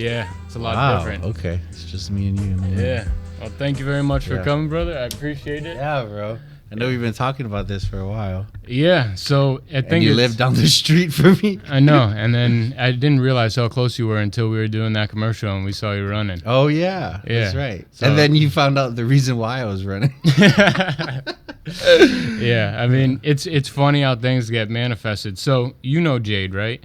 Yeah, it's a lot different. Okay, it's just me and you. Yeah. Well, thank you very much for coming, brother. I appreciate it. Yeah, bro. I know we've been talking about this for a while. Yeah, so I think you live down the street from me. I know, and then I didn't realize how close you were until we were doing that commercial and we saw you running. Oh, yeah. That's right. So, and then you found out the reason why I was running. Yeah, I mean, it's funny how things get manifested. So, you know Jade, right?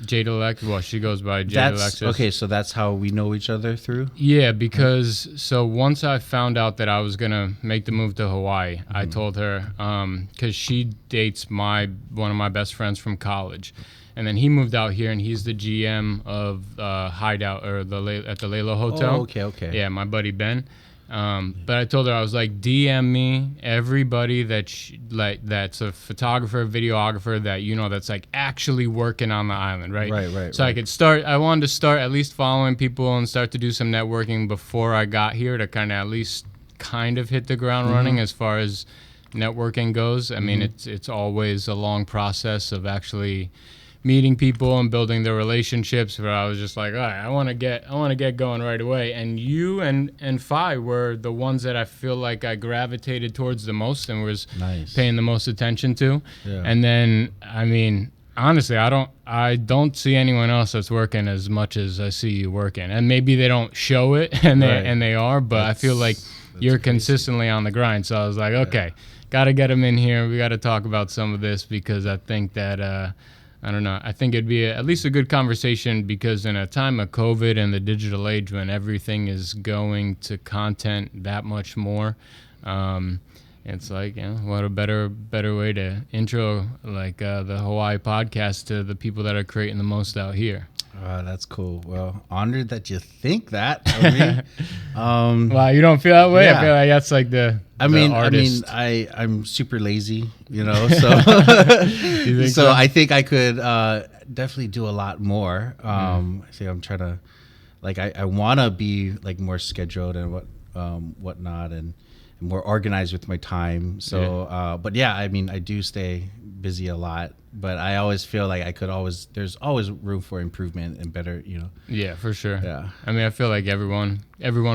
Jade Alexis, well, she goes by Jade Alexis. Okay, so that's how we know each other through? Yeah, because so once I found out that I was going to make the move to Hawaii, I told her, because she dates one of my best friends from college. And then he moved out here, and he's the GM of Hideout, or at the Layla Hotel. Oh, okay. Yeah, my buddy Ben. But I told her, I was like, DM me everybody that's a photographer, videographer that that's like actually working on the island, right? Right. So I wanted to start at least following people and start to do some networking before I got here to kind of hit the ground running as far as networking goes. I mean, it's always a long process of actually meeting people and building the relationships, where I was just like, all right, I want to get going right away. And you and Fi were the ones that I feel like I gravitated towards the most and was paying the most attention to. Yeah. And then, I mean, honestly, I don't see anyone else that's working as much as I see you working. And maybe they don't show it, and they are, but I feel like you're consistently on the grind. So I was like, okay, got to get them in here. We got to talk about some of this, because I think that I don't know. I think it'd be at least a good conversation, because in a time of COVID and the digital age, when everything is going to content that much more, it's like, what a better way to intro the Hawaii podcast to the people that are creating the most out here. That's cool. Well, honored that you think that of me. Wow, you don't feel that way? Yeah. I feel like that's like the artist. I'm super lazy, so so I think I could definitely do a lot more. I think I'm trying to, I want to be more scheduled and whatnot, and more organized with my time. So, but yeah, I mean, I do stay busy a lot, but I always feel like there's always room for improvement and better, Yeah, for sure. Yeah. I mean, I feel like everyone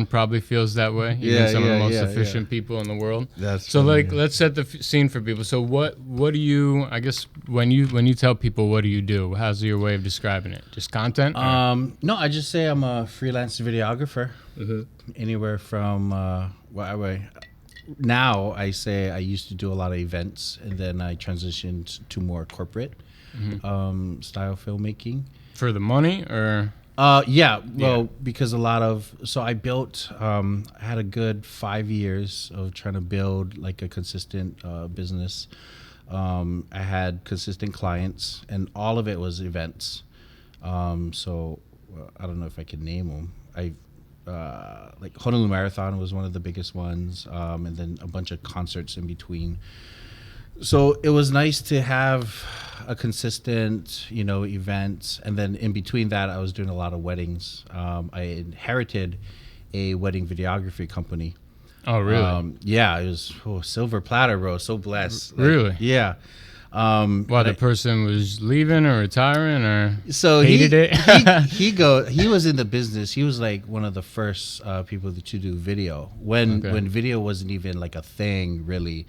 probably feels that way. Even some of the most efficient people in the world. That's so funny, let's set the scene for people. So what do you, I guess, when you tell people what do you do, how's your way of describing it? Just content? No, I just say I'm a freelance videographer. Anywhere from now I say I used to do a lot of events, and then I transitioned to more corporate style filmmaking. For the money, or? Because I built, I had a good 5 years of trying to build a consistent business. I had consistent clients, and all of it was events. So I don't know if I can name them. Honolulu Marathon was one of the biggest ones, and then a bunch of concerts in between. So it was nice to have a consistent, event. And then in between that, I was doing a lot of weddings. I inherited a wedding videography company. Oh, really? Yeah, it was silver platter, bro. So blessed. Really? Yeah. The person was leaving or retiring, or so hated it? he was in the business. He was one of the first people to do video when video wasn't even a thing, really.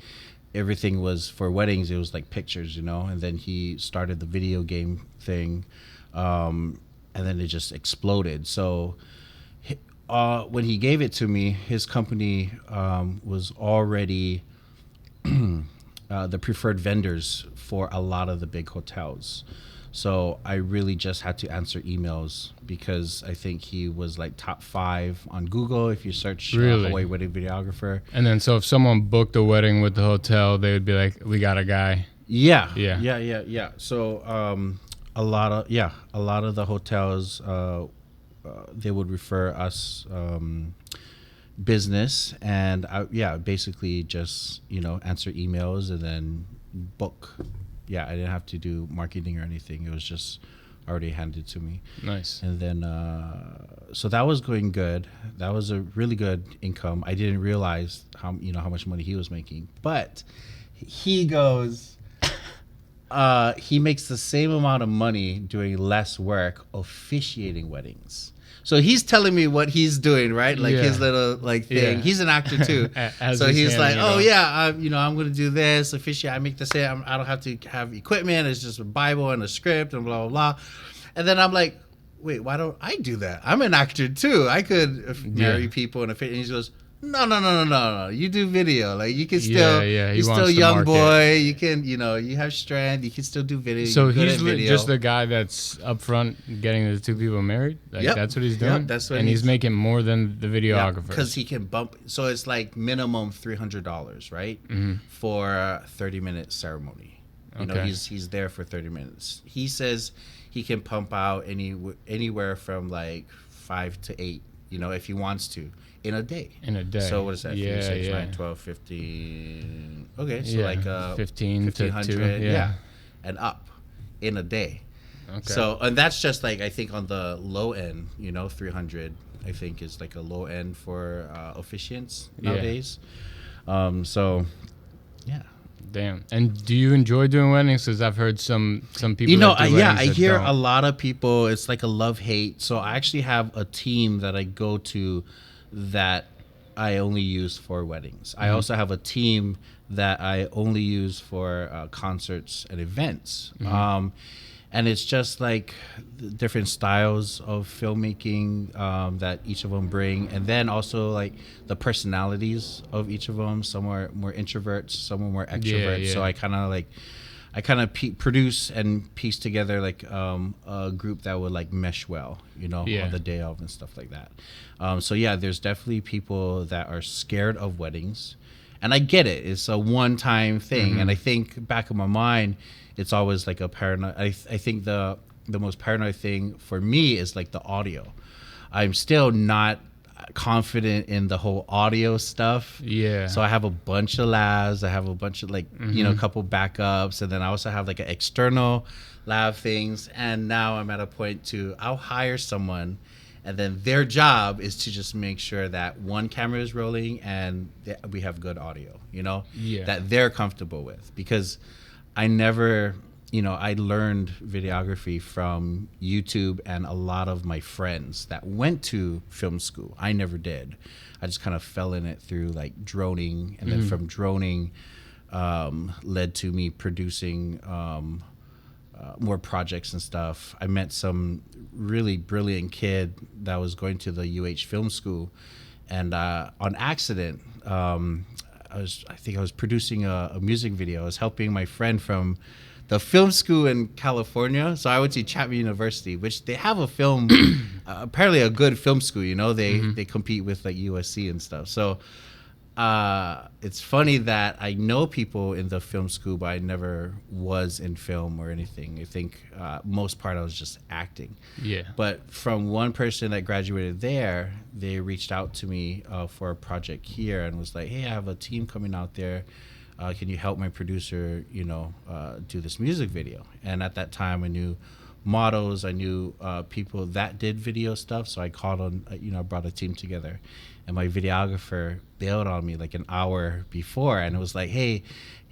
Everything was for weddings. It was pictures, and then he started the video game thing, and then it just exploded. So when he gave it to me, his company was already the preferred vendors for a lot of the big hotels. So I really just had to answer emails, because I think he was top 5 on Google if you search Hawaii wedding videographer. And then so if someone booked a wedding with the hotel, they would be like, we got a guy. Yeah. So a lot of the hotels, they would refer us business, and basically just answer emails and then book. I didn't have to do marketing or anything. It was just already handed to me. Nice. And then so that was going good. That was a really good income. I didn't realize how much money he was making, but he goes, he makes the same amount of money doing less work officiating weddings. So he's telling me what he's doing, right? Like his little like thing. Yeah. He's an actor too. So he's like, oh yeah, I'm going to do this. Officiate. I make the same. I don't have to have equipment. It's just a Bible and a script and blah, blah, blah. And then I'm like, wait, why don't I do that? I'm an actor too. I could marry people and he goes, no. You do video. Like you can still, you're still a young boy. You can, you have strength. You can still do video. So he's just the guy that's up front getting the two people married. Like that's what he's doing. Yep, that's what. And he's making more than the videographer because he can bump. So it's like minimum $300, right, for a 30-minute ceremony. You know, he's there for 30 minutes. He says he can pump out anywhere from like 5 to 8. If he wants to. In a day. So what is that? 3, 6, 9, 12, 15. Okay, so like 1,500. Yeah. And up in a day. Okay. So, and that's just like, I think on the low end, 300, I think is like a low end for officiants nowadays. So, yeah. Damn. And do you enjoy doing weddings? Because I've heard some people. I hear a lot of people. It's like a love-hate. So I actually have a team that I go to that I only use for weddings. I also have a team that I only use for concerts and events. And it's just like different styles of filmmaking that each of them bring. And then also like the personalities of each of them. Some are more introverts, some are more extroverts. So I kind of produce and piece together like a group that would like mesh well, on the day of and stuff like that. There's definitely people that are scared of weddings. And I get it. It's a one-time thing. And I think back in my mind, it's always like a paranoid. I think the most paranoid thing for me is like the audio. I'm still not confident in the whole audio stuff. So I have a bunch of labs. I have a bunch of like, a couple backups. And then I also have like an external lab things. And now I'm at a point I'll hire someone and then their job is to just make sure that one camera is rolling and we have good audio, that they're comfortable with. Because I never, I learned videography from YouTube and a lot of my friends that went to film school. I never did. I just kind of fell in it through like droning. And then from droning led to me producing more projects and stuff. I met some really brilliant kid that was going to the UH film school. And on accident, I think I was producing a music video. I was helping my friend from the film school in California. So I went to Chapman University, which they have a film, apparently a good film school. They compete with like USC and stuff. So it's funny that I know people in the film school, but I never was in film or anything. I think most part I was just acting. But from one person that graduated there, they reached out to me for a project here and was like, hey, I have a team coming out there. Can you help my producer, do this music video? And at that time, I knew models. I knew people that did video stuff. So I called on, I brought a team together. And my videographer bailed on me like an hour before. And it was like, hey,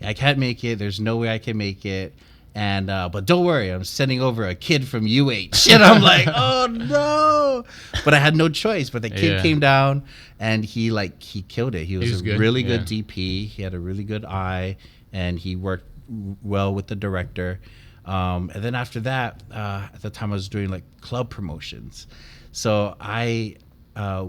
I can't make it. There's no way I can make it. And but don't worry, I'm sending over a kid from UH. And I'm like, oh no! But I had no choice. But the kid came down, and he killed it. He was a really good DP. He had a really good eye, and he worked well with the director. And then after that, at the time I was doing like club promotions. So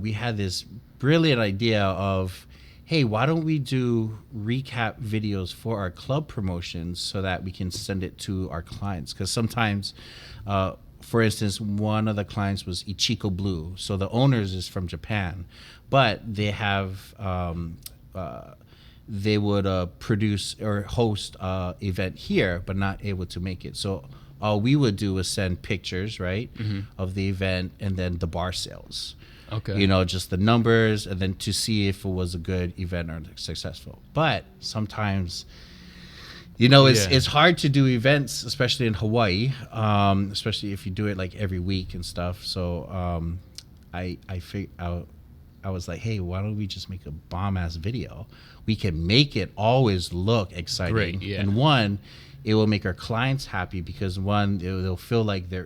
we had this brilliant idea of, hey, why don't we do recap videos for our club promotions so that we can send it to our clients? Because sometimes, for instance, one of the clients was Ichiko Blue. So the owners is from Japan, but they have, they would produce or host an event here, but not able to make it. So all we would do was send pictures, right, of the event and then the bar sales. Okay. Just the numbers, and then to see if it was a good event or successful. But sometimes, it's hard to do events, especially in Hawaii, especially if you do it like every week and stuff. So I was like, hey, why don't we just make a bomb ass video? We can make it always look exciting. Great, yeah. And one, it will make our clients happy because one, they'll feel like they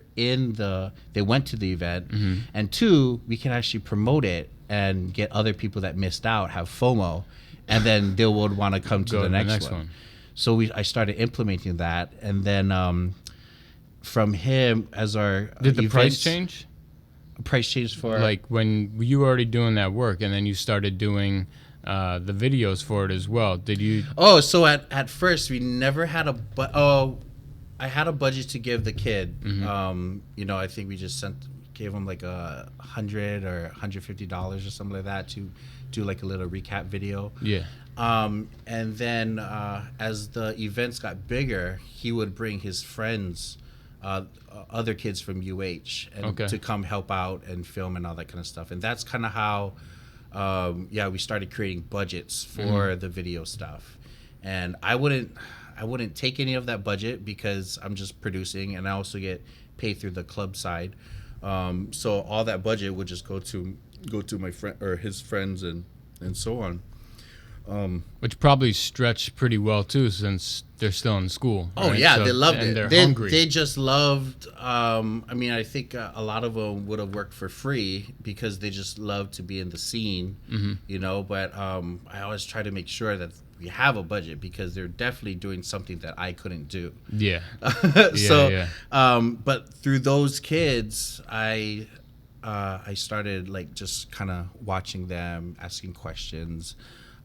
went to the event, and two, we can actually promote it and get other people that missed out have FOMO, and then they would want to come to the next one. So I started implementing that, and then from him as our did the price change? Price change for like when you were already doing that work, and then you started doing the videos for it as well. Did you? Oh, so at first we never had I had a budget to give the kid. You know, I think we just gave him like $100 or $150 or something like that to do like a little recap video. Yeah. And then as the events got bigger, he would bring his friends, other kids from UH, and to come help out and film and all that kind of stuff. And that's kind of how, we started creating budgets for the video stuff. And I wouldn't take any of that budget because I'm just producing, and I also get paid through the club side. So all that budget would just go to my friend or his friends and so on. Which probably stretched pretty well too, since they're still in school. Oh right? yeah, so, they loved it. They're they hungry. They just loved. I mean, I think a lot of them would have worked for free because they just love to be in the scene, you know. But I always try to make sure that we have a budget because they're definitely doing something that I couldn't do. Yeah. But through those kids, I started like just kind of watching them, asking questions.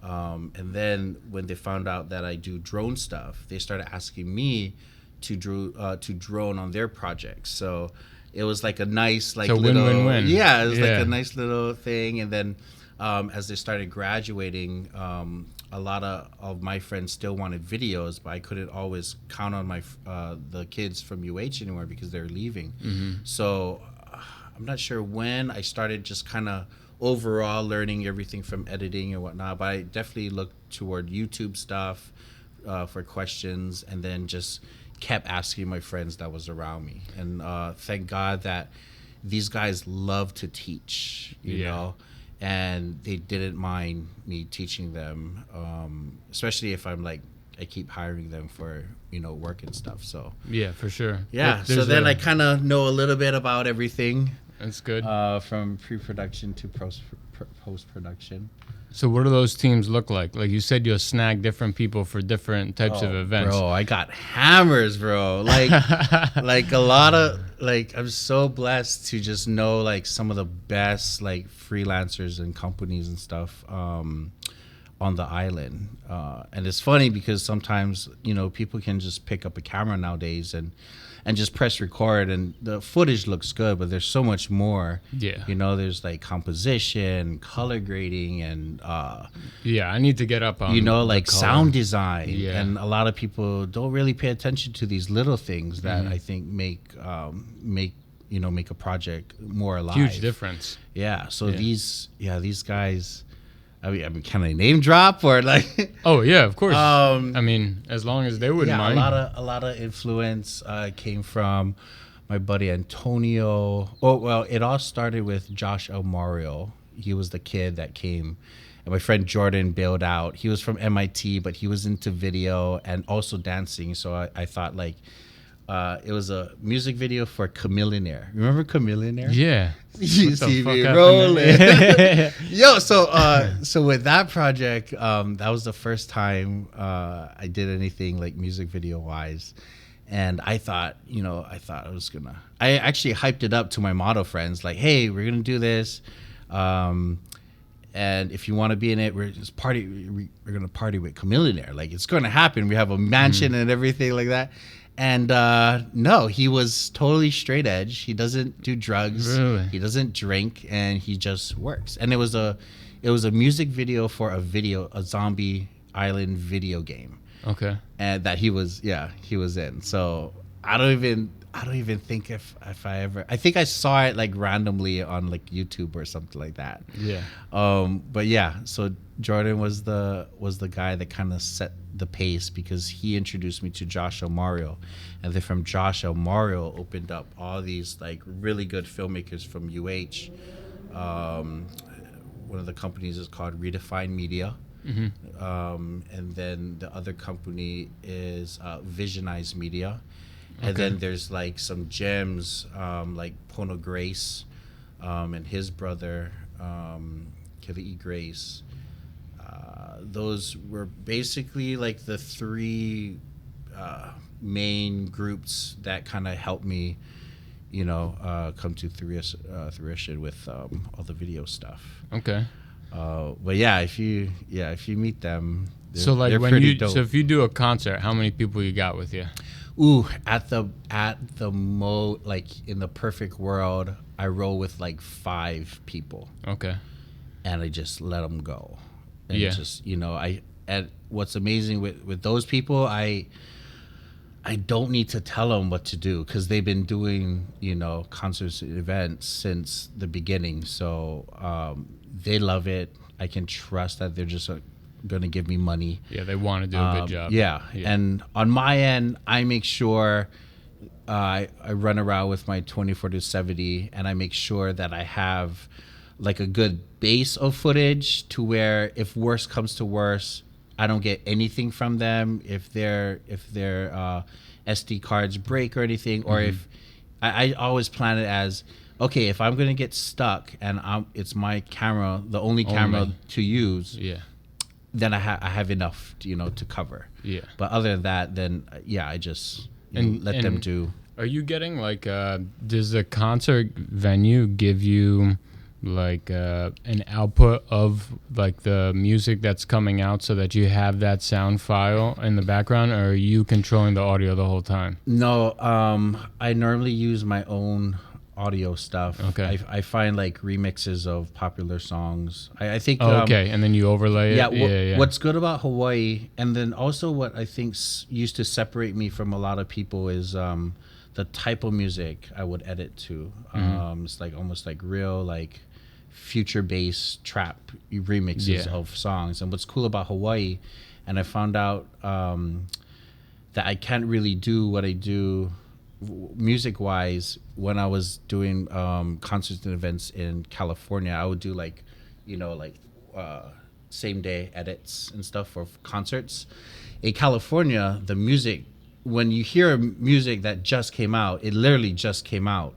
And then when they found out that I do drone stuff, they started asking me to drone on their projects. So it was like a nice like little win-win-win. Yeah, it was like a nice little thing. And then as they started graduating, a lot of my friends still wanted videos, but I couldn't always count on the kids from UH anymore because they're leaving. So I'm not sure when I started just kind of overall learning everything from editing and whatnot, but I definitely looked toward YouTube stuff for questions, and then just kept asking my friends that was around me. And thank God that these guys love to teach, you know, and they didn't mind me teaching them, especially if I'm like, I keep hiring them for, you know, work and stuff. So yeah, for sure. Yeah. So then I kind of know a little bit about everything. That's good. From pre-production to post-production. So what do those teams look like? Like you said, you'll snag different people for different types of events. Bro, I got hammers, bro. Like, like a lot of, like, I'm so blessed to just know, like, some of the best, like, freelancers and companies and stuff on the island. And it's funny because sometimes, you know, people can just pick up a camera nowadays and just press record, and the footage looks good, but there's so much more. Yeah. You know, there's like composition, color grading, and I need to get up on, you know, like sound design. Yeah. And a lot of people don't really pay attention to these little things that I think make a project more alive. Huge difference. Yeah. So these guys, I mean, can I name drop or like? Oh yeah, of course. I mean, as long as they wouldn't mind. A lot of influence came from my buddy Antonio. Oh well, it all started with Josh El Mario. He was the kid that came, and my friend Jordan bailed out. He was from MIT, but he was into video and also dancing. So I thought like. It was a music video for Chameleonaire. Remember Chameleonaire? Yeah. You see me rolling. Yo, so with that project, that was the first time I did anything like music video wise. And I thought I actually hyped it up to my model friends, like, hey, we're going to do this. And if you want to be in it, we're going to party with Chameleonaire. Like, it's going to happen. We have a mansion and everything like that. And no, he was totally straight edge. He doesn't do drugs. Really? He doesn't drink, and he just works. And it was a music video for a zombie island video game. Okay. And that he was in. So I don't even think if I think I saw it like randomly on like YouTube or something like that. Yeah. But yeah, so Jordan was the guy that kind of set the pace because he introduced me to Josh El Mario, and then from Josh El Mario opened up all these like really good filmmakers from UH. One of the companies is called Redefine Media. And then the other company is Visionize Media. And then there's like some gems like Pono Grace and his brother, Kili'i Grace. Those were basically like the three main groups that kind of helped me, come to fruition with all the video stuff. Okay. But yeah, if you meet them, so like they're when pretty you dope. so if you do a concert, how many people you got with you? Ooh, at the like in the perfect world, I roll with like 5 people. Okay. And I just let them go. And Yeah. just, and what's amazing with those people, I don't need to tell them what to do because they've been doing, concerts and events since the beginning. So they love it. I can trust that they're just going to give me money. Yeah, they want to do a good job. Yeah. And on my end, I make sure I run around with my 24 to 70, and I make sure that I have like a good base of footage to where if worse comes to worse, I don't get anything from them if their SD cards break or anything, or if I always plan it as, okay, if I'm gonna get stuck and it's my camera, the only camera to use, then I have enough, to cover. Yeah. But other than that, then I just let them do. Are you getting like does the concert venue give you like an output of like the music that's coming out so that you have that sound file in the background, or are you controlling the audio the whole time? No, I normally use my own audio stuff. Okay. I find like remixes of popular songs. I think okay, and then you overlay it. Yeah, what's good about Hawaii, and then also what I think used to separate me from a lot of people is the type of music I would edit to. It's like almost like real like future-based trap remixes of songs. And what's cool about Hawaii, and I found out that I can't really do what I do music-wise when I was doing concerts and events in California. I would do like, same-day edits and stuff for concerts. In California, the music, when you hear music that just came out, it literally just came out.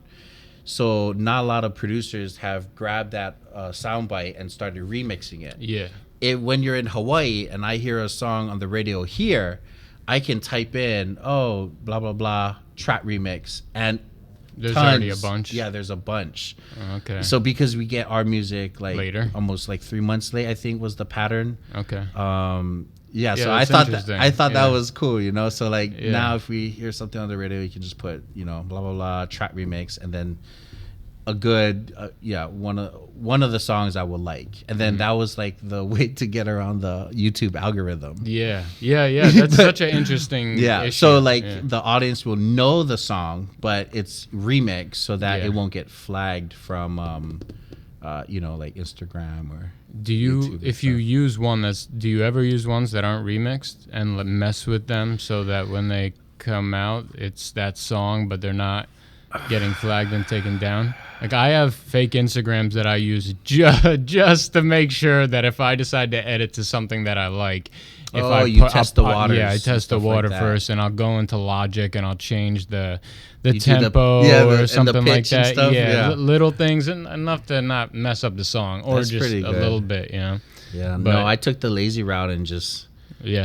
So not a lot of producers have grabbed that soundbite and started remixing it. Yeah. When you're in Hawaii and I hear a song on the radio here, I can type in, blah, blah, blah, trap remix. And there's already a bunch? Yeah, there's a bunch. Okay. So because we get our music like later, almost like 3 months late, I think was the pattern. Okay. So I thought that was cool, So like now if we hear something on the radio, you can just put, blah, blah, blah, trap remix, and then a good, one of the songs I would like. And then that was like the way to get around the YouTube algorithm. Yeah. That's such an interesting issue. So like the audience will know the song, but it's remixed so that it won't get flagged from, like Instagram or do you YouTube if you use one do you ever use ones that aren't remixed and mess with them so that when they come out it's that song but they're not getting flagged and taken down? Like I have fake Instagrams that I use just to make sure that if I decide to edit to something that I like, test the waters. Yeah, I test the water first, and I'll go into Logic and I'll change the you tempo or something like that. Stuff, little things enough to not mess up the song, or that's just a little bit, Yeah, but no, I took the lazy route and just do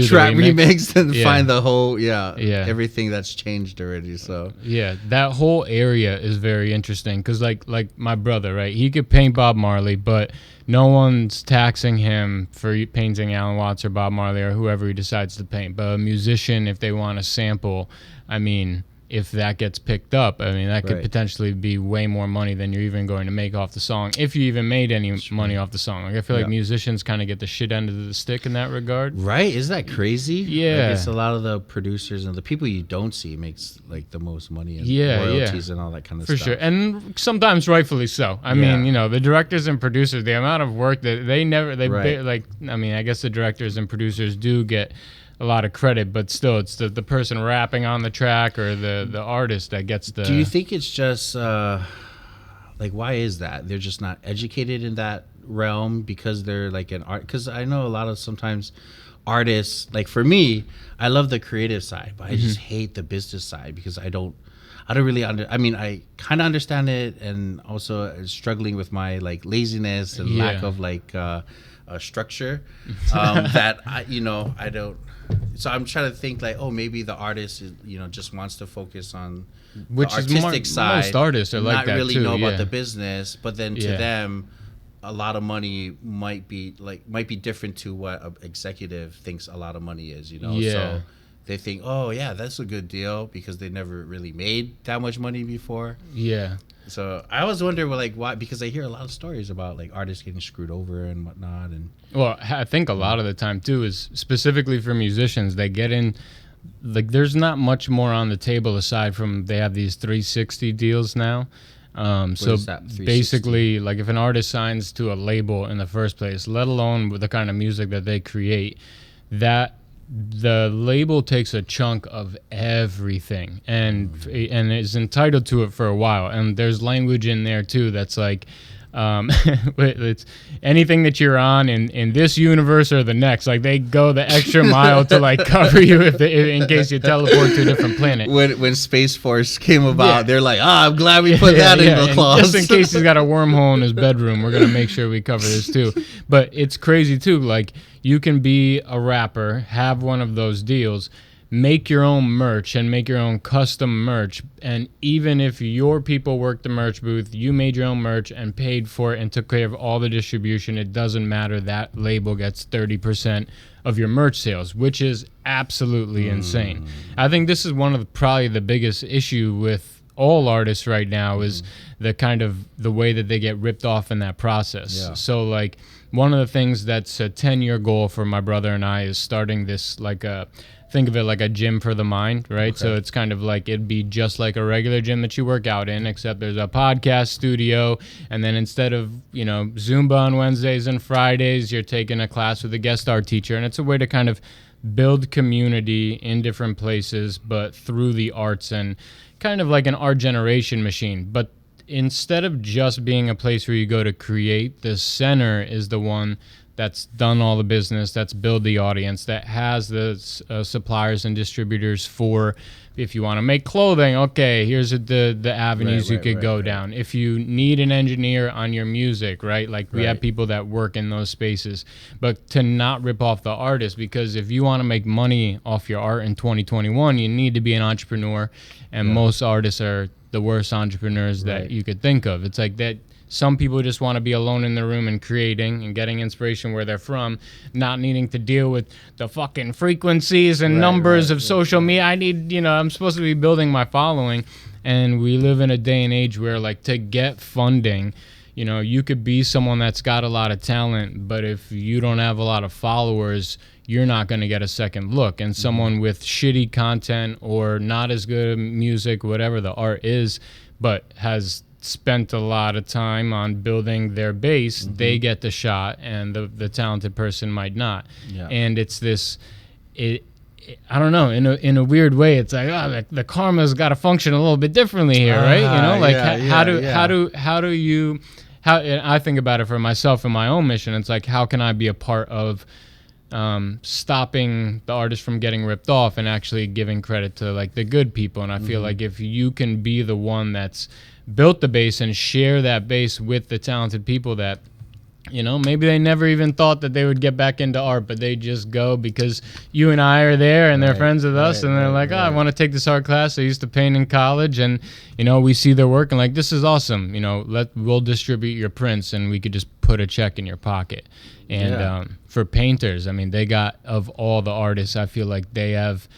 trap remix and find the whole everything that's changed already. So that whole area is very interesting because like my brother, right, he could paint Bob Marley, but no one's taxing him for painting Alan Watts or Bob Marley or whoever he decides to paint. But a musician, if they want a sample, I mean, if that gets picked up, I mean, that could potentially be way more money than you're even going to make off the song, if you even made any money off the song. Like I feel like musicians kind of get the shit end of the stick in that regard. Right? Isn't that crazy? Yeah. Like it's a lot of the producers and the people you don't see makes like the most money and royalties and all that kind of stuff. For sure. And sometimes rightfully so. I mean, the directors and producers, the amount of work that I guess the directors and producers do get a lot of credit, but still it's the person rapping on the track or the artist that gets the... Do you think it's just like Like, why is that? They're just not educated in that realm because they're like an art. Because I know a lot of sometimes artists, like for me, I love the creative side, but I just hate the business side because I don't really I mean, I kind of understand it, and also struggling with my like laziness and lack of like structure that I don't. So I'm trying to think like, oh, maybe the artist is, just wants to focus on which the artistic side. Most artists are like not that really too, know about the business, but then to Yeah. them, a lot of money might be different to what an executive thinks a lot of money is. Yeah. So they think, oh yeah, that's a good deal because they never really made that much money before. Yeah. So I always wonder, well, like, why? Because I hear a lot of stories about like artists getting screwed over and whatnot. And Well, I think a lot of the time too is specifically for musicians, they get in, like there's not much more on the table aside from they have these 360 deals now. So is that, 360? basically, like if an artist signs to a label in the first place, let alone with the kind of music that they create, that the label takes a chunk of everything and is entitled to it for a while. And there's language in there too that's like, it's anything that you're on in this universe or the next, like they go the extra mile to like cover you in case you teleport to a different planet. When Space Force came about, they're like, I'm glad we put that in the clause. Just in case he's got a wormhole in his bedroom, we're gonna make sure we cover this too. But it's crazy too, like you can be a rapper, have one of those deals, make your own merch and make your own custom merch, and even if your people worked the merch booth, you made your own merch and paid for it and took care of all the distribution, it doesn't matter. That label gets 30% of your merch sales, which is absolutely insane. I think this is one of probably the biggest issue with all artists right now is the kind of the way that they get ripped off in that process. So like one of the things that's a 10-year goal for my brother and I is starting this like a, think of it like a gym for the mind, right? So it's kind of like it'd be just like a regular gym that you work out in, except there's a podcast studio, and then instead of Zumba on Wednesdays and Fridays, you're taking a class with a guest art teacher, and it's a way to kind of build community in different places, but through the arts, and kind of like an art generation machine. But instead of just being a place where you go to create, the center is the one that's done all the business, that's build the audience, that has the suppliers and distributors for if you want to make clothing, okay, here's the avenues you could go down. If you need an engineer on your music, right? Like we have people that work in those spaces, but to not rip off the artist, because if you want to make money off your art in 2021, you need to be an entrepreneur, and most artists are the worst entrepreneurs that you could think of. It's like that. Some people just want to be alone in their room and creating and getting inspiration where they're from, not needing to deal with the fucking frequencies and numbers of social media. I need, I'm supposed to be building my following. And we live in a day and age where, like, to get funding, you could be someone that's got a lot of talent, but if you don't have a lot of followers, you're not going to get a second look. And someone with shitty content or not as good music, whatever the art is, but has spent a lot of time on building their base, they get the shot, and the talented person might not. And it's this, I don't know, in a weird way, it's like, the karma's got to function a little bit differently here, right? How do you, and I think about it for myself and my own mission. It's like, how can I be a part of stopping the artist from getting ripped off and actually giving credit to like the good people? And I feel like if you can be the one that's built the base and share that base with the talented people that, maybe they never even thought that they would get back into art, but they just go because you and I are there and they're friends with us, and they're like, I want to take this art class. I used to paint in college, and, we see their work and like, this is awesome. We'll distribute your prints and we could just put a check in your pocket. And for painters, I mean, they got, of all the artists, I feel like they have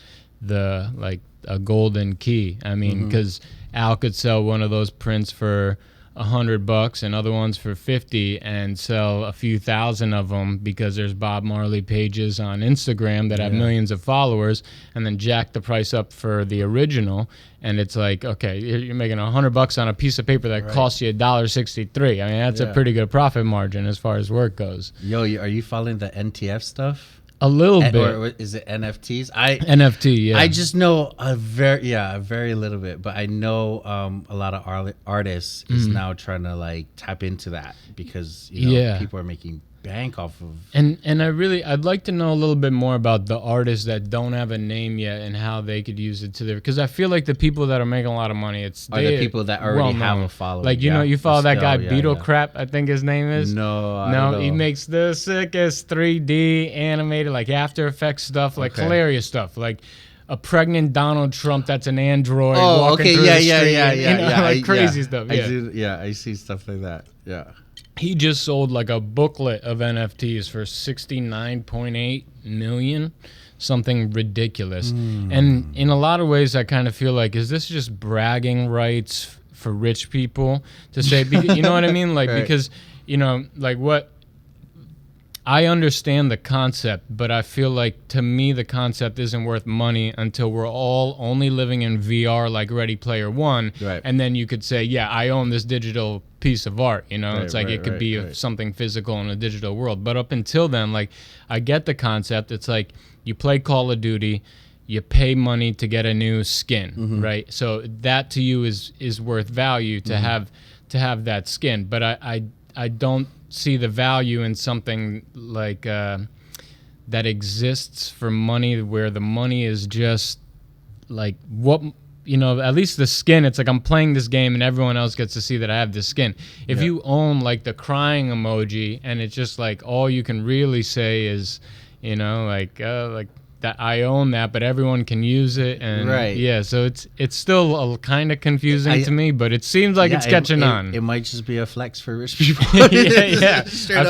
a golden key. I mean, because Al could sell one of those prints for $100 and other ones for 50 and sell a few thousand of them because there's Bob Marley pages on Instagram that have millions of followers, and then jack the price up for the original. And it's like, okay, you're making $100 on a piece of paper that costs you $1.63. I mean, that's a pretty good profit margin as far as work goes. Yo, are you following the NTF stuff? A little bit. Or is it NFTs? NFT, yeah. I just know a very little bit, but I know a lot of artists is now trying to like tap into that because people are making bank off of. And I'd like to know a little bit more about the artists that don't have a name yet and how they could use it to their, because I feel like the people that are making a lot of money, the people that already have a following. Like you follow that guy Beetle Crap, I think his name is. No, I don't know. He makes the sickest 3D animated like After Effects stuff, like hilarious stuff, like a pregnant Donald Trump that's an android walking through the street, like crazy stuff. I see stuff like that. Yeah. He just sold like a booklet of NFTs for 69.8 million, something ridiculous. And in a lot of ways, I kind of feel like, is this just bragging rights for rich people to say, you know what I mean? Like, because, like what, I understand the concept, but I feel like to me the concept isn't worth money until we're all only living in VR like Ready Player One, and then you could say, yeah, I own this digital piece of art. It's like it could be something physical in a digital world. But up until then, like I get the concept. It's like you play Call of Duty, you pay money to get a new skin, right? So that to you is worth value to have that skin. But I don't see the value in something like that exists for money, where the money is just like what, at least the skin, it's like I'm playing this game and everyone else gets to see that I have this skin. If you own like the crying emoji and it's just like all you can really say is, like that I own that, but everyone can use it, and so it's still kind of confusing to me, but it seems like it's catching on. It might just be a flex for rich people. I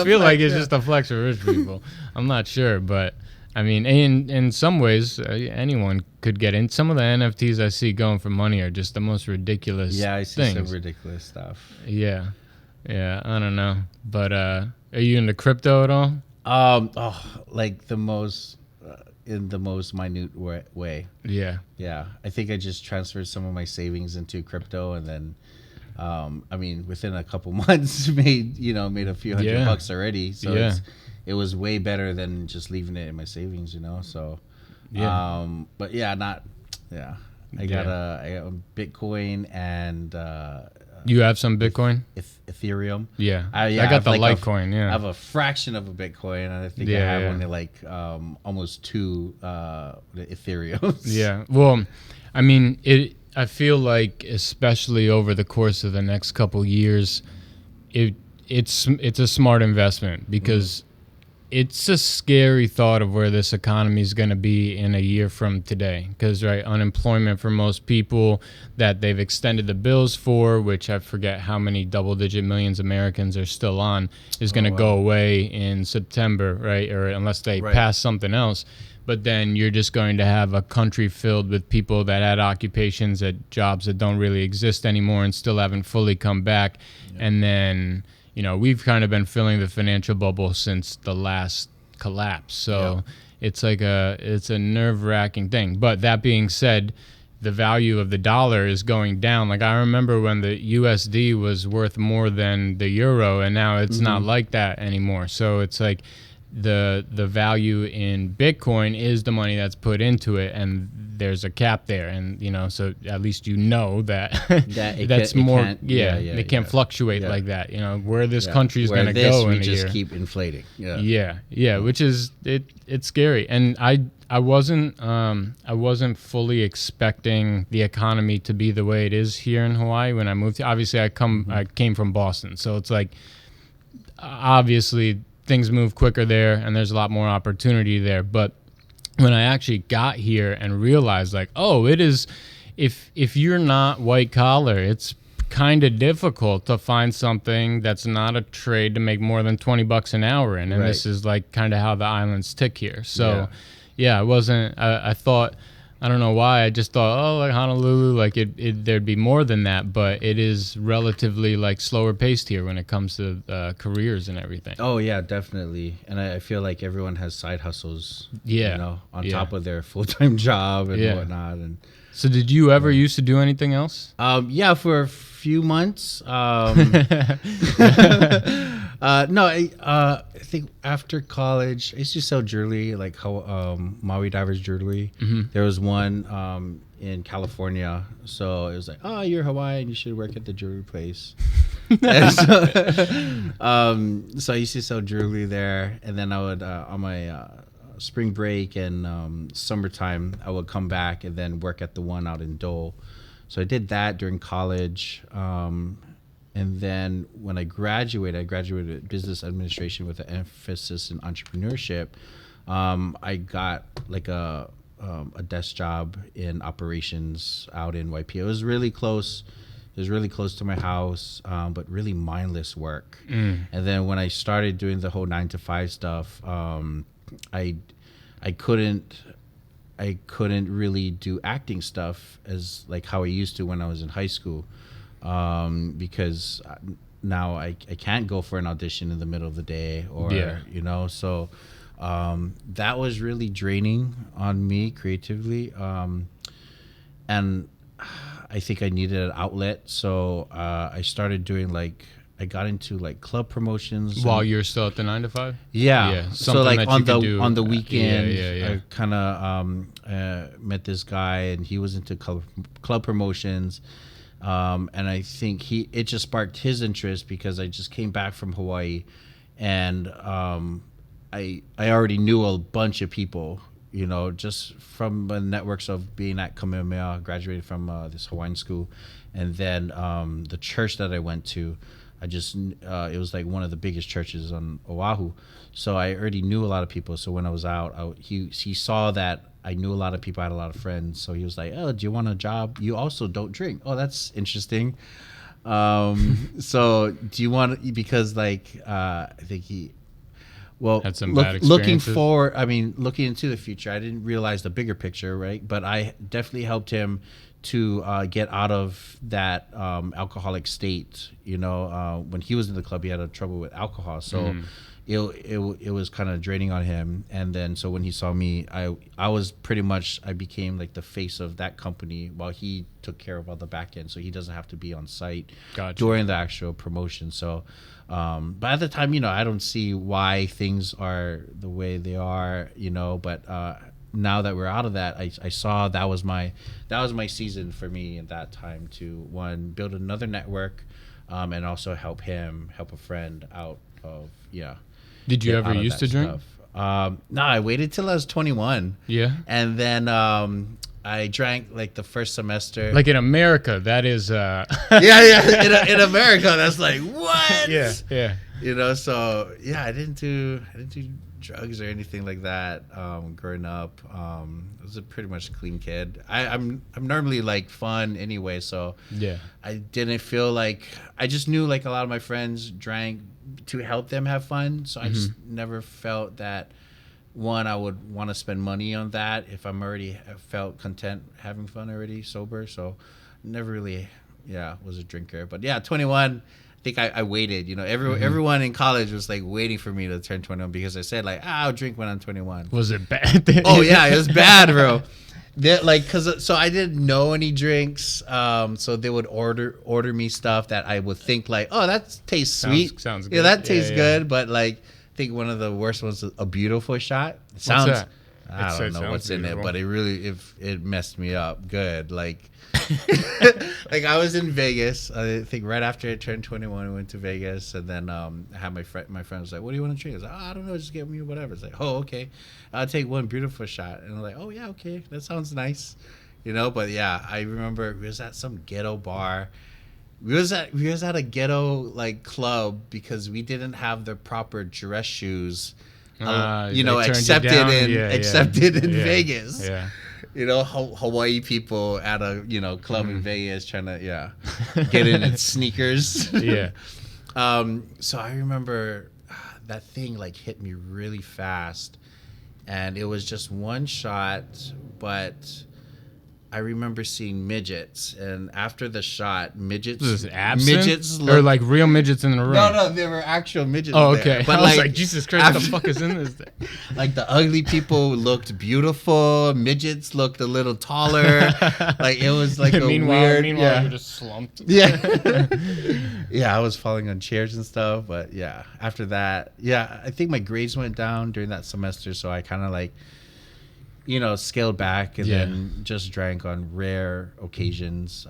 feel like it's just a flex for rich people. I'm not sure, but I mean, in some ways, anyone could get in. Some of the NFTs I see going for money are just the most ridiculous. Yeah, I see some ridiculous stuff. Yeah, I don't know, but are you into crypto at all? Like the most. In the most minute way. Yeah. I think I just transferred some of my savings into crypto, and then, within a couple months, made a few $100 already. So it was way better than just leaving it in my savings. So, but I got a Bitcoin and. You have some Bitcoin? Ethereum. Yeah. I got the Litecoin, I have a fraction of a Bitcoin, and I think I have only like almost 2 Ethereums. Yeah. Well, I mean, I feel like especially over the course of the next couple years, it's a smart investment, because it's a scary thought of where this economy is going to be in a year from today. Because, unemployment for most people that they've extended the bills for, which I forget how many double-digit millions Americans are still on, is going to go away in September, right? Or unless they pass something else. But then you're just going to have a country filled with people that had occupations at jobs that don't really exist anymore and still haven't fully come back. Yeah. And then... we've kind of been filling the financial bubble since the last collapse. So it's like it's a nerve-wracking thing. But that being said, the value of the dollar is going down. Like I remember when the USD was worth more than the euro, and now it's not like that anymore. So it's like the value in Bitcoin is the money that's put into it, and there's a cap there, and so at least that they can't fluctuate like that. Where this country is going to go in a year. Keep inflating. Which is it's scary, and I wasn't fully expecting the economy to be the way it is here in Hawaii when I moved. Obviously, I came from Boston, so it's like obviously things move quicker there, and there's a lot more opportunity there, but when I actually got here and realized, like, it is, if you're not white collar, it's kind of difficult to find something that's not a trade to make more than $20 an hour in, and this is like kind of how the islands tick here. So, I wasn't. I thought, I don't know why. I just thought, like Honolulu, like there'd be more than that, but it is relatively like slower paced here when it comes to careers and everything. Oh yeah, definitely. And I feel like everyone has side hustles. On top of their full-time job and whatnot. And so, did you ever used to do anything else? For a few months. No, I think after college, I used to sell jewelry, like Maui Divers jewelry. There was one in California, so it was like, oh, you're Hawaiian, you should work at the jewelry place. So I used to sell jewelry there, and then I would on my spring break and summertime, I would come back and then work at the one out in Dole. So I did that during college. And then when I graduated business administration with an emphasis in entrepreneurship. I got like a desk job in operations out in YP. It was really close. It was really close to my house, but really mindless work. And then when I started doing the whole 9-to-5 stuff, I couldn't really do acting stuff as like how I used to when I was in high school. Because now I can't go for an audition in the middle of the day so that was really draining on me creatively. And I think I needed an outlet. So I started doing I got into club promotions. While you're still at the 9-to-5? Yeah. So on the weekend, I kind of met this guy, and he was into club promotions. And I think it just sparked his interest because I just came back from Hawaii, and I already knew a bunch of people, just from the networks of being at Kamehameha, graduated from this Hawaiian school, and then the church that I went to, it was like one of the biggest churches on Oahu, so I already knew a lot of people. So when I was out, he saw that I knew a lot of people, I had a lot of friends. So he was like, oh, do you want a job? You also don't drink. Oh, that's interesting. So do you want, because I think had some bad looking into the future, I didn't realize the bigger picture, right? But I definitely helped him to get out of that alcoholic state. When he was in the club, he had trouble with alcohol. So it was kind of draining on him. And then so when he saw me, I was pretty much, I became like the face of that company while he took care of all the back end, so he doesn't have to be on site during the actual promotion. So but at the time, I don't see why things are the way they are, but now that we're out of that, I saw that was my season for me at that time to build another network, and also help a friend out of Did you ever used to drink? No, I waited till I was 21. Yeah. And then I drank the first semester. Like in America, that is yeah. In America, that's like, what? Yeah. So yeah, I didn't do drugs or anything like that growing up. I was a pretty much clean kid. I'm normally fun anyway, so yeah, I didn't feel like, I just knew a lot of my friends drank to help them have fun, so I just never felt that I would want to spend money on that if I'm already felt content having fun already sober. So never really was a drinker. But 21, I think I waited. Everyone in college was waiting for me to turn 21 because I said I'll drink when I'm 21. Was it bad? Oh yeah, it was bad, bro. So I didn't know any drinks, so they would order me stuff that I would think oh, that tastes sweet. Sounds good. Yeah, that tastes good, but I think one of the worst ones is a beautiful shot. What's that? I don't know what's beautiful in it, but it messed me up good. I was in Vegas. I think right after I turned 21, I went to Vegas, and then I had my friend was like, "What do you want to drink?" I was like, "Oh, I don't know, just give me whatever." It's like, "Oh, okay, I'll take one beautiful shot." And I'm like, "Oh yeah, okay, that sounds nice," But yeah, I remember we was at some ghetto bar. We was at a ghetto club because we didn't have the proper dress shoes, accepted in Vegas. Yeah. Hawaii people at a club in Vegas trying to get in sneakers. Yeah. So I remember that thing hit me really fast, and it was just one shot, but I remember seeing midgets, and after the shot, midgets looked, or like real midgets in the room. No, there were actual midgets. Oh, okay. There. But I was like, Jesus Christ, what the fuck is in this thing? Like the ugly people looked beautiful, midgets looked a little taller. Like it was like meanwhile, yeah. you're just slumped. Yeah. Yeah, I was falling on chairs and stuff, but yeah, after that, yeah, I think my grades went down during that semester, so I kind of like, you know, scaled back and then just drank on rare occasions.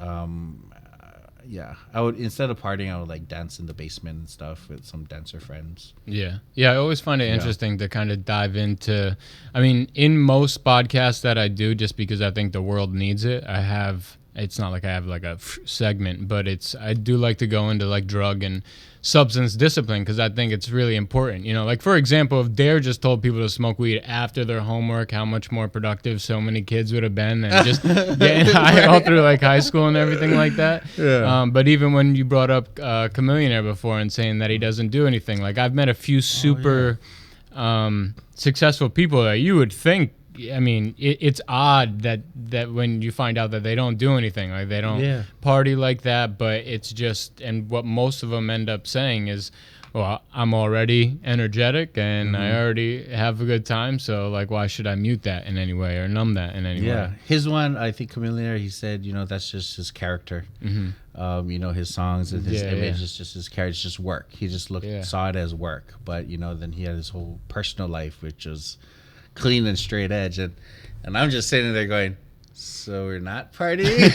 Yeah, I would, instead of partying, I would like dance in the basement and stuff with some dancer friends. Yeah. I always find it interesting to kind of dive into, I mean, in most podcasts that I do, just because I think the world needs it, it's not like I have like a segment, but I do like to go into like drug and substance discipline, because I think it's really important. You know, like for example, if Dare just told people to smoke weed after their homework, how much more productive so many kids would have been than just getting high all through like high school and everything like that. Yeah. But even when you brought up Chameleonaire before and saying that he doesn't do anything, like I've met a few super successful people that you would think, I mean, it's odd that when you find out that they don't do anything, like they don't party like that, but it's just, and what most of them end up saying is, well, I'm already energetic and I already have a good time, so like why should I mute that in any way or numb that in any way? Yeah, his one, I think Chameleonaire, he said, you know, that's just his character. You know, his songs and his image is just his character, it's just work. He just saw it as work, but you know, then he had his whole personal life, which was clean and straight edge, and I'm just sitting there going, so we're not partying?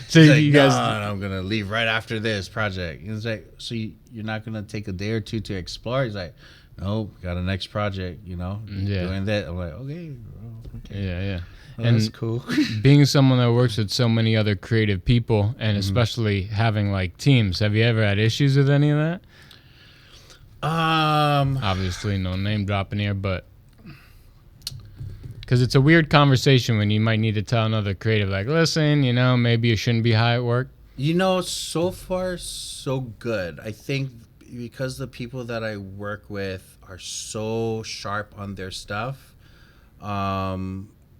So you guys, no, I'm gonna leave right after this project. And it's like, so you're not gonna take a day or two to explore? He's like, no, got a next project, you know, doing that. I'm like, okay. Well, and that's cool. Being someone that works with so many other creative people, and especially having like teams, have you ever had issues with any of that? Obviously no name dropping here, but because it's a weird conversation when you might need to tell another creative, like, listen, you know, maybe you shouldn't be high at work. You know, so far, so good. I think because the people that I work with are so sharp on their stuff,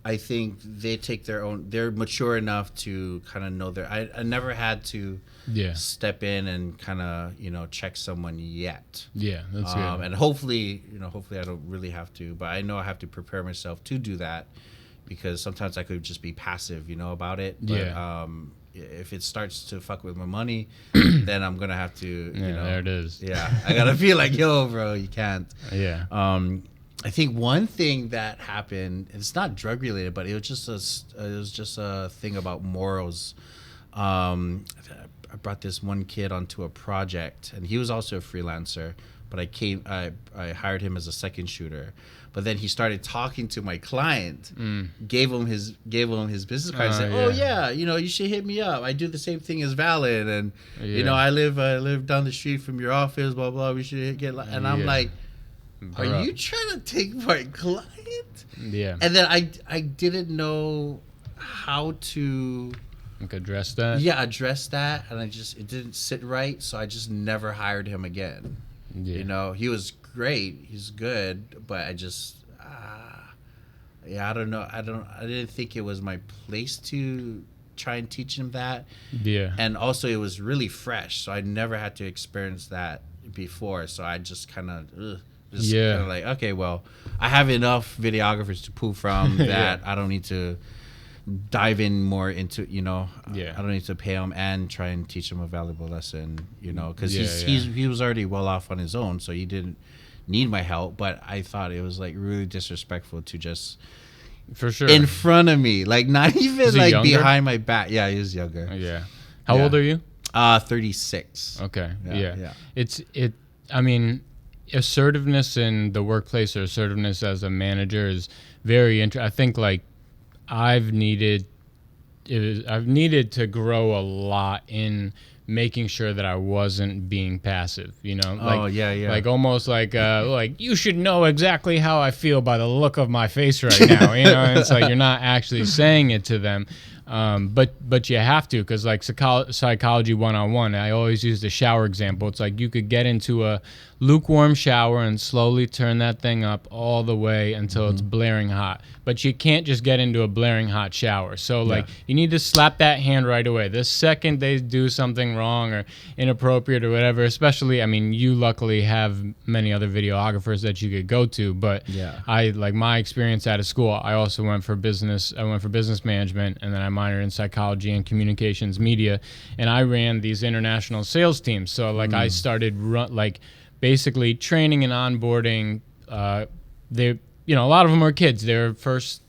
I think they take they're mature enough to kind of know I never had to step in and kind of, you know, check someone yet. Yeah, that's good. And hopefully I don't really have to, but I know I have to prepare myself to do that, because sometimes I could just be passive, you know, about it. But, if it starts to fuck with my money, then I'm going to have to, you know. There it is. Yeah, I got to feel like, yo, bro, you can't. Yeah. I think one thing that happened, it's not drug related, but it was just a thing about morals. I brought this one kid onto a project, and he was also a freelancer, but I hired him as a second shooter. But then he started talking to my client, gave him his business card, and said, "Oh yeah, you know, you should hit me up. I do the same thing as Valen, and you know, I live down the street from your office. Blah blah. We should get." And I'm like, "Are you trying to take my client?" Yeah. And then I didn't know how to address that. Yeah, address that, and it didn't sit right, so I just never hired him again. Yeah. You know, he was great, he's good, but I just I don't know. I didn't think it was my place to try and teach him that. Yeah. And also it was really fresh, so I never had to experience that before, so I just kind of like, okay, well, I have enough videographers to pull from that. I don't need to dive in more into, you know, I don't need to pay him and try and teach him a valuable lesson, you know, because he was already well off on his own, so he didn't need my help. But I thought it was like really disrespectful to just for sure in front of me, like not even like younger? Behind my back. Yeah, he was younger. Yeah. How old are you? 36. Okay. Yeah. I mean, assertiveness in the workplace or assertiveness as a manager is very interesting. I think like I've needed to grow a lot in making sure that I wasn't being passive, you know, like, like almost like you should know exactly how I feel by the look of my face right now, you know, and it's like you're not actually saying it to them. But you have to, because like psychology 101, I always use the shower example. It's like you could get into a lukewarm shower and slowly turn that thing up all the way until it's blaring hot. But you can't just get into a blaring hot shower. So like you need to slap that hand right away. The second they do something wrong or inappropriate or whatever, especially, I mean, you luckily have many other videographers that you could go to, but I, like my experience out of school, I also went for business. I went for business management, and then I minored in psychology and communications media, and I ran these international sales teams. So like I started basically training and onboarding. They, you know, a lot of them are kids. They're first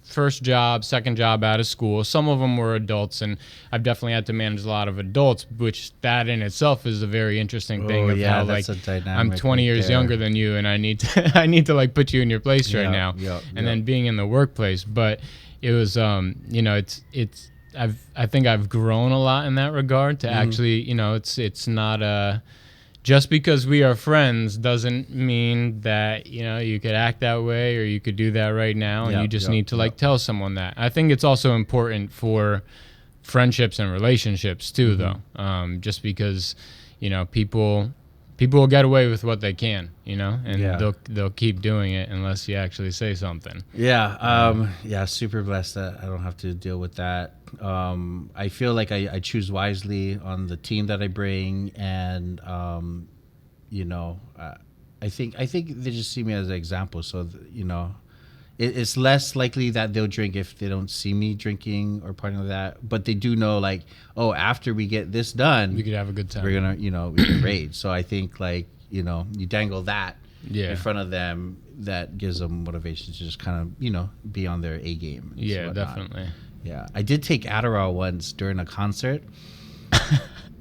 job, second job out of school. Some of them were adults, and I've definitely had to manage a lot of adults, which that in itself is a very interesting thing of how like I'm 20 years younger than you, and I need to like put you in your place right now. And then being in the workplace, but it was you know, I think I've grown a lot in that regard to actually, you know, it's not just because we are friends doesn't mean that, you know, you could act that way or you could do that right now, and you just need to like tell someone that. I think it's also important for friendships and relationships too, though, just because, you know, people will get away with what they can, you know, and they'll keep doing it unless you actually say something. Super blessed that I don't have to deal with that. I feel like I choose wisely on the team that I bring, and you know, I think they just see me as an example. So you know, it's less likely that they'll drink if they don't see me drinking or partying like that. But they do know, like, oh, after we get this done, we could have a good time. We're gonna, you know, we can raid. So I think, like, you know, you dangle that in front of them, that gives them motivation to just kind of, you know, be on their A game. Yeah, definitely. Yeah, I did take Adderall once during a concert.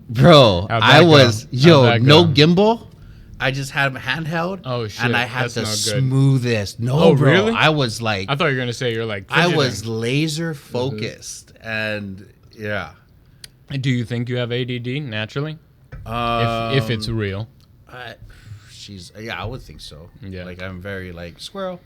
Bro, I was no gimbal. I just had them handheld. Oh shit! And I had the smoothest. No, bro. Really? I was like, I thought you were gonna say you're like fidgeting. I was laser focused, and yeah. Do you think you have ADD naturally? If it's real. I would think so. Yeah. Like I'm very like squirrel.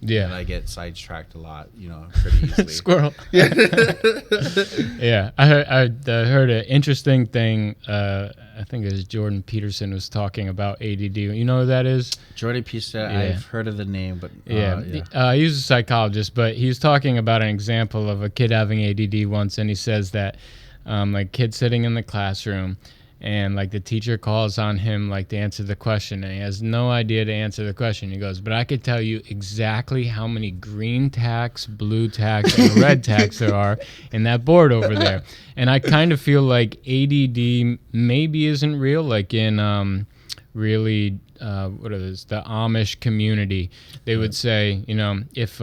Yeah. And I get sidetracked a lot, you know, pretty easily. Squirrel. Yeah. I heard an interesting thing. I think it was Jordan Peterson was talking about ADD. You know who that is? Jordan Peterson. I've heard of the name, but he was a psychologist, but he was talking about an example of a kid having ADD once, and he says that like kid sitting in the classroom, and like the teacher calls on him like to answer the question, and he has no idea to answer the question. He goes, but I could tell you exactly how many green tacks, blue tacks, and red tacks there are in that board over there. And I kind of feel like ADD maybe isn't real, like in really what is the Amish community. They would say, you know, if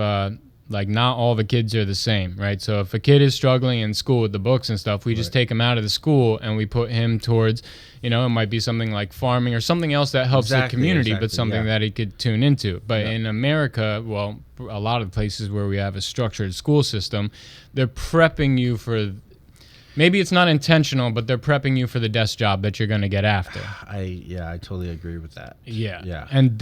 like not all the kids are the same, right? So if a kid is struggling in school with the books and stuff, we just take him out of the school and we put him towards, you know, it might be something like farming or something else that helps the community, but something that he could tune into. But in America, well, a lot of places where we have a structured school system, they're prepping you for, maybe it's not intentional, but they're prepping you for the desk job that you're going to get after. I totally agree with that. Yeah. And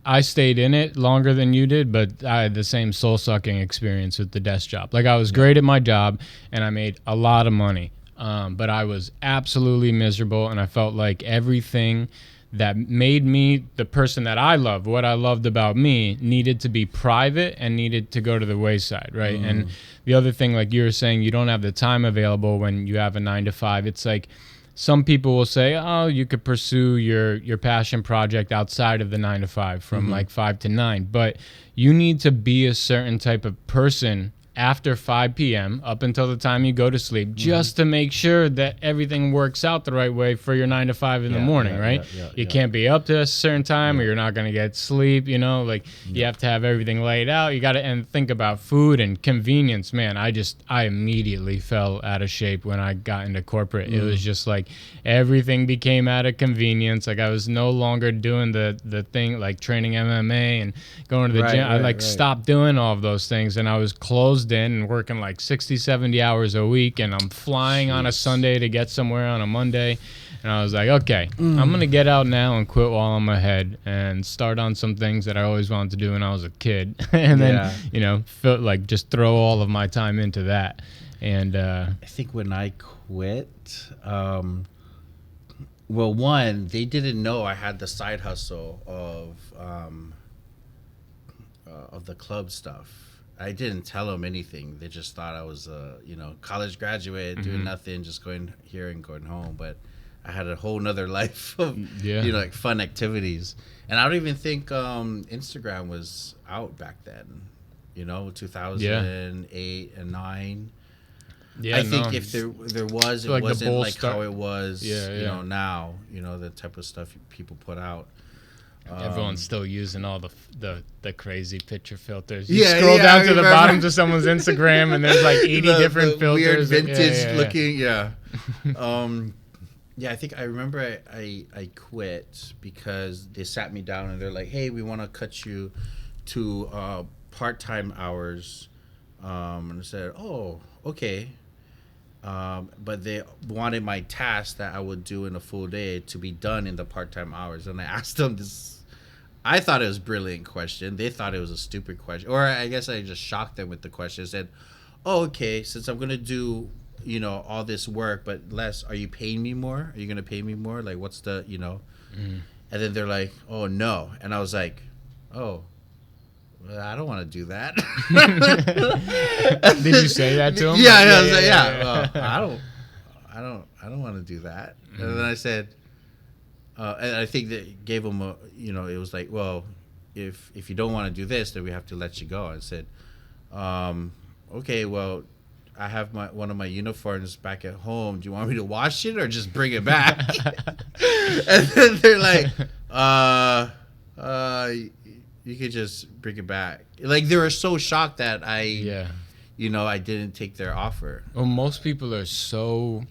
I stayed in it longer than you did, but I had the same soul-sucking experience with the desk job. Like I was great at my job, and I made a lot of money, but I was absolutely miserable, and I felt like everything that made me the person that I love, what I loved about me, needed to be private and needed to go to the wayside, right? And the other thing, like you were saying, you don't have the time available when you have a 9-to-5. It's like some people will say, oh, you could pursue your passion project outside of the 9-to-5 from like 5 to 9. But you need to be a certain type of person after 5 p.m. up until the time you go to sleep, just to make sure that everything works out the right way for your 9-to-5 in the morning, right? You can't be up to a certain time or you're not going to get sleep, you know, like you have to have everything laid out. You got to and think about food and convenience. Man, I immediately fell out of shape when I got into corporate. It was just like everything became out of convenience. Like I was no longer doing the thing like training MMA and going to the gym. I stopped doing all of those things, and I was closed in and working like 60, 70 hours a week, and I'm flying on a Sunday to get somewhere on a Monday. And I was like, okay, I'm going to get out now and quit while I'm ahead and start on some things that I always wanted to do when I was a kid. And then, you know, felt like just throw all of my time into that. And I think when I quit, well, one, they didn't know I had the side hustle of the club stuff. I didn't tell them anything. They just thought I was a, you know, college graduate, doing nothing, just going here and going home. But I had a whole nother life of, you know, like fun activities. And I don't even think Instagram was out back then, you know, 2008 and 9. Yeah, I think if there was, it like wasn't like how it was, you know, now, you know, the type of stuff people put out. Everyone's still using all the crazy picture filters. You scroll down to the bottom to someone's Instagram, and there's like 80 different filters. Weird vintage looking, yeah. I think I remember I quit because they sat me down and they're like, hey, we want to cut you to part-time hours. And I said, oh, okay. But they wanted my task that I would do in a full day to be done in the part-time hours. And I asked them this, I thought it was a brilliant question. They thought it was a stupid question. Or I guess I just shocked them with the question. I said, oh, okay, since I'm going to do, you know, all this work, but less, are you paying me more? Are you going to pay me more? Like, what's the, you know? And then they're like, oh, no. And I was like, oh. Well, I don't want to do that. Did you say that to him? Yeah, I was like, well, I don't want to do that. And then I said, and I think that gave him a, you know, it was like, well, if you don't want to do this, then we have to let you go. I said, okay, well, I have one of my uniforms back at home. Do you want me to wash it or just bring it back? And then they're like, you could just bring it back. Like, they were so shocked that I didn't take their offer. Well, most people are so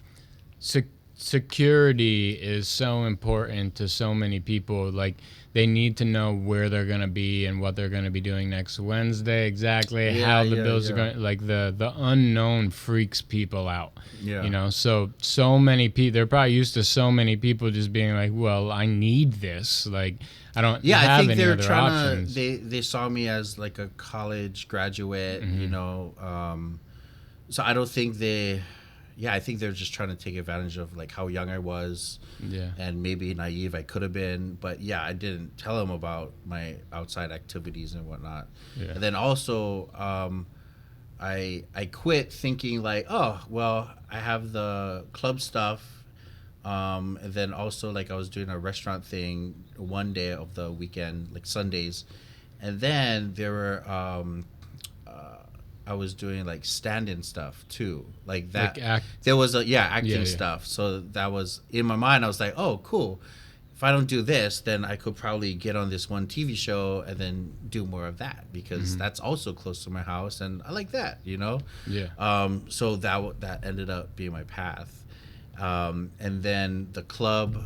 security is so important to so many people. Like, they need to know where they're going to be and what they're going to be doing next Wednesday, exactly how the bills are going. Like, the unknown freaks people out. You know, so many people, they're probably used to so many people just being like, well, I need this. Like, I don't have any other options. Yeah, I think they're trying to, they saw me as like a college graduate, you know. So I don't think I think they're just trying to take advantage of like how young I was, and maybe naive I could have been. But I didn't tell them about my outside activities and whatnot. And then also, I quit thinking like, oh well, I have the club stuff, and then also like I was doing a restaurant thing one day of the weekend, like Sundays, and then there were. I was doing like stand-in stuff too, like that. Like there was acting stuff. So that was in my mind. I was like, oh, cool. If I don't do this, then I could probably get on this one TV show and then do more of that because that's also close to my house and I like that, you know. So that ended up being my path, and then the club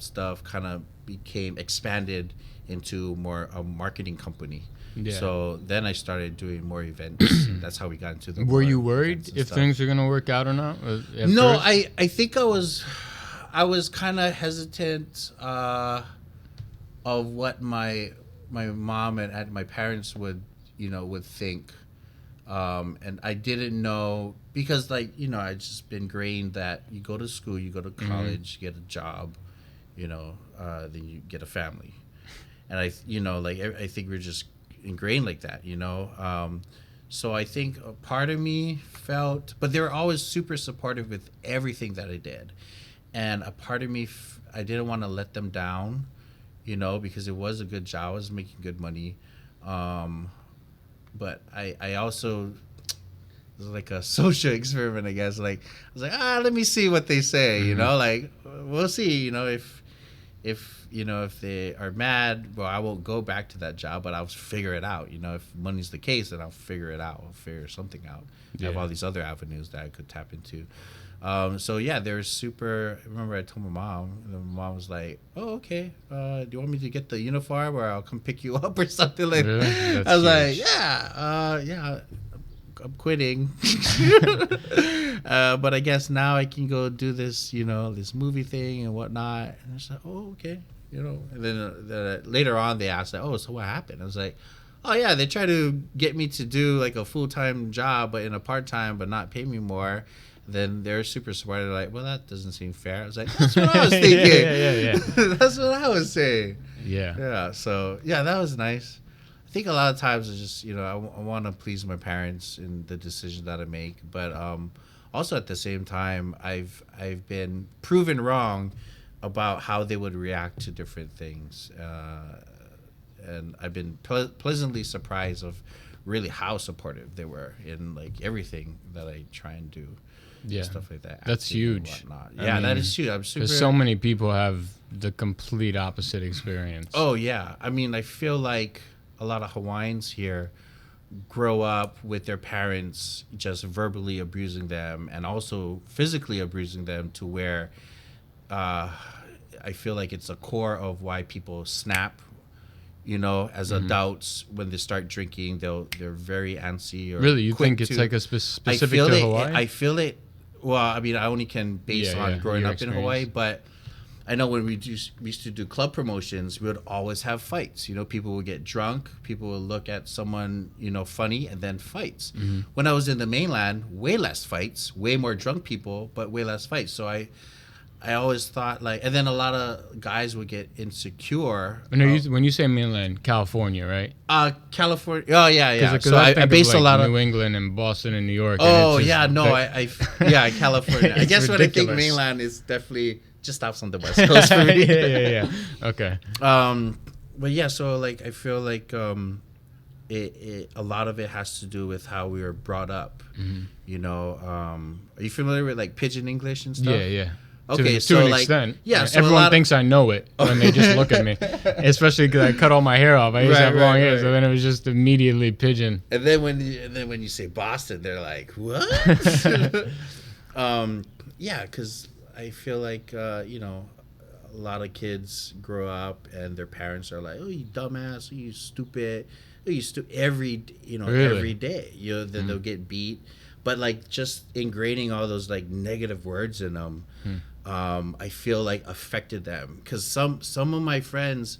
stuff kind of became expanded into more a marketing company. So then I started doing more events. That's how we got into the. Were you worried if things are gonna work out or not? No, I think I was kind of hesitant of what my mom and my parents would think, and I didn't know because I just been ingrained that you go to school, you go to college, you get a job, then you get a family, and I think we're just ingrained like that, so I think a part of me felt, but they were always super supportive with everything that I did, and a part of me I didn't want to let them down, because it was a good job, I was making good money, but I also, it was like a social experiment, I guess. Like I was like, let me see what they say, like we'll see, if they are mad, well, I won't go back to that job, but I'll figure it out. If money's the case, then I'll figure it out. I'll figure something out. I have all these other avenues that I could tap into. They're super. I remember I told my mom, and my mom was like, "Oh, okay. Do you want me to get the uniform, or I'll come pick you up, or something like that?" I was like, quitting. But I guess now I can go do this, this movie thing and whatnot. And I was like, oh, okay. And then later on they asked, like, oh, so what happened? I was like, oh, yeah, they tried to get me to do like a full-time job, but in a part-time, but not pay me more. Then they're super smart. They're like, well, that doesn't seem fair. I was like, that's what I was thinking. yeah. That's what I was saying. Yeah. Yeah. So, yeah, that was nice. I think a lot of times it's just, I want to please my parents in the decision that I make. But also at the same time, I've been proven wrong about how they would react to different things. And I've been pleasantly surprised of really how supportive they were in like everything that I try and do. Yeah, stuff like that. That's huge. Yeah, that is huge. I'm super. Because so many people have the complete opposite experience. Oh yeah, I mean, I feel like a lot of Hawaiians here grow up with their parents just verbally abusing them and also physically abusing them to where I feel like it's a core of why people snap. As adults, when they start drinking, they're very antsy. Or really, you think it's like a specific to Hawaii? I feel it. Well, I mean, I only can base on growing up in Hawaii, but I know when we used to do club promotions, we would always have fights. People would get drunk, people would look at someone, funny, and then fights. Mm-hmm. When I was in the mainland, way less fights, way more drunk people, but way less fights. So I always thought and then a lot of guys would get insecure. When you say mainland, California, right? California. Oh yeah. Cause so I based a lot of New England and Boston and New York. Oh yeah, no, California. I guess ridiculous. When I think mainland is definitely just off on the West Coast for me. yeah. Okay. But yeah, so I feel like a lot of it has to do with how we were brought up. Mm-hmm. Are you familiar with Pidgin English and stuff? Yeah. Okay, to an extent. Yeah, so everyone thinks I know it when they just look at me, especially because I cut all my hair off. I used to have long hair, so then it was just immediately Pidgin. And then when you say Boston, they're like, what? Yeah, because I feel like a lot of kids grow up and their parents are like, oh, you dumbass, oh, you stupid, oh, you every day. Then they'll get beat. But just ingraining all those negative words in them, I feel affected them. Because some of my friends,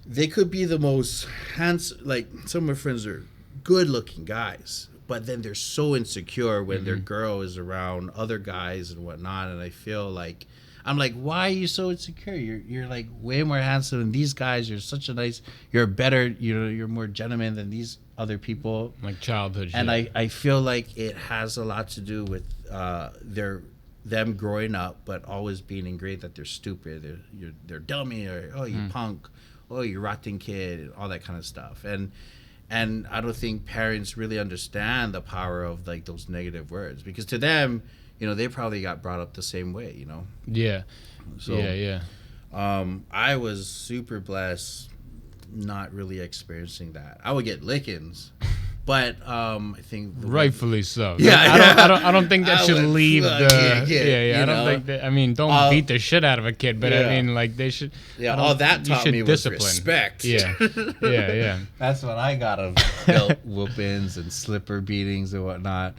they could be the most handsome. Some of my friends are good-looking guys, but then they're so insecure when their girl is around other guys and whatnot. And I feel I'm why are you so insecure? You're way more handsome than these guys. You're such a nice. You're better. You're more gentleman than these other people. Childhood shit. And I feel it has a lot to do with them growing up, but always being ingrained that they're stupid. They're dummy, or oh, you punk, oh, you rotten kid, all that kind of stuff. And I don't think parents really understand the power of those negative words, because to them, they probably got brought up the same way, Yeah. So, yeah. I was super blessed not really experiencing that. I would get lickings, but I think rightfully so. Yeah, I don't think that should leave the. Yeah. I don't think that. I mean, don't beat the shit out of a kid, but I mean, they should. Yeah, all that taught me was respect. Yeah. That's what I got of belt whoopings and slipper beatings and whatnot.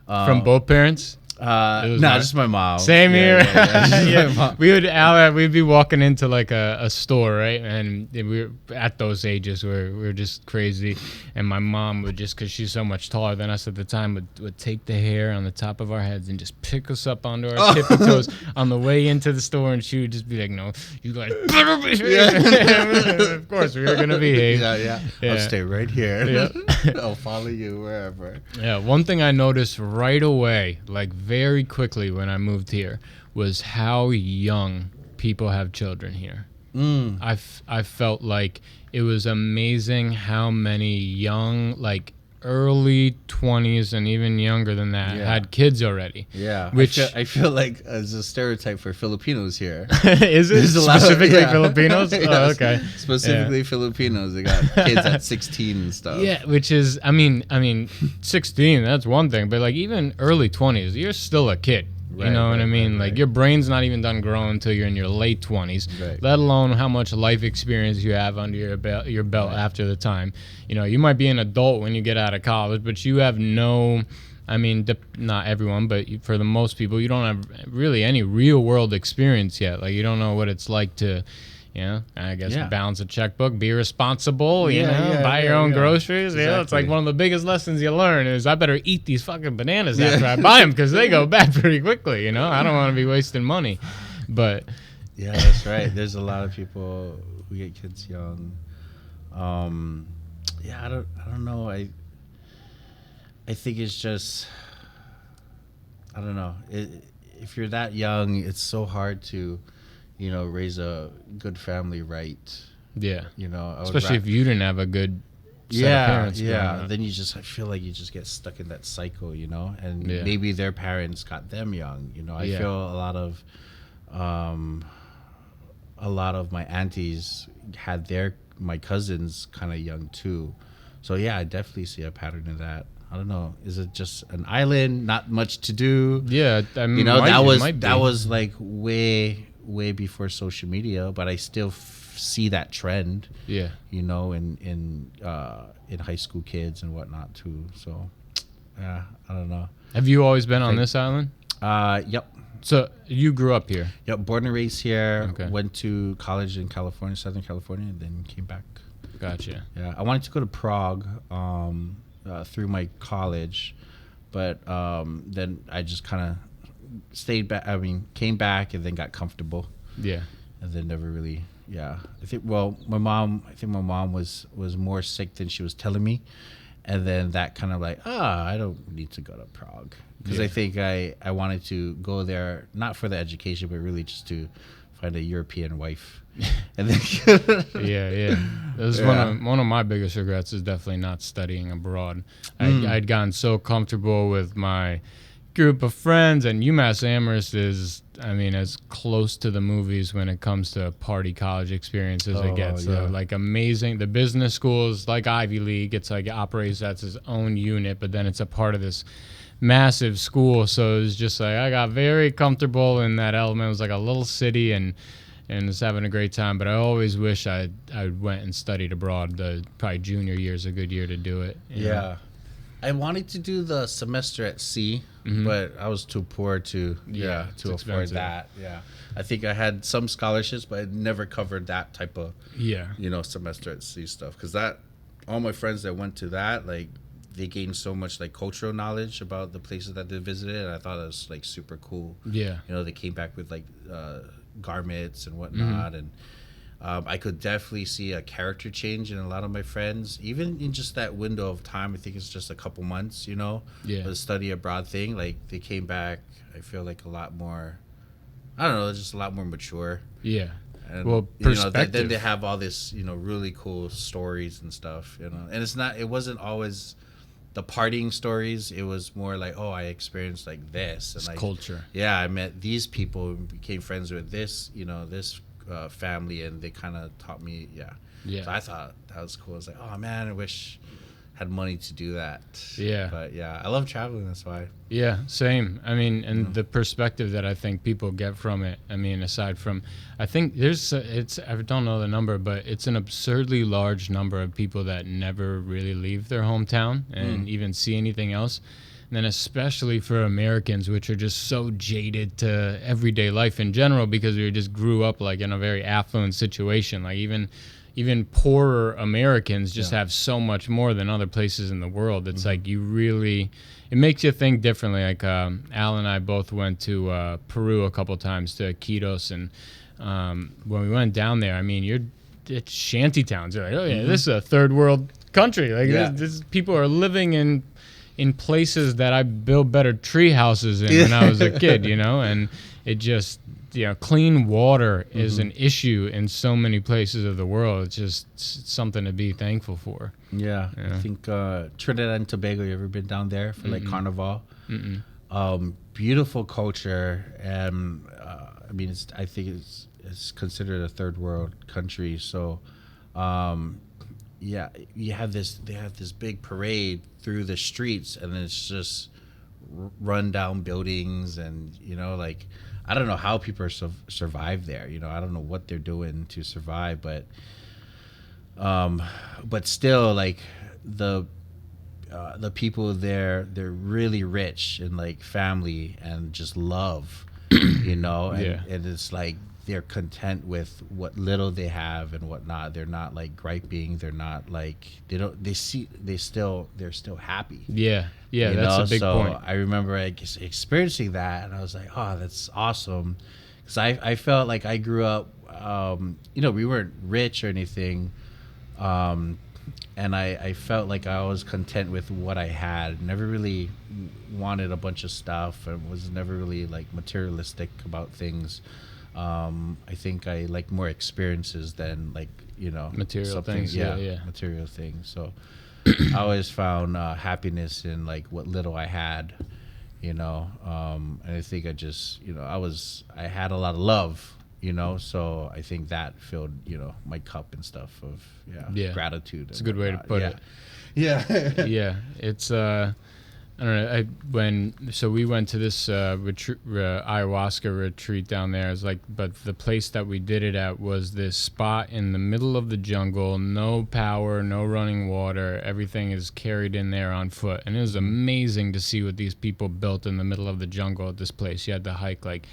From both parents. Just my mom. Same here. Yeah. We'd be walking into a store, right? And we were at those ages where we were just crazy. And my mom would just, because she's so much taller than us at the time, would take the hair on the top of our heads and just pick us up onto our tippy toes on the way into the store. And she would just be like, no, you guys better behave. Of course, we were going to behave. Yeah. I'll stay right here. Yeah. I'll follow you wherever. Yeah. One thing I noticed right away, very quickly when I moved here, was how young people have children here. I felt like it was amazing how many young, early 20s and even younger than that had kids already. Yeah. Which I feel like as a stereotype for Filipinos here. Is it specifically Filipinos? Yes. Oh, okay. Specifically Filipinos. They got kids at 16 and stuff. Yeah, which is, I mean, 16, that's one thing, but even early 20s, you're still a kid. You know what I mean? Like your brain's not even done growing until you're in your late 20s, let alone how much life experience you have under your belt after the time. You know, you might be an adult when you get out of college, but you have no, I mean, not everyone, but for the most people, you don't have really any real world experience yet. Like you don't know what it's like to, you know, I guess balance a checkbook, be responsible, you know, buy your own groceries. Exactly. Yeah, it's like one of the biggest lessons you learn is I better eat these fucking bananas after I buy them because they go bad pretty quickly. You know, I don't want to be wasting money. But yeah, that's right. There's a lot of people who get kids young. Yeah, I don't know. I think it's just, I don't know. If you're that young, it's so hard to, you know, raise a good family right. Yeah. You know, especially if you didn't have a good set of parents. Yeah. Then I feel like you just get stuck in that cycle, you know, and maybe their parents got them young. You know, I feel a lot of my aunties had my cousins kind of young too. So yeah, I definitely see a pattern in that. I don't know. Is it just an island, not much to do? Yeah, I mean, you know, that was like way before social media, but I still see that trend. Yeah, you know, in high school kids and whatnot too. So, yeah, I don't know. Have you always been on this island? Yep. So you grew up here? Yep, born and raised here. Okay. Went to college in California, Southern California, and then came back. Gotcha. Yeah, I wanted to go to Prague through my college, but then I just kind of stayed back. I mean, came back and then got comfortable. Yeah, and then never really. Yeah, I think my mom was more sick than she was telling me, and then that kind of like, I don't need to go to Prague because I think I wanted to go there not for the education but really just to find a European wife. And then that was one of my biggest regrets is definitely not studying abroad. I'd gotten so comfortable with my group of friends, and UMass Amherst is, I mean, as close to the movies when it comes to party college experience as it gets. Like amazing. The business schools like Ivy League, it's like it operates as its own unit, but then it's a part of this massive school. So it's just like I got very comfortable in that element. It was like a little city and was having a great time. But I always wish I went and studied abroad. Probably junior year is a good year to do it. You know? I wanted to do the semester at sea, but I was too poor to afford that. Yeah, I think I had some scholarships, but I never covered that type of semester at sea stuff. Because all my friends that went to that, like, they gained so much like cultural knowledge about the places that they visited, and I thought it was like super cool. Yeah, you know, they came back with like garments and whatnot, and I could definitely see a character change in a lot of my friends, even in just that window of time. I think it's just a couple months, you know, the study abroad thing. Like they came back, I feel like a lot more, I don't know, just a lot more mature. Yeah. And, well, perspective. Then they have all this, you know, really cool stories and stuff, you know, and it wasn't always the partying stories. It was more like, I experienced like this. And like, culture. Yeah, I met these people and became friends with this, you know, this family, and they kind of taught me. Yeah. So I thought that was cool. I was like, oh man, I wish I had money to do that. Yeah. But yeah, I love traveling. That's why. Yeah, same. I mean, and the perspective that I think people get from it. I mean, aside from, I think I don't know the number, but it's an absurdly large number of people that never really leave their hometown and even see anything else. And then especially for Americans, which are just so jaded to everyday life in general because we just grew up like in a very affluent situation. Like even poorer Americans just have so much more than other places in the world. It's like it makes you think differently. Like Al and I both went to Peru a couple times, to Iquitos, and when we went down there, I mean, it's shanty towns. You're like, oh yeah, this is a third world country. Like this people are living in places that I built better tree houses in when I was a kid, you know, and it just, you know, clean water is an issue in so many places of the world. It's just something to be thankful for. Yeah. I think Trinidad and Tobago, you ever been down there for like Carnival? Beautiful culture, and I mean, I think it's considered a third world country. So, they have this big parade through the streets, and it's just run down buildings, and like I don't know how people survive there. I don't know what they're doing to survive, but still, like the people there, they're really rich in like family and just love, and it's like they're content with what little they have and whatnot. They're not like griping. They're not like they're still happy. Yeah, that's a big point. I remember experiencing that, and I was like, oh, that's awesome, because I felt like I grew up. We weren't rich or anything, and I felt like I was content with what I had. Never really wanted a bunch of stuff, and was never really like materialistic about things. I think I like more experiences than like material things. Yeah, material things. So I always found happiness in like what little I had, and I think I just I had a lot of love, so I think that filled my cup and stuff of gratitude. It's a good way to put it. Yeah. Yeah, it's I don't know. We went to this ayahuasca retreat down there. It's like, but the place that we did it at was this spot in the middle of the jungle. No power, no running water. Everything is carried in there on foot, and it was amazing to see what these people built in the middle of the jungle at this place. You had to hike like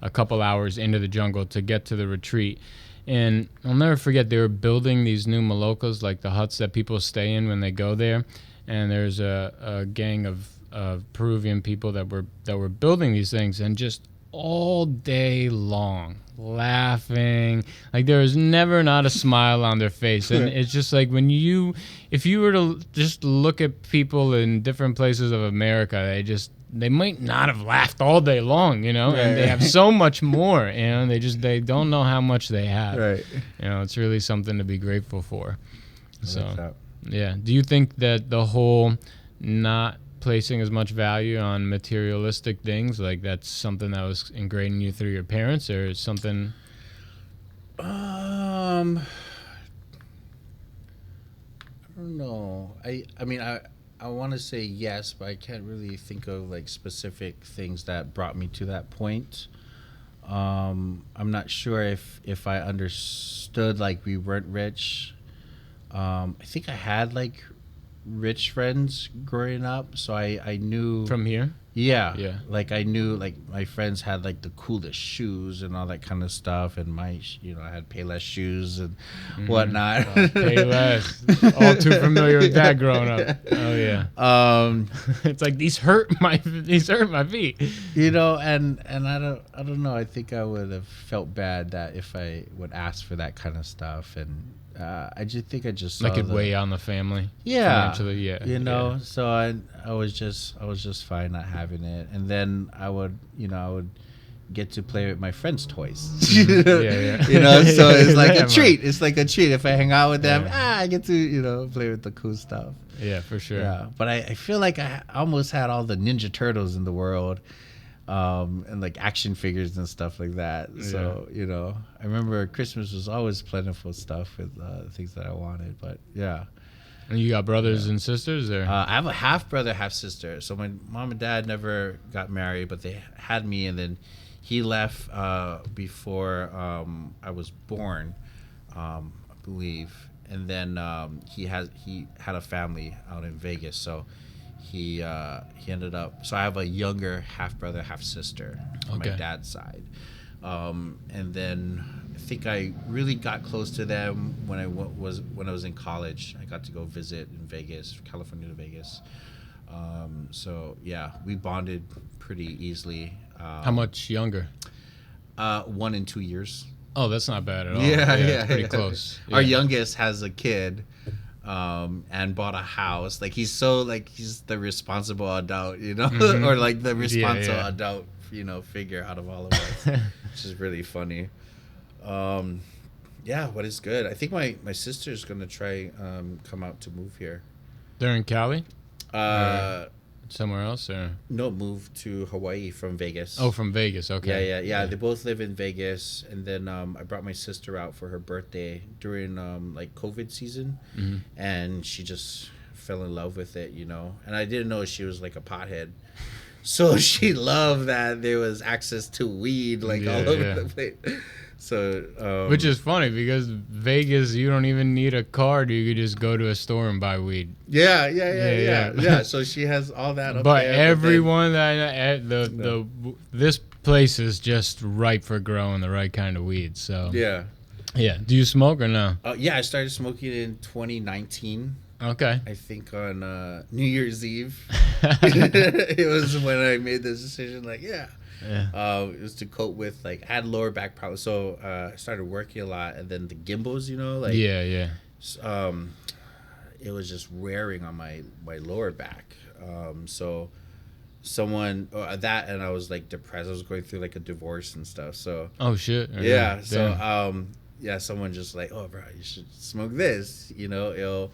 a couple hours into the jungle to get to the retreat. And I'll never forget, they were building these new malokas, like the huts that people stay in when they go there. And there's a gang of Peruvian people that were building these things, and just all day long laughing, like there was never not a smile on their face. And it's just like if you were to just look at people in different places of America, they might not have laughed all day long, and they have so much more, they don't know how much they have. Right. It's really something to be grateful for. So. Yeah. Do you think that the whole not placing as much value on materialistic things, like that's something that was ingrained in you through your parents, or is something? I don't know. I mean, I want to say yes, but I can't really think of like specific things that brought me to that point. I'm not sure if I understood like we weren't rich. I think I had like rich friends growing up, so I knew from here. Yeah. Like I knew like my friends had like the coolest shoes and all that kind of stuff, and I had Payless shoes and whatnot. Payless, all too familiar with that growing up. Oh yeah. It's like these hurt my feet. And I don't know. I think I would have felt bad that if I would ask for that kind of stuff, and I just saw like it weigh on the family. Yeah, financially. So I was just fine not having it, and then I would get to play with my friends' toys. So it's like a treat. It's like a treat if I hang out with them. I get to play with the cool stuff. Yeah, for sure. Yeah, but I feel like I almost had all the Ninja Turtles in the world. And like action figures and stuff like that. So, I remember Christmas was always plentiful stuff with things that I wanted, but yeah. And you got brothers and sisters, or? I have a half brother, half sister. So my mom and dad never got married, but they had me, and then he left before I was born, I believe. And then he had a family out in Vegas, so he ended up. So I have a younger half brother, half sister on my dad's side, and then I think I really got close to them when I was in college. I got to go visit in Vegas, California to Vegas. So yeah, we bonded pretty easily. How much younger? 1 and 2 years. Oh, that's not bad at all. Yeah, pretty close. Our youngest has a kid. And bought a house. Like he's the responsible adult, or like the responsible adult, figure out of all of us, which is really funny. What is good. I think my sister's gonna try come out to move here. They're in Cali? Somewhere else, or? No, moved to Hawaii from Vegas. Oh, from Vegas. Okay. Yeah. They both live in Vegas, and then I brought my sister out for her birthday during like COVID season, and she just fell in love with it, And I didn't know she was like a pothead, So she loved that there was access to weed all over the place. So, which is funny because Vegas, you don't even need a card. You could just go to a store and buy weed. Yeah. So she has all that. But everyone this place is just ripe for growing the right kind of weed. So yeah. Do you smoke or no? Yeah, I started smoking in 2019. Okay. I think on New Year's Eve. It was when I made this decision. It was to cope with I had lower back problems, so I started working a lot, and then the gimbals, it was just wearing on my lower back. So someone that, and I was depressed. I was going through a divorce and stuff. So shit. Yeah. So someone just oh bro, you should smoke this. It'll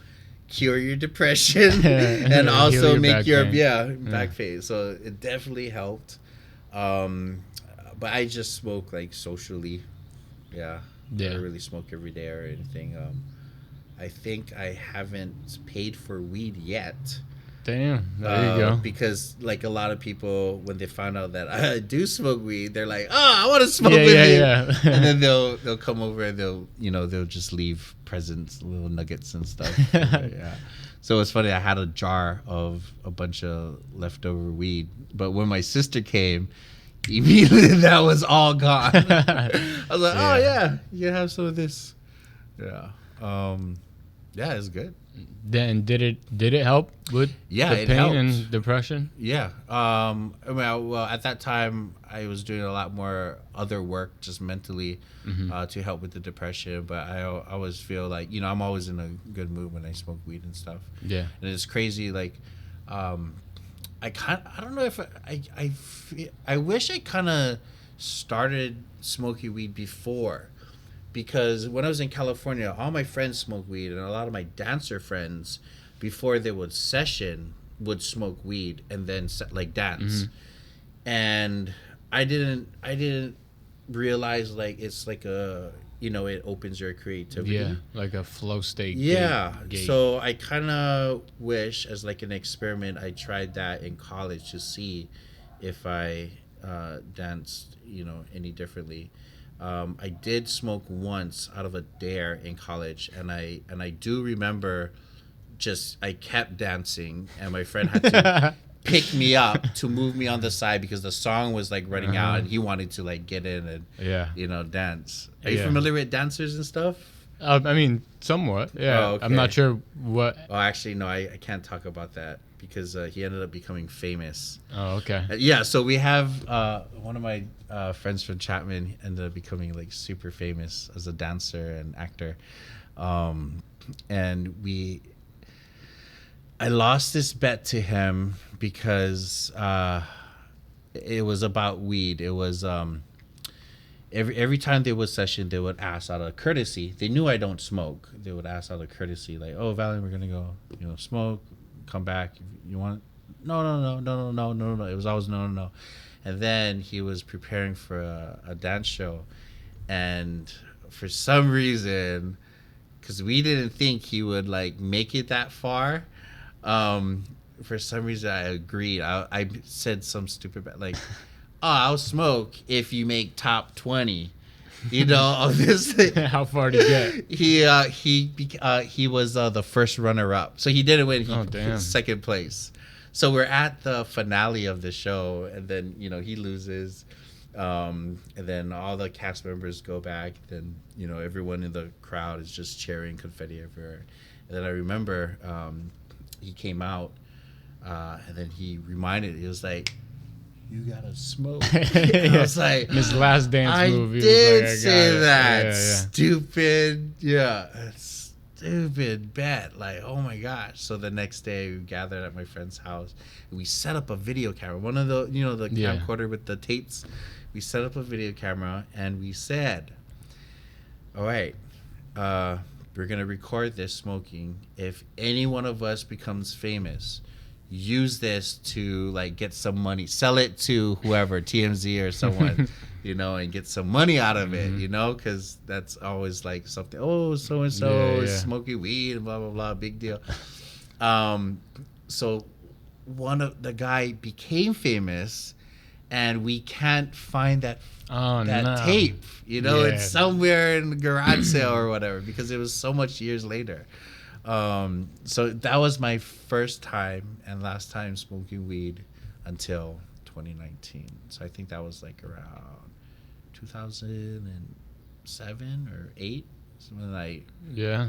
cure your depression and also make your back pain. So it definitely helped. But I just smoke socially. I don't really smoke every day or anything. I think I haven't paid for weed yet. Damn, there you go. Because a lot of people, when they find out that I do smoke weed, they're like, "Oh, I want to smoke with you." And then they'll come over and they'll just leave presents, little nuggets and stuff. So it's funny. I had a jar of a bunch of leftover weed, but when my sister came, immediately that was all gone. I was like, "Oh yeah, you can have some of this." It's good. Then did it help with the pain and depression? Well, at that time I was doing a lot more other work just mentally to help with the depression, but I always feel I'm always in a good mood when I smoke weed and stuff. And it's crazy I don't know if I wish I kind of started smoking weed before. Because when I was in California, all my friends smoked weed, and a lot of my dancer friends, before they would session, would smoke weed and then dance. And I didn't realize it's it opens your creativity. Like a flow state. Gate. So I kind of wish, as an experiment, I tried that in college to see if I danced any differently. I did smoke once out of a dare in college, and I do remember I kept dancing, and my friend had to pick me up to move me on the side because the song was running out, and he wanted to get in and dance. Are you familiar with dancers and stuff? I mean, somewhat. Yeah. Oh, okay. I'm not sure what. Oh, actually, no, I can't talk about that because he ended up becoming famous. Oh, okay. So we have one of my friends from Chapman ended up becoming super famous as a dancer and actor. And I lost this bet to him because it was about weed. It was every time they would session, they would ask out of courtesy. They knew I don't smoke. They would ask out of courtesy, "Oh, Valen, we're gonna go, smoke. Come back. You want?" No. It was always no. And then he was preparing for a dance show, and for some reason, because we didn't think he would make it that far, for some reason I agreed. I said some stupid "Oh, I'll smoke if you make top 20." Of this thing. How far did he get? He was the first runner-up, so he didn't win. He second place. So we're at the finale of the show, and then he loses, and then all the cast members go back. Then everyone in the crowd is just cheering, confetti everywhere. And then I remember he came out, and then he reminded. He was like, "You gotta smoke." I was like, his last dance move. I did say that. Stupid. Stupid bet. Oh my gosh. So the next day we gathered at my friend's house and we set up a video camera. One of the the camcorder with the tapes. We set up a video camera and we said, "All right, we're gonna record this smoking. If any one of us becomes famous, use this to get some money, sell it to whoever, TMZ or someone, and get some money out of it, because that's always something. Oh, so and so is smoking weed and blah blah blah, big deal." So one of the guy became famous, and we can't find that tape. You know, it's somewhere in the garage sale or whatever, because it was so much years later. So that was my first time and last time smoking weed until 2019. So I think that was like around 2007 or 8. Something like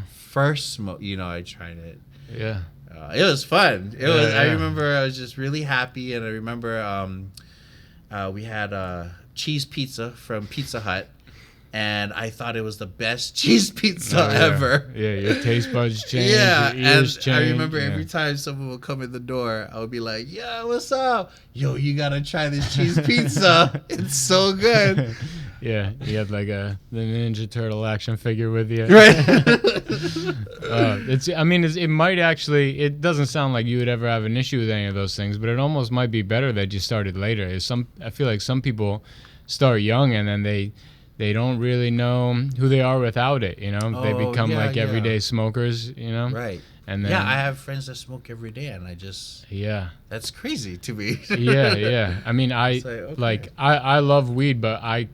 first smoke. You know, I tried it. Yeah. It was fun. I remember I was just really happy, and I remember we had cheese pizza from Pizza Hut, and I thought it was the best cheese pizza ever. Yeah, your taste buds change. Yeah, your ears and change. I remember every time someone would come in the door, I would be like, "Yo, what's up? Yo, you gotta try this cheese pizza. It's so good." Yeah, you had like the Ninja Turtle action figure with you. Right. It might actually, it doesn't sound like you would ever have an issue with any of those things, but it almost might be better that you started later. I feel like some people start young and then they don't really know who they are without it, you know? They become everyday smokers, you know? Right. And then, I have friends that smoke every day, and I just that's crazy to me. Yeah. I mean, I love weed, but I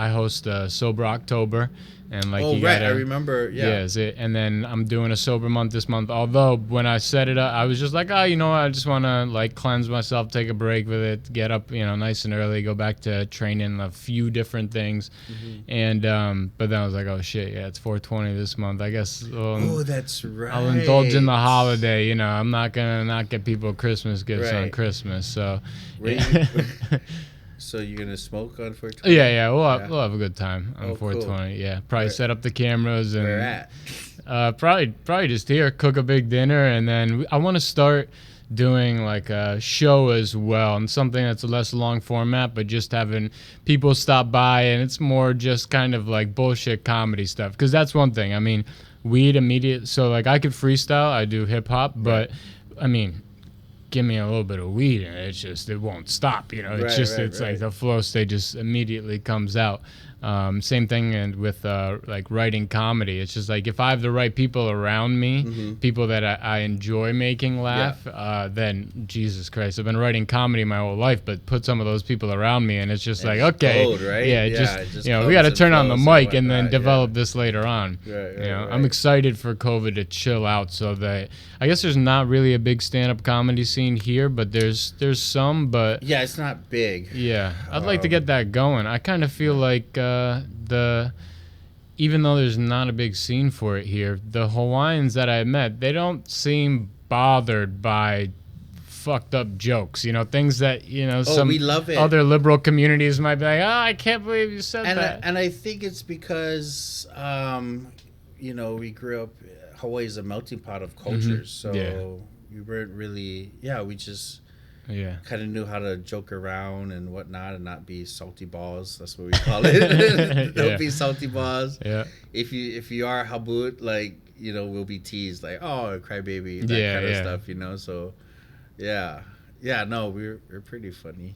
host Sober October, and like I remember, and then I'm doing a sober month this month. Although when I set it up, I was just like, you know, I just want to like cleanse myself, take a break with it, get up, you know, nice and early, go back to training a few different things, and but then I was like, oh shit, it's 420 this month. I guess. That's right. I'll indulge in the holiday, you know. I'm not gonna not get people Christmas gifts on Christmas, so. So you're gonna smoke on 420? Yeah, we'll have a good time on 420. Cool. Yeah, probably set up the cameras and. Where at? Probably just here, cook a big dinner, and then I want to start doing like a show as well, and something that's a less long format, but just having people stop by, and it's more just kind of like bullshit comedy stuff, because that's one thing. I mean, weed immediate. So like I could freestyle, I do hip hop, but I mean, give me a little bit of weed and it won't stop, you know. It's like the flow state just immediately comes out. Same thing and with like writing comedy. It's just like if I have the right people around me, people that I enjoy making laugh, then Jesus Christ, I've been writing comedy my whole life, but put some of those people around me and it's just like, okay, cold, right? It just you know, we got to turn on the mic and then develop this later on. I'm excited for COVID to chill out, so that I guess there's not really a big stand-up comedy scene here, but there's some, but it's not big. I'd like to get that going. I kind of feel like even though there's not a big scene for it here, the Hawaiians that I met, they don't seem bothered by fucked up jokes, you know, things that, you know, some we love it. Other liberal communities might be like, I can't believe you said that. And I think it's because, you know, we grew up, Hawaii is a melting pot of cultures, so we weren't really, we just kind of knew how to joke around and whatnot and not be salty balls. That's what we call it. Don't be salty balls. If you are habut, like, you know, we'll be teased like, oh, crybaby, that kind of stuff, you know. So no, we're pretty funny.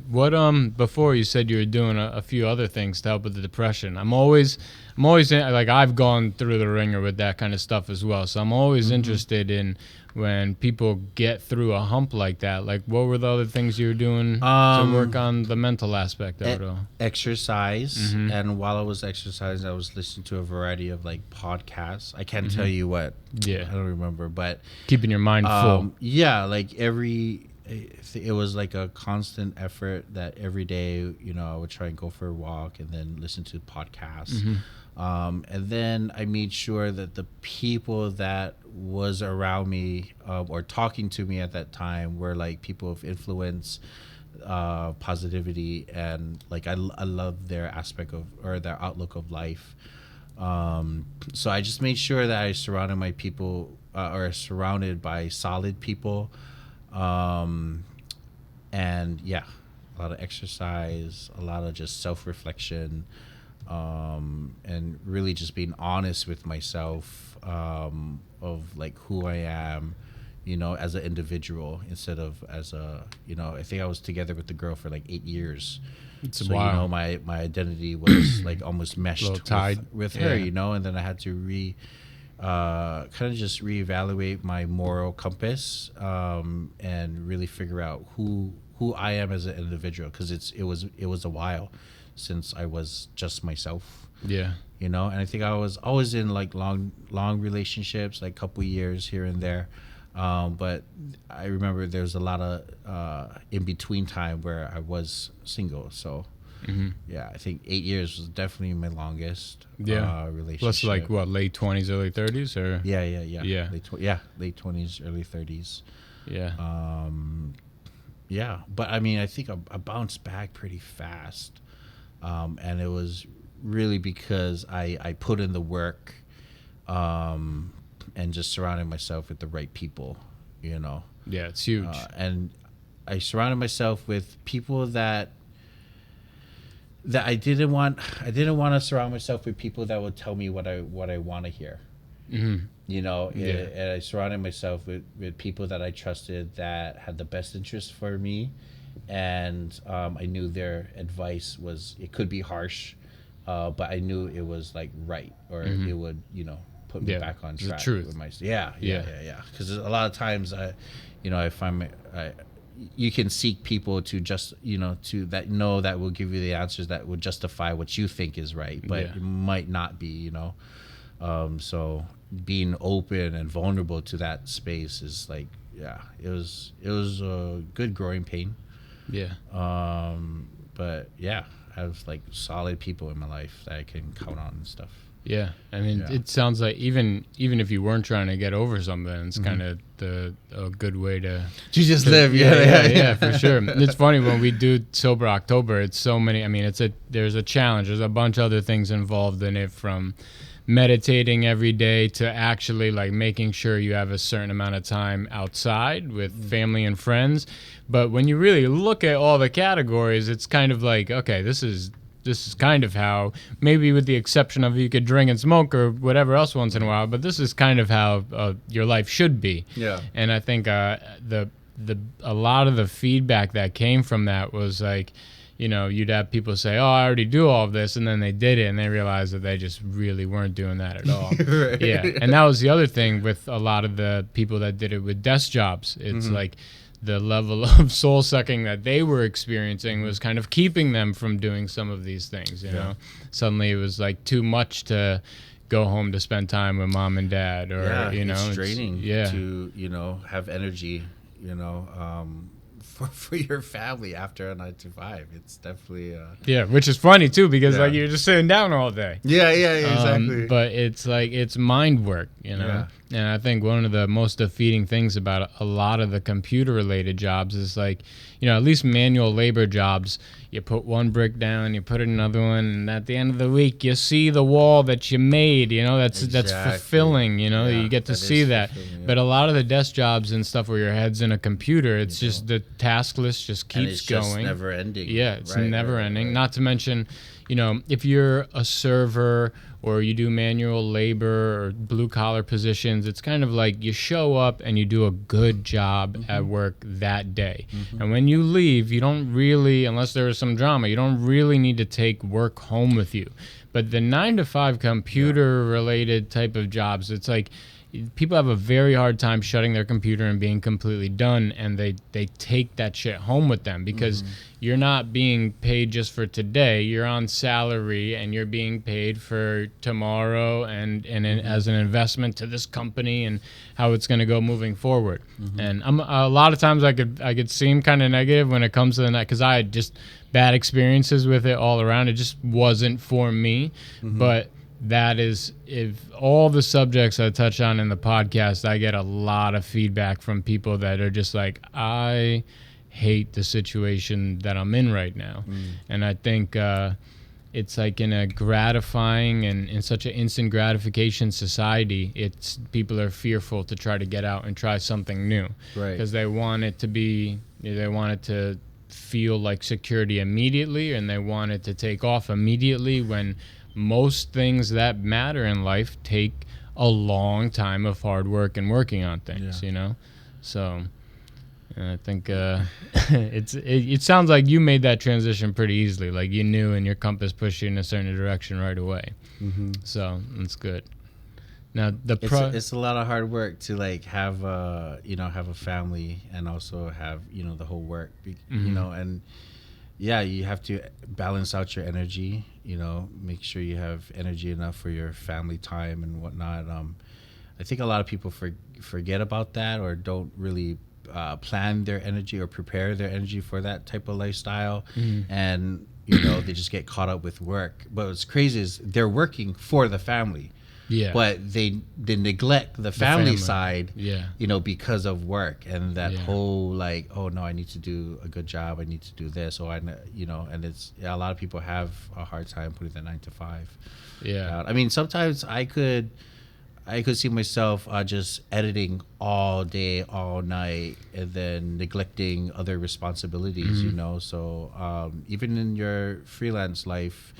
What before you said you were doing a few other things to help with the depression. I'm always like, I've gone through the ringer with that kind of stuff as well, so I'm always interested in when people get through a hump like that. Like, what were the other things you were doing to work on the mental aspect of it all? Exercise. And while I was exercising, I was listening to a variety of like podcasts. I can't tell you what. I don't remember, but keeping your mind full. Like it was like a constant effort that every day, you know, I would try and go for a walk and then listen to podcasts. And then I made sure that the people that was around me or talking to me at that time were like people of influence, positivity, and like I love their aspect of, or their outlook of life. So I just made sure that I surrounded my people or surrounded by solid people. And a lot of exercise, a lot of just self-reflection, and really just being honest with myself, of like who I am, you know, as an individual instead of as a, you know, I think I was together with the girl for like 8 years. So, you know, my identity was like almost meshed with her, you know, and then I had to kind of just reevaluate my moral compass, and really figure out who I am as an individual, because it was a while since I was just myself. Yeah. You know, and I think I was always in like long relationships, like couple years here and there. But I remember there was a lot of in between time where I was single. So yeah, I think 8 years was definitely my longest relationship. Plus, like what, late 20s, early 30s, or yeah. Late 20s, early 30s. Yeah. Yeah, but I mean, I think I bounced back pretty fast, and it was really because I put in the work, and just surrounded myself with the right people, you know. Yeah, it's huge. And I surrounded myself with people that I didn't want to surround myself with people that would tell me what I want to hear. Mm-hmm. You know, Yeah. and I surrounded myself with people that I trusted, that had the best interest for me, and I knew their advice it could be harsh, but I knew it was like right, or it would, you know, put me back on track. The truth. With my Because a lot of times, I find you can seek people to just, you know, that will give you the answers that would justify what you think is right, but it might not be, you know. So being open and vulnerable to that space is like, it was a good growing pain. Yeah. But yeah, I have like solid people in my life that I can count on and stuff. Yeah, I mean, it sounds like even if you weren't trying to get over something, it's kind of a good way to just live. Yeah, for sure. It's funny when we do Sober October. It's so many. I mean, there's a challenge. There's a bunch of other things involved in it, from meditating every day to actually like making sure you have a certain amount of time outside with family and friends. But when you really look at all the categories, it's kind of like, okay, this is kind of how, maybe with the exception of you could drink and smoke or whatever else once in a while, but this is kind of how your life should be. Yeah. And I think a lot of the feedback that came from that was like, you know, you'd have people say, oh, I already do all of this, and then they did it, and they realized that they just really weren't doing that at all. Right. Yeah, and that was the other thing with a lot of the people that did it with desk jobs. It's like the level of soul sucking that they were experiencing was kind of keeping them from doing some of these things, you know. Suddenly it was like too much to go home to spend time with mom and dad, or you know, it's draining to, you know, have energy, you know, for your family after a 9 to 5. It's definitely which is funny too, because like you're just sitting down all day. Yeah, exactly. But it's like, it's mind work, you know. And I think one of the most defeating things about a lot of the computer related jobs is like, you know, at least manual labor jobs, you put one brick down, you put another one, and at the end of the week you see the wall that you made, you know. That's fulfilling, you know. You get to see that. But a lot of the desk jobs and stuff where your head's in a computer, it's just the task list just keeps going. Just never ending. Yeah, it's never ending. Not to mention, you know, if you're a server or you do manual labor or blue collar positions, it's kind of like you show up and you do a good job at work that day. And when you leave, you don't really, unless there is some drama, you don't really need to take work home with you. But the 9 to 5 computer related type of jobs, it's like people have a very hard time shutting their computer and being completely done, and they take that shit home with them, because you're not being paid just for today. You're on salary, and you're being paid for tomorrow, and as an investment to this company and how it's going to go moving forward. And a lot of times I could seem kind of negative when it comes to the night, because I had just bad experiences with it all around. It just wasn't for me. But that is, if all the subjects I touch on in the podcast, I get a lot of feedback from people that are just like, I hate the situation that I'm in right now. And I think it's like in a gratifying and in such an instant gratification society, it's people are fearful to try to get out and try something new, because they want it to feel like security immediately, and they want it to take off immediately, when most things that matter in life take a long time of hard work and working on things, you know. So I think it sounds like you made that transition pretty easily. Like you knew, and your compass pushed you in a certain direction right away. So that's good. Now it's a lot of hard work to like have a family and also have the whole work, and you have to balance out your energy, make sure you have energy enough for your family time and whatnot. I think a lot of people forget about that or don't really plan their energy or prepare their energy for that type of lifestyle, and they just get caught up with work. But what's crazy is they're working for the family. Yeah. But they neglect the family side, because of work and that whole like, oh no, I need to do a good job, I need to do this, or and it's a lot of people have a hard time putting the 9 to 5. Yeah. I mean, sometimes I could see myself just editing all day, all night, and then neglecting other responsibilities, So even in your freelance life,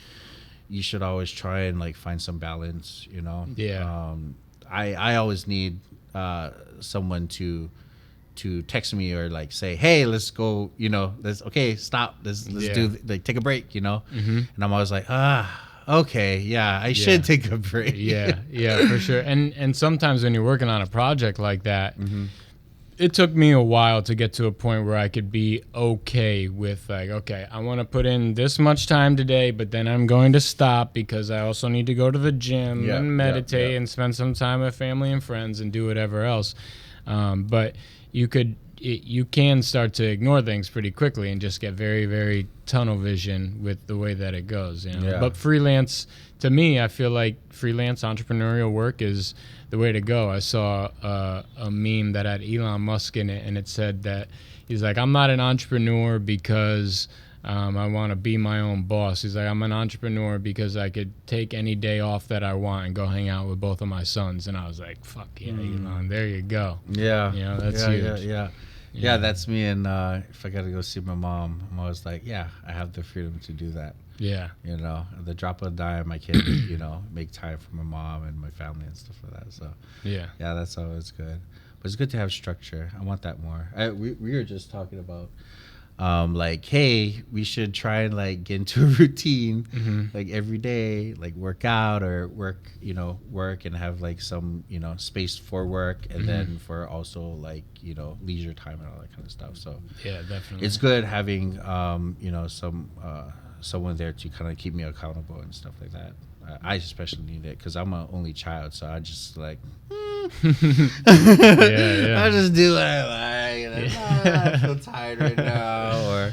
you should always try and like find some balance, Yeah. I always need someone to text me or like say, hey, let's go, stop, let's do like take a break, And I'm always like, okay, yeah, I should take a break. Yeah, for sure. And sometimes when you're working on a project like that, it took me a while to get to a point where I could be okay with like, okay, I want to put in this much time today, but then I'm going to stop because I also need to go to the gym and meditate and spend some time with family and friends and do whatever else. But you can start to ignore things pretty quickly and just get very, very tunnel vision with the way that it goes. But freelance, to me, I feel like freelance entrepreneurial work is the way to go. I saw a meme that had Elon Musk in it, and it said that he's like, I'm not an entrepreneur because I want to be my own boss. He's like, I'm an entrepreneur because I could take any day off that I want and go hang out with both of my sons. And I was like, fuck yeah, Elon, there you go. Yeah. That's huge. Yeah, that's me. And if I got to go see my mom, I'm always like, yeah, I have the freedom to do that. Yeah. At the drop of a dime, I can, make time for my mom and my family and stuff like that. So, yeah, that's always good. But it's good to have structure. I want that more. We were just talking about, like, hey, we should try and, like, get into a routine, like, every day, like, work out or work and have, like, some, space for work and then for also, like, leisure time and all that kind of stuff. So, yeah, definitely. It's good having, someone there to kind of keep me accountable and stuff like that. I especially need it because I'm an only child, so I just like I just do what I like. I feel tired right now, or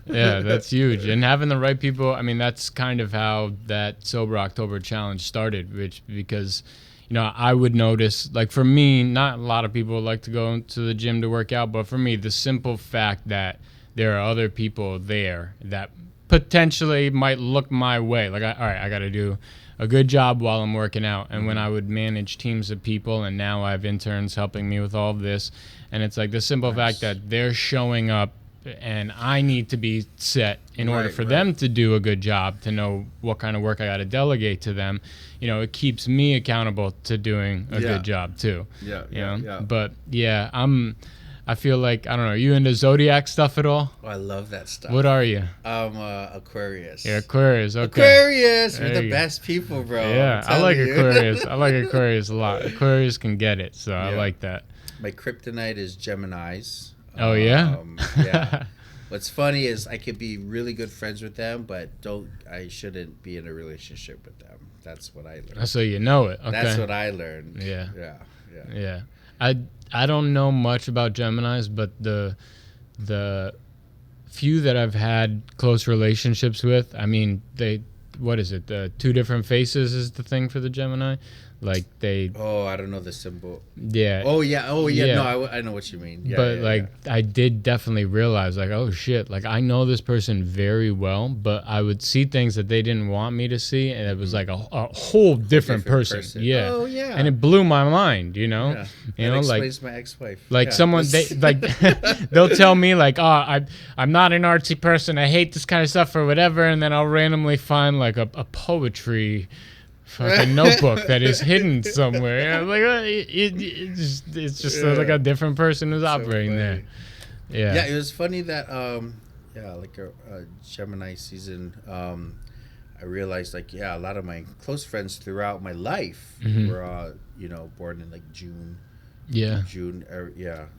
that's huge. And having the right people, I mean, that's kind of how that Sober October challenge started, because I would notice, like, for me, not a lot of people like to go to the gym to work out, but for me, the simple fact that there are other people there that potentially might look my way. Like, all right, I got to do a good job while I'm working out. And when I would manage teams of people, and now I have interns helping me with all of this, and it's like the simple fact that they're showing up and I need to be set in order for them to do a good job, to know what kind of work I got to delegate to them. It keeps me accountable to doing a good job too. But I feel like, I don't know, are you into zodiac stuff at all? Oh, I love that stuff. What are you? I'm Aquarius. Yeah, Aquarius, okay. Aquarius, we're the best people, bro. Yeah, I like Aquarius. I like Aquarius a lot. Aquarius can get it, so I like that. My kryptonite is Geminis. Oh, yeah? Yeah. What's funny is I could be really good friends with them, but I shouldn't be in a relationship with them. That's what I learned. So you know it. Okay. That's what I learned. Yeah. I don't know much about Geminis, but the few that I've had close relationships with, I mean, what is it? The two different faces is the thing for the Gemini. Like they. Oh, I don't know the symbol. Yeah. Oh yeah. No, I know what you mean. Yeah, but I did definitely realize, like, oh shit, like I know this person very well, but I would see things that they didn't want me to see, and it was like a whole different person. Yeah. Oh yeah. And it blew my mind. Yeah. That explains my ex-wife. Like someone they'll tell me like, oh, I'm not an artsy person. I hate this kind of stuff or whatever, and then I'll randomly find like a poetry fucking notebook that is hidden somewhere. Like it's just like a different person who's operating there. Yeah, it was funny that like a Gemini season. I I realized like, yeah, a lot of my close friends throughout my life were all, you know, born in like June. Yeah.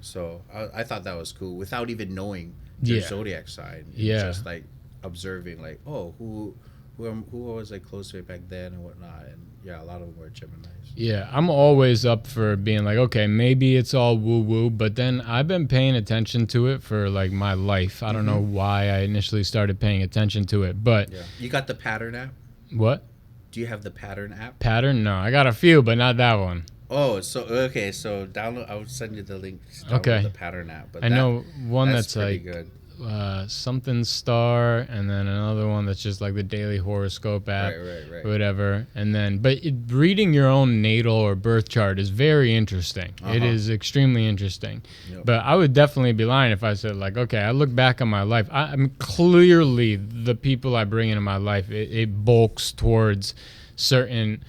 So I thought that was cool without even knowing your zodiac sign. Just like observing like, oh, who was I close to back then and whatnot. And yeah, a lot of them were Geminis. Yeah, I'm always up for being like, okay, maybe it's all woo-woo, but then I've been paying attention to it for like my life. I don't know why I initially started paying attention to it, but... Yeah. You got the Pattern app? What? Do you have the Pattern app? Pattern? No, I got a few, but not that one. Oh, so download. I'll send you the link. Download the Pattern app. But I know one that's like good. Something Star, and then another one that's just like the daily horoscope app, right. whatever. And then, reading your own natal or birth chart is very interesting. It is extremely interesting. Yep. But I would definitely be lying if I said like, okay, I look back on my life. I mean, clearly the people I bring into my life, it bulks towards certain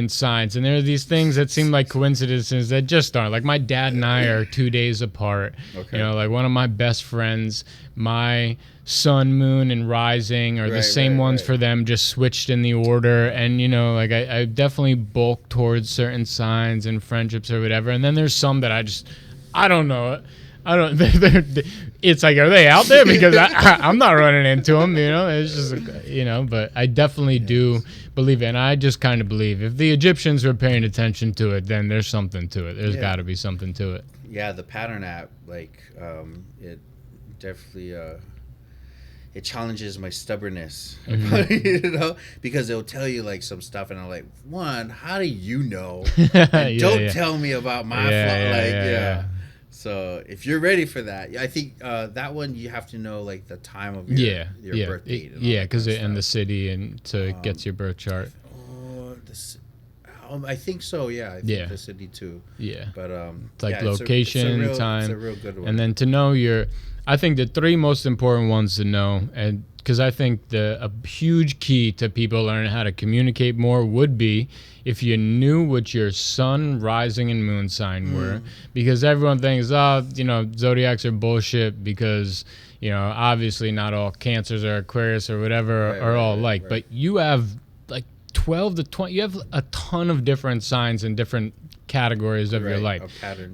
signs, and there are these things that seem like coincidences that just aren't. Like my dad and I are 2 days apart. Okay. You know, like one of my best friends, my sun, moon, and rising are the same ones for them, just switched in the order. And you know, like I definitely bulk towards certain signs and friendships or whatever. And then there's some that I don't know. It's like, are they out there? Because I'm not running into them, you know. It's just, you know, but I definitely do believe it. And I just kind of believe if the Egyptians were paying attention to it, then there's something to it. There's got to be something to it. Yeah, the Pattern app, like, it definitely it challenges my stubbornness, you know, because it'll tell you like some stuff, and I'm like, one, how do you know? And don't tell me about my flaw. So if you're ready for that, I think that one you have to know like the time of your birth date. And the city, and so it gets your birth chart. I think so. Yeah, I think the city too. Yeah, but it's like location, time, it's a real good one. And then to know I think the three most important ones to know, and because I think a huge key to people learning how to communicate more would be if you knew what your sun, rising, and moon sign were, because everyone thinks, you know, zodiacs are bullshit because, you know, obviously not all Cancers or Aquarius or whatever are all alike, but you have like 12 to 20, you have a ton of different signs and different categories of your life.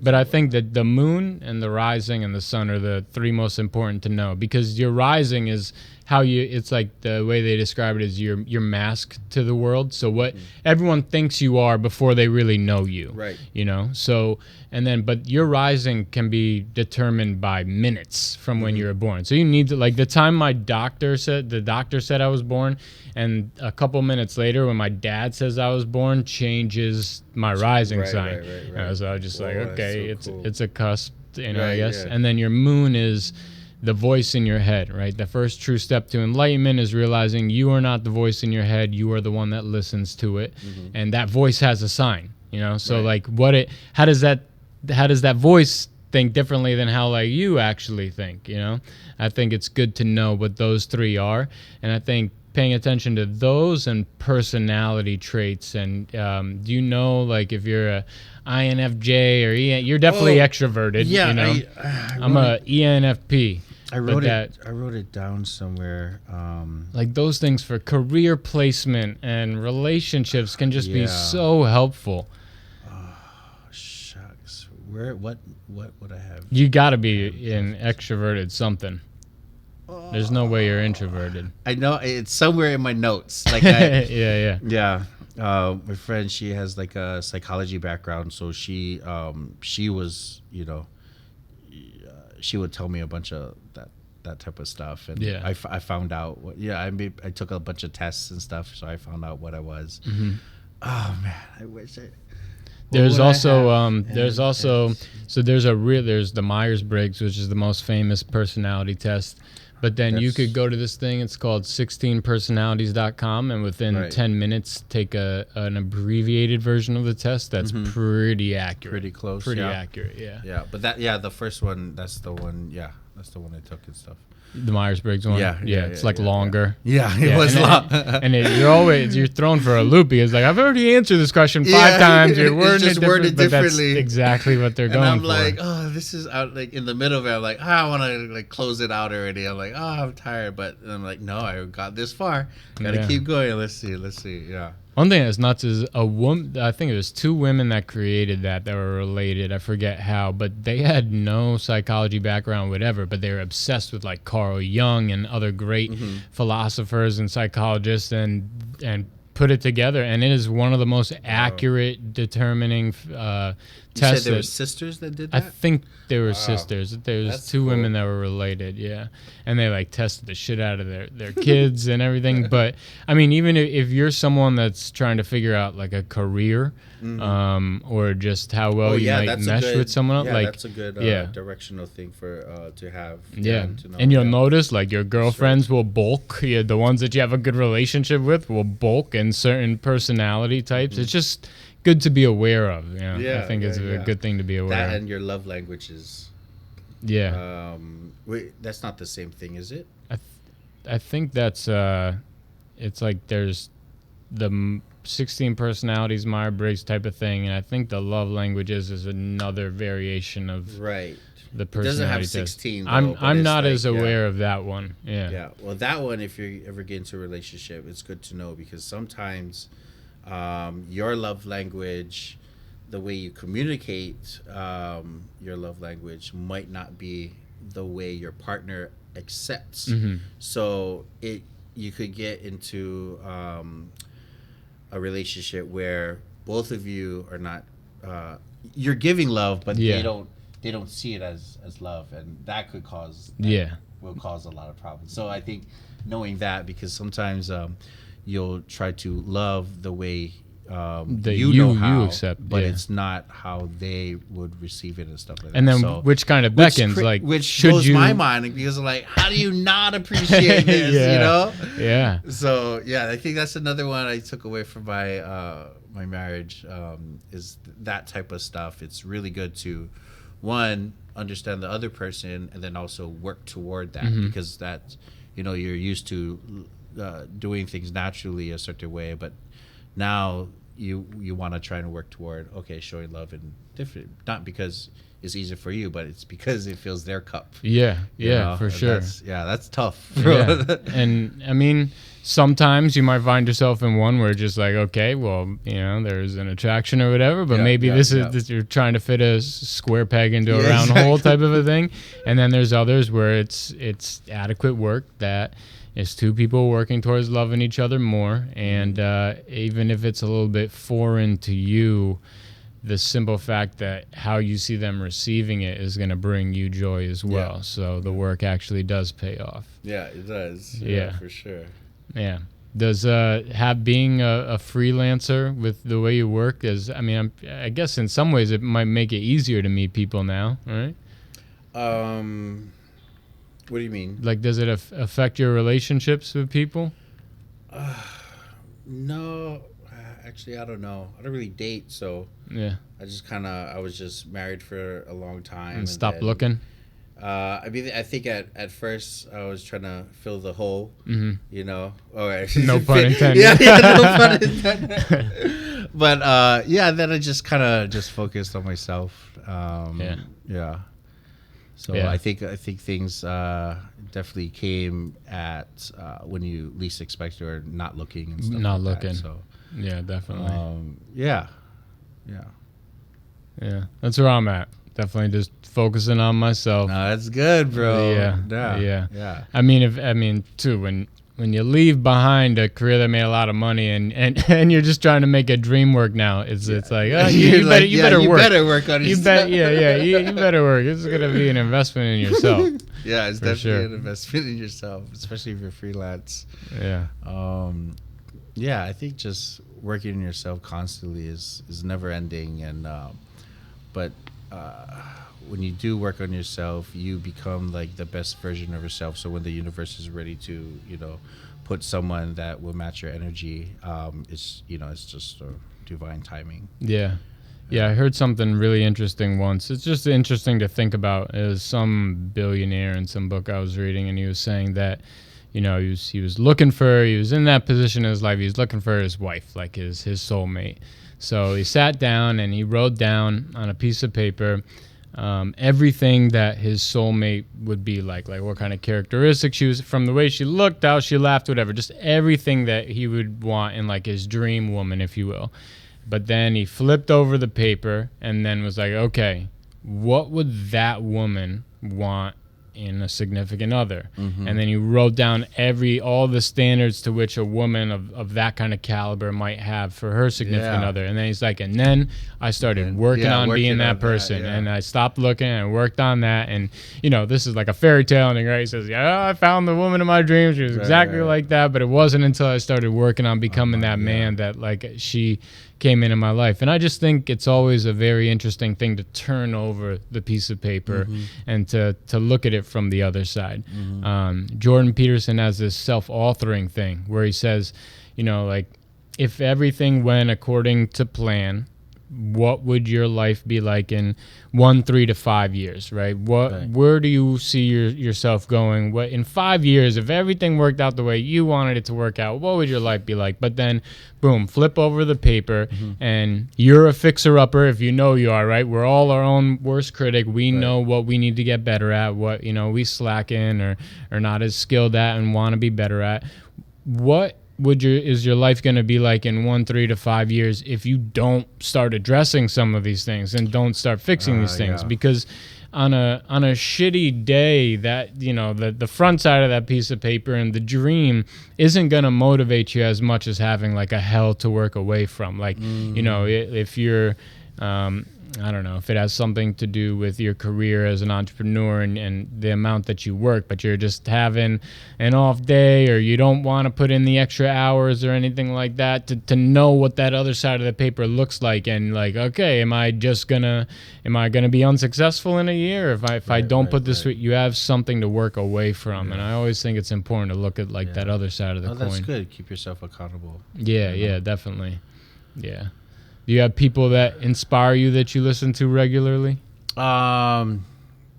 But I think that the moon and the rising and the sun are the three most important to know, because your rising is how it's like the way they describe it is your mask to the world. So what everyone thinks you are before they really know you. Right. You know? So, and then, but your rising can be determined by minutes from when you were born. So you need to, like the time the doctor said I was born, and a couple minutes later when my dad says I was born changes my rising sign. Right. So I was just like, okay, so it's a cusp, you know, I guess. And then your moon is the voice in your head, right? The first true step to enlightenment is realizing you are not the voice in your head. You are the one that listens to it. And that voice has a sign, you know? So like how does that voice think differently than how like you actually think, you know? I think it's good to know what those three are. And I think paying attention to those and personality traits. And do you know, like if you're a INFJ or you're definitely extroverted, you know? I'm a ENFP. I wrote it down somewhere. Like those things for career placement and relationships can just be so helpful. Oh, shucks. What would I have? You got to be an extroverted something. There's no way you're introverted. I know it's somewhere in my notes. Like yeah. My friend, she has like a psychology background, so she was, you know, she would tell me a bunch of that type of stuff, and I found out I took a bunch of tests and stuff, so I found out what I was. Oh man, I wish there's the Myers-Briggs, which is the most famous personality test. But then you could go to this thing, it's called 16personalities.com, and within 10 minutes take an abbreviated version of the test that's pretty accurate. Pretty close. Pretty accurate, yeah. Yeah, but the first one, that's the one I took and stuff. The Myers-Briggs one. Yeah, It's like longer. Yeah, it was long. And you're thrown for a loop because like I've already answered this question 5 times. You're wording it worded differently. That's exactly what they're going for. And I'm for. like, oh, this is out. Like in the middle of it, I'm like, I want to like close it out already. I'm like, I'm tired, but I'm like, no, I got this far. Gotta keep going. Let's see. Yeah. One thing that's nuts is a woman. I think it was 2 women that created that were related. I forget how, but they had no psychology background, whatever. But they were obsessed with like Carl Jung and other great philosophers and psychologists, and put it together. And it is one of the most accurate determining You tests. said there were sisters that did that? I think they were sisters. There's That's 2 women that were related, and they like tested the shit out of their kids and everything. But I mean, even if you're someone that's trying to figure out like a career, or just how well you might mesh with someone else, like that's a good directional thing for to have. To know, and you'll notice like your girlfriends will bulk. The ones that you have a good relationship with will bulk in certain personality types. It's just good to be aware of. I think it's a good thing to be aware of. That and your love languages. Wait, that's not the same thing, is it? I think that's it's like there's the 16 personalities, Myers-Briggs type of thing, and I think the love languages is another variation of the personality. It doesn't have 16. I'm not as aware of that one. Yeah. Well, that one, if you ever get into a relationship, it's good to know because sometimes your love language, the way you communicate your love language might not be the way your partner accepts. So you could get into a relationship where both of you are not you're giving love, but they don't see it as love, and that could cause will cause a lot of problems. So I think knowing that, because sometimes you'll try to love the way you accept, but it's not how they would receive it and stuff like that. And then which kind of beckons, which blows my mind, because I'm like, how do you not appreciate this? You know? Yeah. So I think that's another one I took away from my my marriage, is that type of stuff. It's really good to understand the other person, and then also work toward that, because that you're used to doing things naturally a certain way, but now you want to try and work toward showing love in different, not because it's easier for you, but it's because it fills their cup. For sure. That's tough. And I mean, sometimes you might find yourself in one where it's just like, there's an attraction or whatever, but maybe this is you're trying to fit a square peg into a round hole type of a thing. And then there's others where it's adequate work that is 2 people working towards loving each other more, and even if it's a little bit foreign to you, the simple fact that how you see them receiving it is going to bring you joy as well. So the work actually does pay off. Yeah, it does. Yeah, for sure. Yeah. Does being a freelancer with the way you work I guess in some ways it might make it easier to meet people now, right? What do you mean? Like, does it affect your relationships with people? No, actually, I don't know. I don't really date, so I just I was just married for a long time and stopped looking. I think at first I was trying to fill the hole, No pun intended. No pun intended. But then I just just focused on myself. So I think things definitely came at when you least expect, or not looking and stuff. Not like looking. That. So definitely. Yeah. That's where I'm at. Definitely just focusing on myself. No, that's good, bro. Yeah. I mean, too, when you leave behind a career that made a lot of money and you're just trying to make a dream work now, it's like, you better work. You better work on yourself. You better work. This is gonna be an investment in yourself. Yeah, it's definitely an investment in yourself, especially if you're freelance. Yeah. I think just working on yourself constantly is never ending, and but when you do work on yourself, you become like the best version of yourself. So when the universe is ready to, put someone that will match your energy, it's just a divine timing. Yeah. Yeah, I heard something really interesting once. It's just interesting to think about. It was some billionaire in some book I was reading, and he was saying that, he was looking for, he was in that position in his life, he was looking for his wife, like his soulmate. So he sat down and he wrote down on a piece of paper everything that his soulmate would be like what kind of characteristics she was, from the way she looked, how she laughed, whatever, just everything that he would want in like his dream woman, if you will. But then he flipped over the paper and then was like, okay, what would that woman want in a significant other? And then he wrote down all the standards to which a woman of that kind of caliber might have for her significant other. And then he's like, and then I started working on being that person. And I stopped looking and worked on that. And, this is like a fairy tale ending, right? He says, yeah, I found the woman of my dreams. She was exactly like that. But it wasn't until I started working on becoming that man that like she came into my life. And I just think it's always a very interesting thing to turn over the piece of paper and to look at it from the other side. Jordan Peterson has this self-authoring thing where he says, like, if everything went according to plan, what would your life be like in 1, 3 to 5 years, right? Where do you see yourself going? What in 5 years, if everything worked out the way you wanted it to work out, what would your life be like? But then, boom, flip over the paper, and you're a fixer-upper if you are, right? We're all our own worst critic. We know what we need to get better at, what we slack in or not as skilled at and want to be better at. What is your life going to be like in 1, 3 to 5 years if you don't start addressing some of these things and don't start fixing these things? Because on a shitty day, that the front side of that piece of paper and the dream isn't going to motivate you as much as having like a hell to work away from. Like if you're I don't know if it has something to do with your career as an entrepreneur and the amount that you work, but you're just having an off day or you don't want to put in the extra hours or anything like that to know what that other side of the paper looks like. And like, okay, am I gonna be unsuccessful in a year if I don't put this, you have something to work away from. And I always think it's important to look at like that other side of the coin. That's good. Keep yourself accountable. Yeah, definitely. Yeah. Do you have people that inspire you that you listen to regularly? No,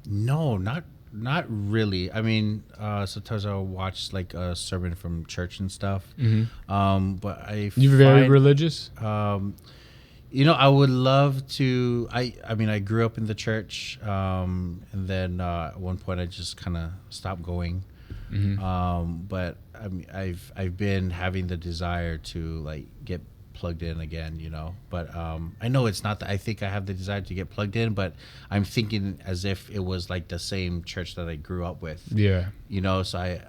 not really. I mean, sometimes I'll watch like a sermon from church and stuff. But you're very religious? I would love to. I mean, I grew up in the church, and then at one point I just kind of stopped going. But I mean, I've been having the desire to like get plugged in again, but I know it's not that. I think I have the desire to get plugged in, but I'm thinking as if it was like the same church that I grew up with. So I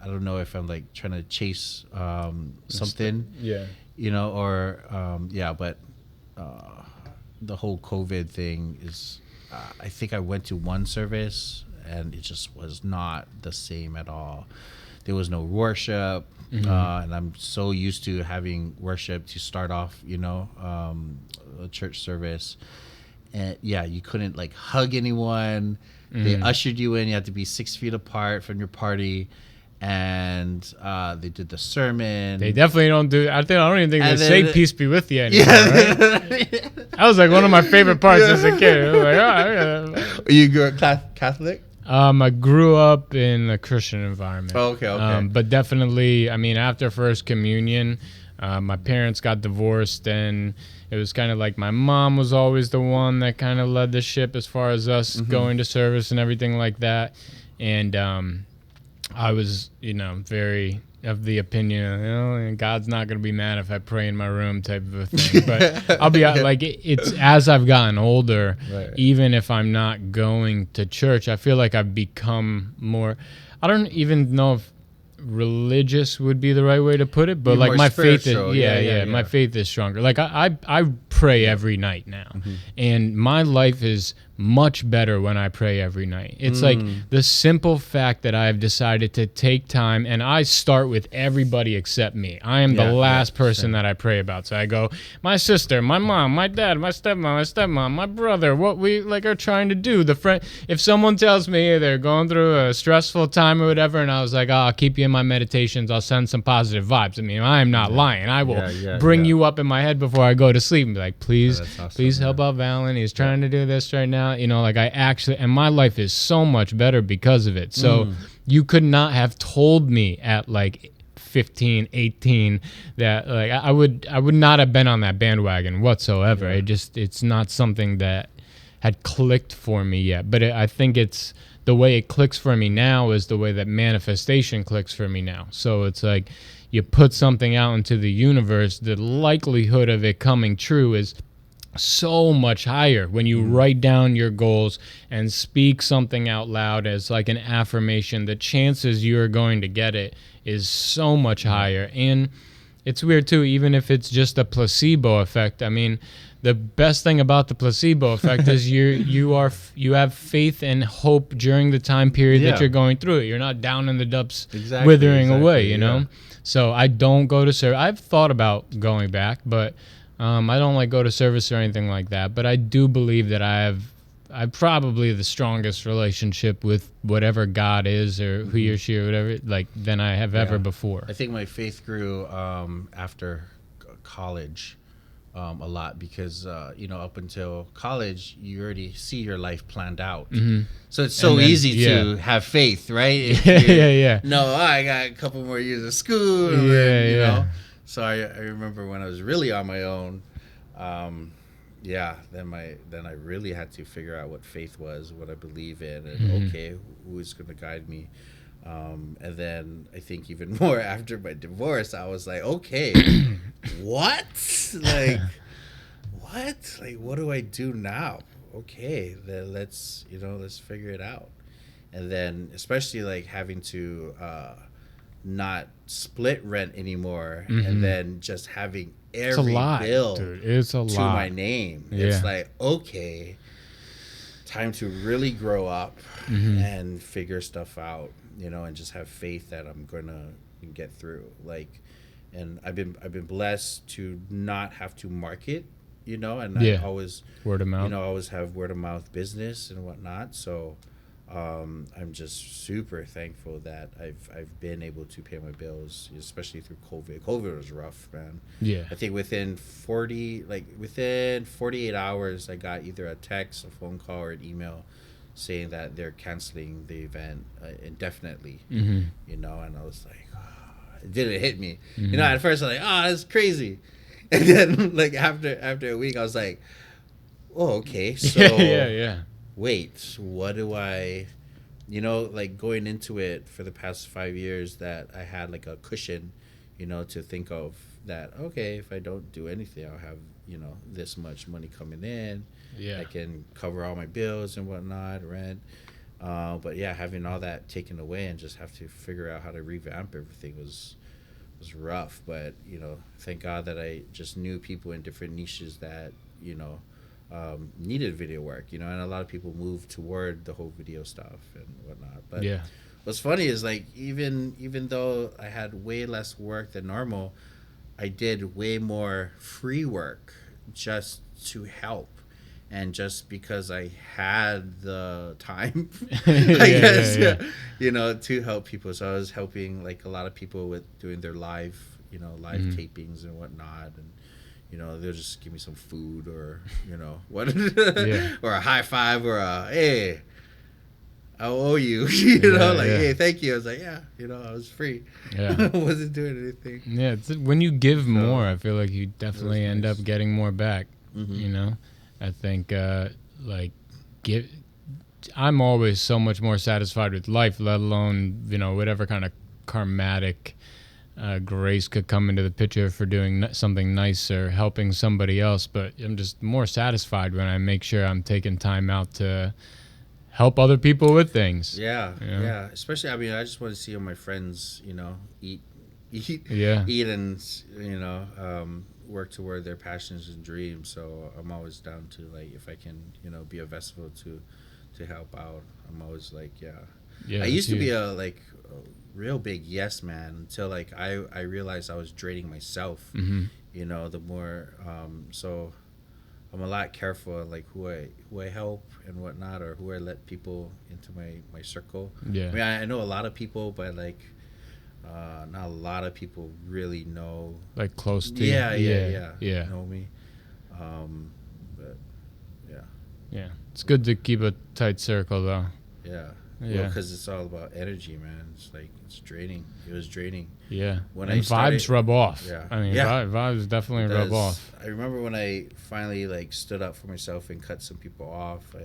don't know if I'm like trying to chase something, but the whole COVID thing is I think I went to one service and it just was not the same at all. There was no worship. And I'm so used to having worship to start off, a church service. And you couldn't like hug anyone. They ushered you in. You had to be 6 feet apart from your party. And they did the sermon. They definitely don't do. I don't even think they say "Peace be with you" anymore. Right? That was like one of my favorite parts as a kid. I was like, You grew up Catholic? I grew up in a Christian environment. Oh, okay. But definitely, I mean, after First Communion, my parents got divorced, and it was kind of like my mom was always the one that kind of led the ship as far as us going to service and everything like that. And I was, very of the opinion, God's not going to be mad if I pray in my room type of a thing. But I'll be like, it's as I've gotten older, even if I'm not going to church, I feel like I've become more, I don't even know if religious would be the right way to put it, but like my faith is, my faith is stronger. Like I pray every night now, and my life is much better when I pray every night. It's like the simple fact that I've decided to take time, and I start with everybody except me. I am the last person that I pray about. So I go, my sister, my mom, my dad, my stepmom, my brother, what we like are trying to do. The friend, if someone tells me they're going through a stressful time or whatever, and I was like, I'll keep you in my meditations, I'll send some positive vibes. I mean, I am not lying. I will bring you up in my head before I go to sleep and be like, please, please help out Valen. He's trying to do this right now. You know, like I actually, and my life is so much better because of it. So you could not have told me at like 15, 18 that like I would not have been on that bandwagon whatsoever. It's not something that had clicked for me yet. But I think it's the way it clicks for me now is the way that manifestation clicks for me now. So it's like you put something out into the universe, the likelihood of it coming true is so much higher when you write down your goals and speak something out loud as like an affirmation. The chances you're going to get it is so much higher. And it's weird too, even if it's just a placebo effect. I mean, the best thing about the placebo effect is you have faith and hope during the time period that you're going through it. You're not down in the dumps withering away, you know? So I don't go to service. I've thought about going back, but I don't like go to service or anything like that. But I do believe that I've probably the strongest relationship with whatever God is or who he or she or whatever, like, than I have ever before. I think my faith grew after college a lot because, you know, up until college, you already see your life planned out. So it's so easy to have faith, right? No, I got a couple more years of school, you know. So I remember when I was really on my own, then I really had to figure out what faith was, what I believe in, and okay, who is going to guide me. And then I think even more after my divorce, I was like, okay, what? What do I do now? Okay, then let's figure it out. And then especially like having to not split rent anymore, and then just having every bill to my name. It's like, okay, time to really grow up and figure stuff out, you know, and just have faith that I'm gonna get through. Like, and I've been blessed to not have to market, you know, and I always word of mouth, you know, I always have word of mouth business and whatnot. So I'm just super thankful that I've been able to pay my bills, especially through COVID. COVID was rough, man. Yeah. I think within 48 hours, I got either a text, a phone call, or an email saying that they're canceling the event indefinitely. You know, and I was like, it didn't hit me. You know, at first I was like, that's crazy. And then like after a week, I was like, oh, okay. So wait, what do I, you know, like going into it for the past 5 years that I had like a cushion, you know, to think of that, okay, if I don't do anything, I'll have, you know, this much money coming in. I can cover all my bills and whatnot, rent. But yeah, having all that taken away and just have to figure out how to revamp everything was rough. But, you know, thank God that I just knew people in different niches that, you know, needed video work, you know, and a lot of people moved toward the whole video stuff and whatnot. But what's funny is like even though I had way less work than normal, I did way more free work just to help, and just because I had the time, I guess, you know, to help people. So I was helping like a lot of people with doing their live tapings and whatnot, and you know, they'll just give me some food or, you know, what, or a high five or a, hey, I owe you, you know, like, hey, thank you. I was like, you know, I was free. I wasn't doing anything. Yeah, when you give more, I feel like you definitely end up getting more back, you know? I think, I'm always so much more satisfied with life, let alone, you know, whatever kind of karmatic grace could come into the picture for doing something nice or helping somebody else. But I'm just more satisfied when I make sure I'm taking time out to help other people with things. Especially, I mean, I just want to see all my friends, you know, eat and, you know, work toward their passions and dreams. So I'm always down to, like, if I can, be a vessel to help out. I'm always like, yeah. I used to be a real big yes man until, like, I realized I was draining myself. The more so I'm a lot careful, like, who I help and whatnot, or who I let people into my circle. Yeah. I mean, I know a lot of people, but, like, not a lot of people really know, like, close to you. Yeah. Know me. But yeah. It's good to keep a tight circle, though. Yeah. Well, because it's all about energy, man. It's like, it's draining. It was draining. Yeah. Vibes rub off. Yeah. I mean, vibes definitely rub off. I remember when I finally, like, stood up for myself and cut some people off.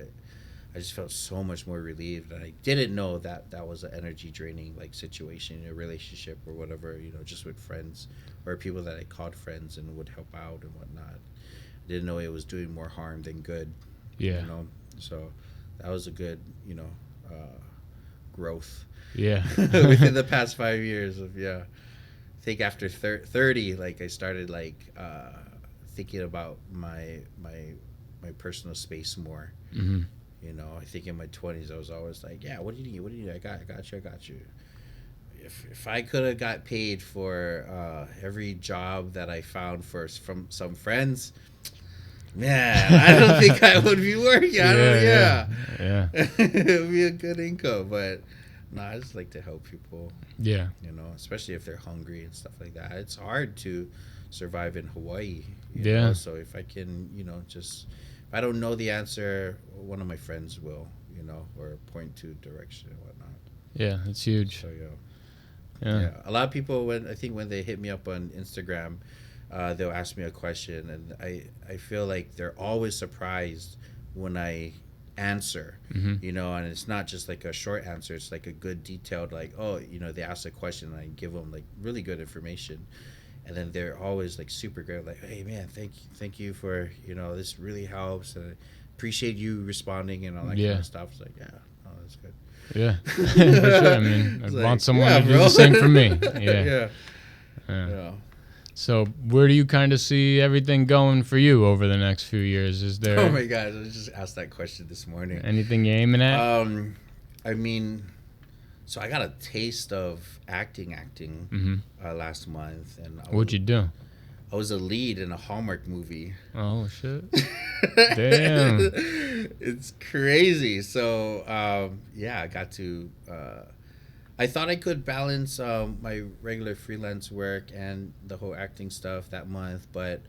I just felt so much more relieved. And I didn't know that was an energy draining, like, situation in a relationship or whatever, just with friends or people that I called friends and would help out and whatnot. I didn't know it was doing more harm than good. Yeah. So that was a good, growth. Yeah. Within the past 5 years of, I think after 30, like, I started, like, thinking about my personal space more. I think in my 20s I was always like, yeah, what do you need? I got you. If I could have got paid for every job that I found from some friends, man, I don't think I would be working. Yeah. It would be a good income, but no, I just like to help people. Yeah. Especially if they're hungry and stuff like that. It's hard to survive in Hawaii. You know? So if I can, if I don't know the answer, one of my friends will, or point to direction and whatnot. Yeah, it's huge. So yeah. A lot of people, when they hit me up on Instagram, they'll ask me a question, and I feel like they're always surprised when I answer, and it's not just like a short answer. It's like a good detailed, like, they ask a question and I give them, like, really good information. And then they're always, like, super good, like, hey, man, thank you for, this really helps, and I appreciate you responding and all that kind of stuff. It's like, that's good. Yeah. For sure. I mean, I want someone to do the same for me. Yeah. So where do you kind of see everything going for you over the next few years? Is there... Oh, my God. I just asked that question this morning. Anything you're aiming at? I mean... So I got a taste of acting last month, and what'd you do? I was a lead in a Hallmark movie. Oh shit! Damn, it's crazy. So I got to. I thought I could balance my regular freelance work and the whole acting stuff that month, but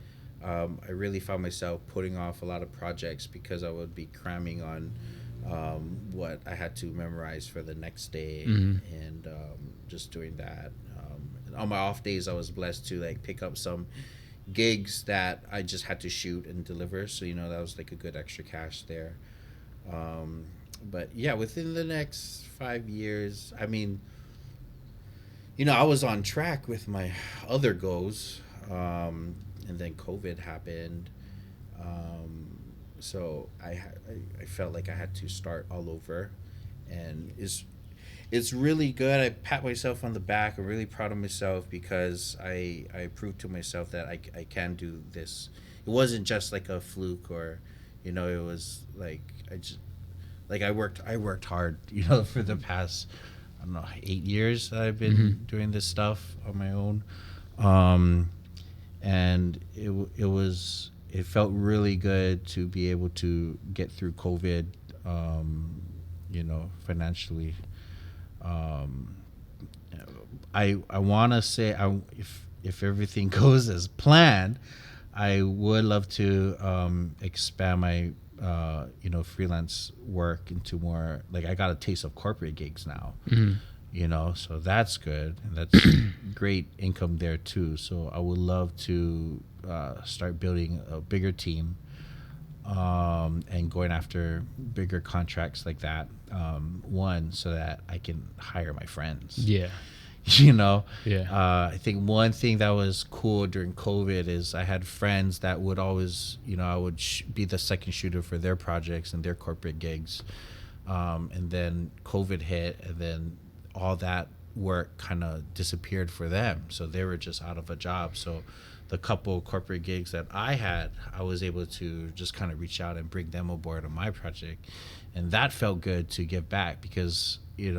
I really found myself putting off a lot of projects because I would be cramming on. What I had to memorize for the next day, and just doing that. On my off days, I was blessed to, like, pick up some gigs that I just had to shoot and deliver. So that was, like, a good extra cash there. But yeah, within the next 5 years, I mean, I was on track with my other goals, and then COVID happened. So I felt like I had to start all over, and it's really good. I pat myself on the back. I'm really proud of myself because I proved to myself that I can do this. It wasn't just like a fluke, or it was like I worked hard, for the past, I don't know, 8 years that I've been doing this stuff on my own, and it felt really good to be able to get through COVID, financially. I want to say, if everything goes as planned, I would love to expand my freelance work into more, like, I got a taste of corporate gigs now. So that's good, and that's great income there too. So I would love to start building a bigger team, and going after bigger contracts like that. One, so that I can hire my friends. Yeah. I think one thing that was cool during COVID is I had friends that would always, I would be the second shooter for their projects and their corporate gigs. And then COVID hit, and then all that work kind of disappeared for them. So they were just out of a job. So the couple corporate gigs that I had, I was able to just kind of reach out and bring them aboard on my project. And that felt good to give back because, It's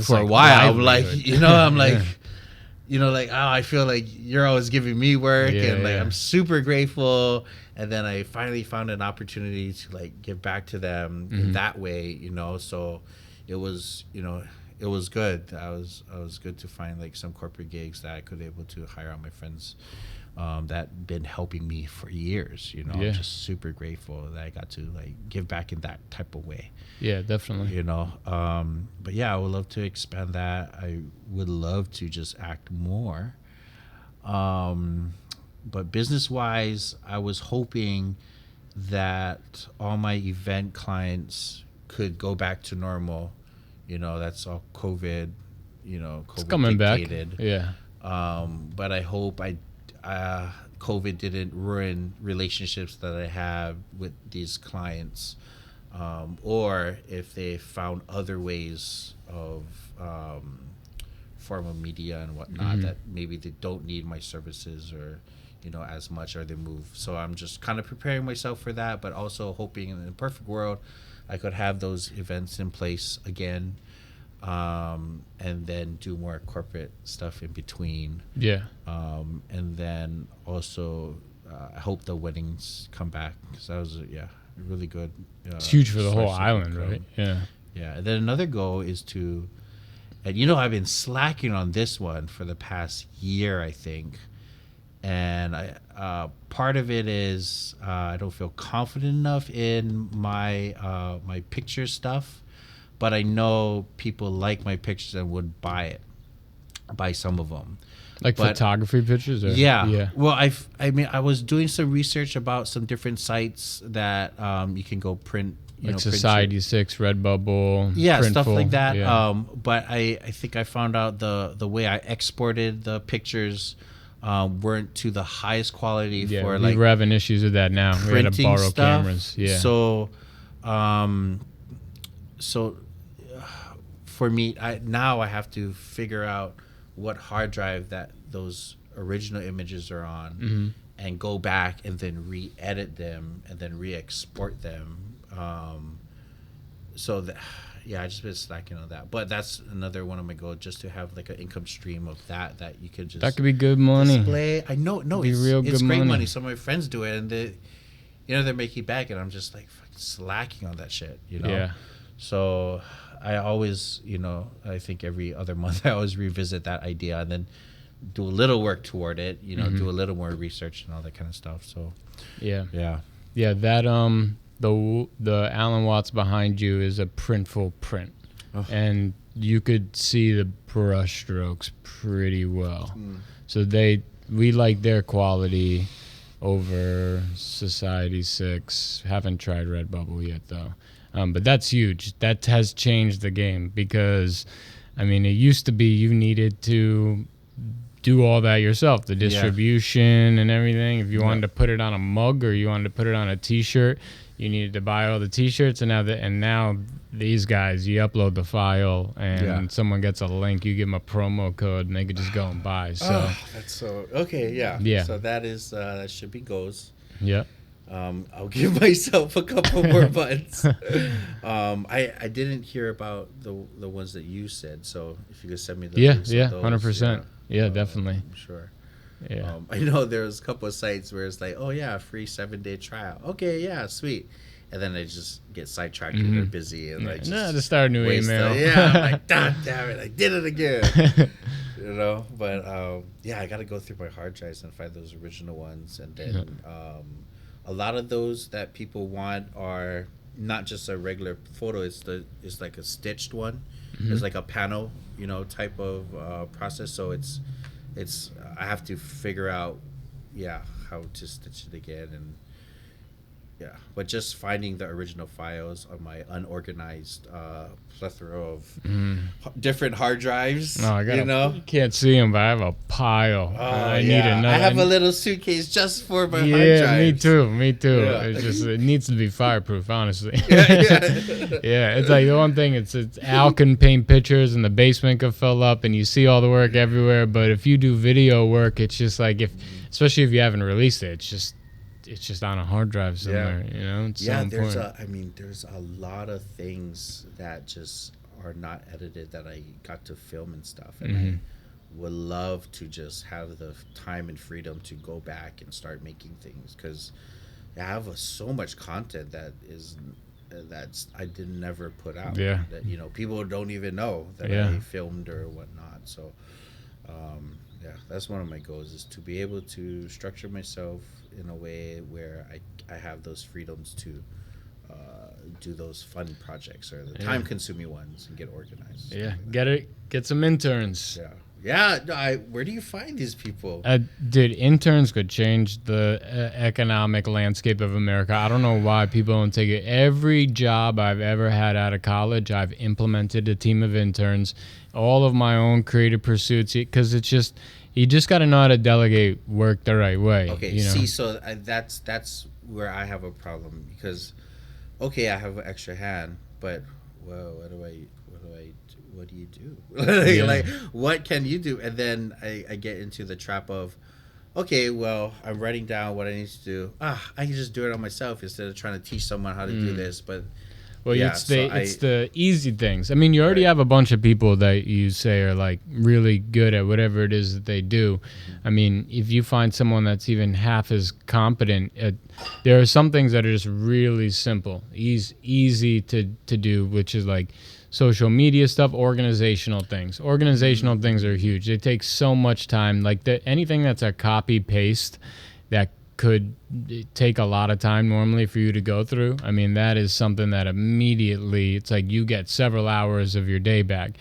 for like a while, I'm livelihood. like, oh, I feel like you're always giving me work, and like I'm super grateful. And then I finally found an opportunity to like give back to them in that way, So it was, it was good. I was good to find like some corporate gigs that I could able to hire on my friends that been helping me for years. I'm just super grateful that I got to like give back in that type of way. Yeah, definitely. But yeah, I would love to expand that. I would love to just act more. But business wise, I was hoping that all my event clients could go back to normal. That's all COVID, COVID it's coming dictated. back. Yeah. But I hope COVID didn't ruin relationships that I have with these clients, or if they found other ways of form of media and whatnot that maybe they don't need my services or as much, or they move. So I'm just kind of preparing myself for that, but also hoping in the perfect world I could have those events in place again, and then do more corporate stuff in between. Yeah. And then also, I hope the weddings come back because that was really good. It's huge for the whole island, right? Yeah. Yeah. And then another goal is to, and I've been slacking on this one for the past year, I think. And part of it is I don't feel confident enough in my my picture stuff, but I know people like my pictures and would buy some of them. Like photography pictures? Or? Yeah. Well, I was doing some research about some different sites that you can go print. Like Society 6, Redbubble. Yeah, Printful. Stuff like that. Yeah. But I think I found out the way I exported the pictures weren't to the highest quality for like we're having issues with that now. We had to borrow stuff. Cameras. Yeah. So, for me, I have to figure out what hard drive that those original images are on, and go back and then re-edit them and then re-export them. So that. Yeah, I just been slacking on that, but that's another one of my goals, just to have like an income stream of that you could just that could be good money. Display. I know, it's great money. Some of my friends do it, and they're making back, and I'm just like fucking slacking on that shit, Yeah. So I always, I think every other month I always revisit that idea and then do a little work toward it, do a little more research and all that kind of stuff. So yeah. That the Alan Watts behind you is a printful print, and you could see the brush strokes pretty well. So we like their quality over Society 6. Haven't tried Redbubble yet though, but that's huge. That has changed the game because, it used to be you needed to do all that yourself, the distribution and everything. If you wanted to put it on a mug or you wanted to put it on a T-shirt, you needed to buy all the T-shirts, and now these guys, you upload the file, and someone gets a link, you give them a promo code, and they could just go and buy. So that's so okay. Yeah. So that is that should be goals. Yeah. I'll give myself a couple more months. I didn't hear about the ones that you said, so if you could send me the links of those, 100%. Yeah, definitely. I'm sure. Yeah. I know there was a couple of sites where it's like, oh yeah, free 7-day trial. Okay, yeah, sweet. And then they just get sidetracked and they're busy and like just start a new email. I'm like, God damn it, I did it again. But I got to go through my hard drives and find those original ones, and then a lot of those that people want are not just a regular photo. It's like a stitched one. It's like a panel, type of process. So it's I have to figure out, how to stitch it again, Yeah, but just finding the original files on my unorganized plethora of different hard drives. No, you can't see them, but I have a pile. I need another. I have a little suitcase just for my hard drives. Yeah, me too. Yeah. It needs to be fireproof, honestly. Yeah. It's like the one thing. It's Al can paint pictures, and the basement could fill up, and you see all the work everywhere. But if you do video work, it's just like especially if you haven't released it, it's just on a hard drive somewhere. It's so important. There's a lot of things that just are not edited that I got to film and stuff, and I would love to just have the time and freedom to go back and start making things, because I have so much content that's I did never put out. Yeah. That people don't even know that I filmed or whatnot. So that's one of my goals, is to be able to structure myself in a way where I have those freedoms to do those fun projects or the time-consuming ones and get organized. Yeah, get some interns. Where do you find these people? Dude, interns could change the economic landscape of America. I don't know why people don't take it. Every job I've ever had out of college, I've implemented a team of interns. All of my own creative pursuits, because it's just, you just got to know how to delegate work the right way. Okay, see, so that's where I have a problem, because, I have an extra hand, but what do you do? Like, what can you do? And then I get into the trap of, I'm writing down what I need to do. I can just do it on myself instead of trying to teach someone how to do this. But it's the easy things. I mean, you already have a bunch of people that you say are like really good at whatever it is that they do. I mean, if you find someone that's even half as competent, there are some things that are just really simple, easy to do, which is like social media stuff, organizational things. Organizational things are huge. They take so much time. Like anything that's a copy paste that could take a lot of time normally for you to go through. I mean, that is something that immediately, it's like you get several hours of your day back.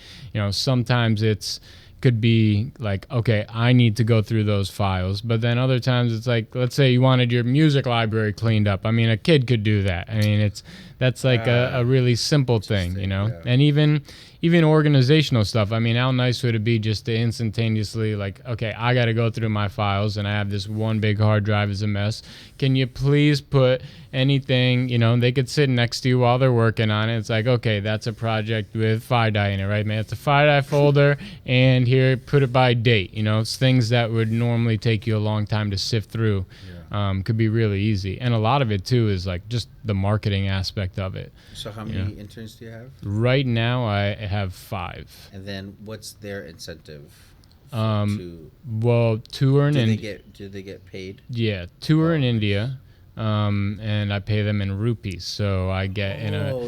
Sometimes could be like, I need to go through those files. But then other times it's like, let's say you wanted your music library cleaned up. I mean, a kid could do that. I mean, that's like a really simple thing, Yeah. And even organizational stuff. I mean, how nice would it be just to instantaneously like, I got to go through my files and I have this one big hard drive is a mess. Can you please put anything, they could sit next to you while they're working on it. It's like, that's a project with FIDI in it, right, man? It's a FIDI folder, and here, put it by date. It's things that would normally take you a long time to sift through. Could be really easy. And a lot of it, too, is like just the marketing aspect of it. So how many interns do you have? Right now, I have 5. And then what's their incentive? Tour in India. Do they get paid? Yeah, tour in India. And I pay them in rupees, so I get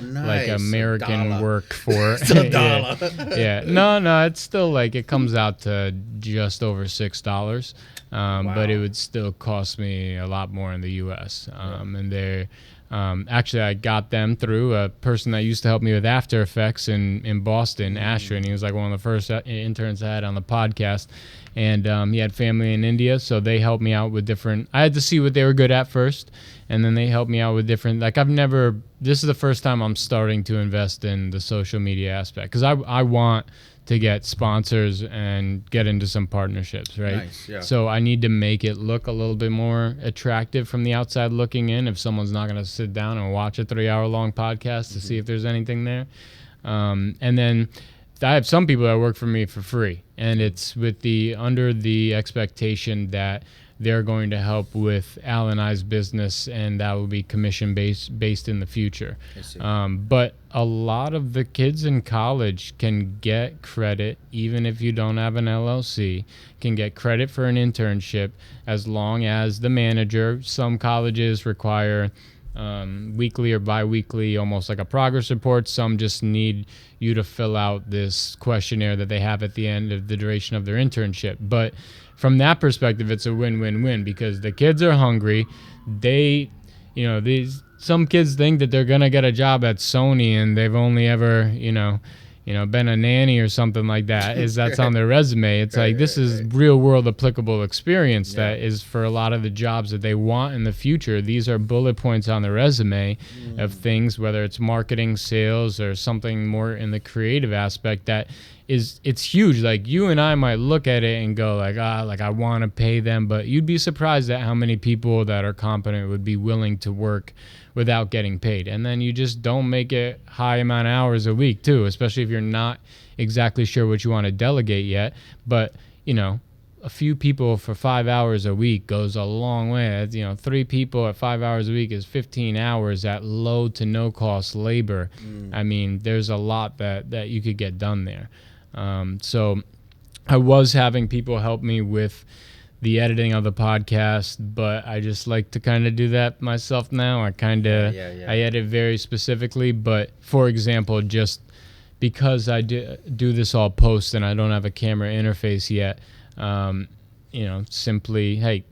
like American work for dollar. Yeah. No, it's still like it comes out to just over $6. But it would still cost me a lot more in the U.S. And they're actually, I got them through a person that used to help me with After Effects in Boston, Asher, and he was like one of the first interns I had on the podcast. And he had family in India, so they helped me out with different. I had to see what they were good at first, and then they helped me out with different. Like this is the first time I'm starting to invest in the social media aspect, because I want to get sponsors and get into some partnerships, right? Nice, yeah. So I need to make it look a little bit more attractive from the outside looking in. If someone's not going to sit down and watch a 3-hour-long podcast to see if there's anything there, and then I have some people that work for me for free, and it's under the expectation that they're going to help with Al and I's business, and that will be commission based in the future. I see. But a lot of the kids in college can get credit, even if you don't have an LLC, can get credit for an internship as long as the manager. Some colleges require weekly or bi-weekly, almost like a progress report. Some just need you to fill out this questionnaire that they have at the end of the duration of their internship. But from that perspective, it's a win-win-win, because the kids are hungry. Some kids think that they're gonna get a job at Sony, and they've only ever been a nanny or something like that, that's on their resume. It's like, this is real world applicable experience that is for a lot of the jobs that they want in the future. These are bullet points on the resume of things, whether it's marketing, sales, or something more in the creative aspect that it's huge. Like, you and I might look at it and go like I want to pay them, but you'd be surprised at how many people that are competent would be willing to work without getting paid. And then you just don't make it high amount of hours a week too, especially if you're not exactly sure what you want to delegate yet. But a few people for 5 hours a week goes a long way. 3 people at 5 hours a week is 15 hours at low to no cost labor. I mean, there's a lot that you could get done there. So I was having people help me with the editing of the podcast, but I just like to kind of do that myself now. I edit very specifically, but for example, just because I do this all post and I don't have a camera interface yet, simply, hey,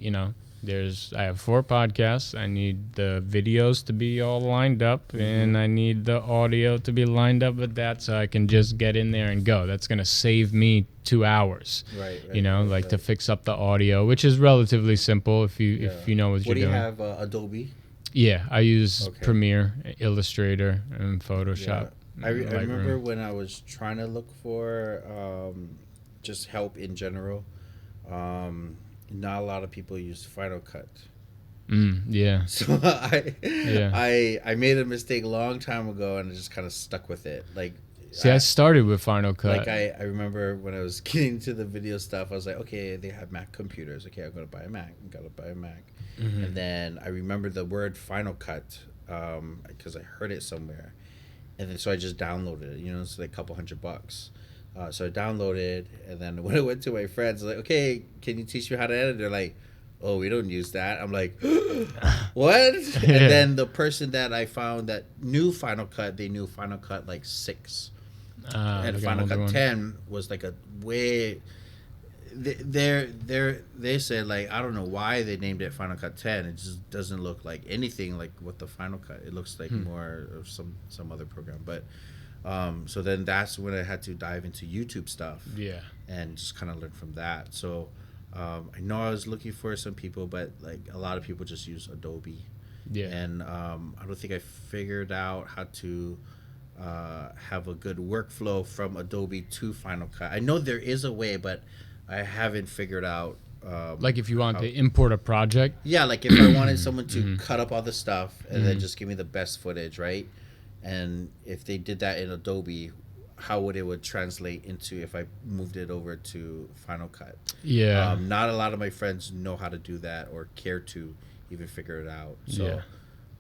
I have 4 podcasts. I need the videos to be all lined up, and I need the audio to be lined up with that, so I can just get in there and go. That's going to save me 2 hours, to fix up the audio, which is relatively simple if you know what you're doing. What do you have, Adobe? Yeah, I use Premiere, Illustrator, and Photoshop. Yeah. I remember when I was trying to look for just help in general. Not a lot of people use Final Cut. Yeah. So I made a mistake a long time ago, and I just kind of stuck with it. Like, I started with Final Cut. Like, I remember when I was getting into the video stuff, I was like, okay, they have Mac computers. Okay, I'm gonna buy a Mac. And then I remember the word Final Cut because I heard it somewhere, and then so I just downloaded it. It's like a couple $100. So I downloaded, and then when I went to my friends, like, okay, can you teach me how to edit? They're like, oh, we don't use that. I'm like, what? And then the person that I found that knew Final Cut, they knew Final Cut like 6. And Final Cut 10 was like a way... They said, like, I don't know why they named it Final Cut 10. It just doesn't look like anything like what the Final Cut. It looks like more of some other program, but... so then that's when I had to dive into YouTube stuff. Yeah. And just kind of learn from that. So I know I was looking for some people, but like a lot of people just use Adobe. Yeah. And I don't think I figured out how to have a good workflow from Adobe to Final Cut. I know there is a way, but I haven't figured out. Like if you want to import a project? Yeah, like if I wanted someone to cut up all the stuff and then just give me the best footage, right? And if they did that in Adobe, how would translate into if I moved it over to Final Cut? Yeah. Not a lot of my friends know how to do that or care to even figure it out. So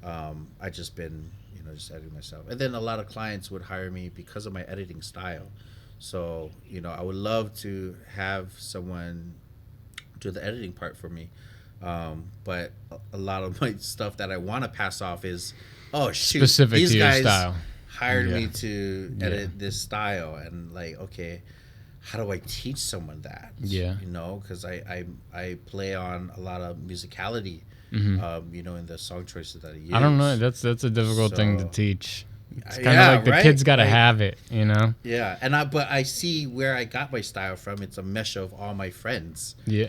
I just been, just editing myself. And then a lot of clients would hire me because of my editing style. So, I would love to have someone do the editing part for me. But a lot of my stuff that I want to pass off is, oh shoot, specific these to your guys style. Hired me to edit this style, and like, okay, how do I teach someone that? Yeah, because I play on a lot of musicality, in the song choices that I use. I don't know. That's a difficult thing to teach. It's kind of like the kid's got to have it, Yeah, but I see where I got my style from. It's a mesh of all my friends. Yeah.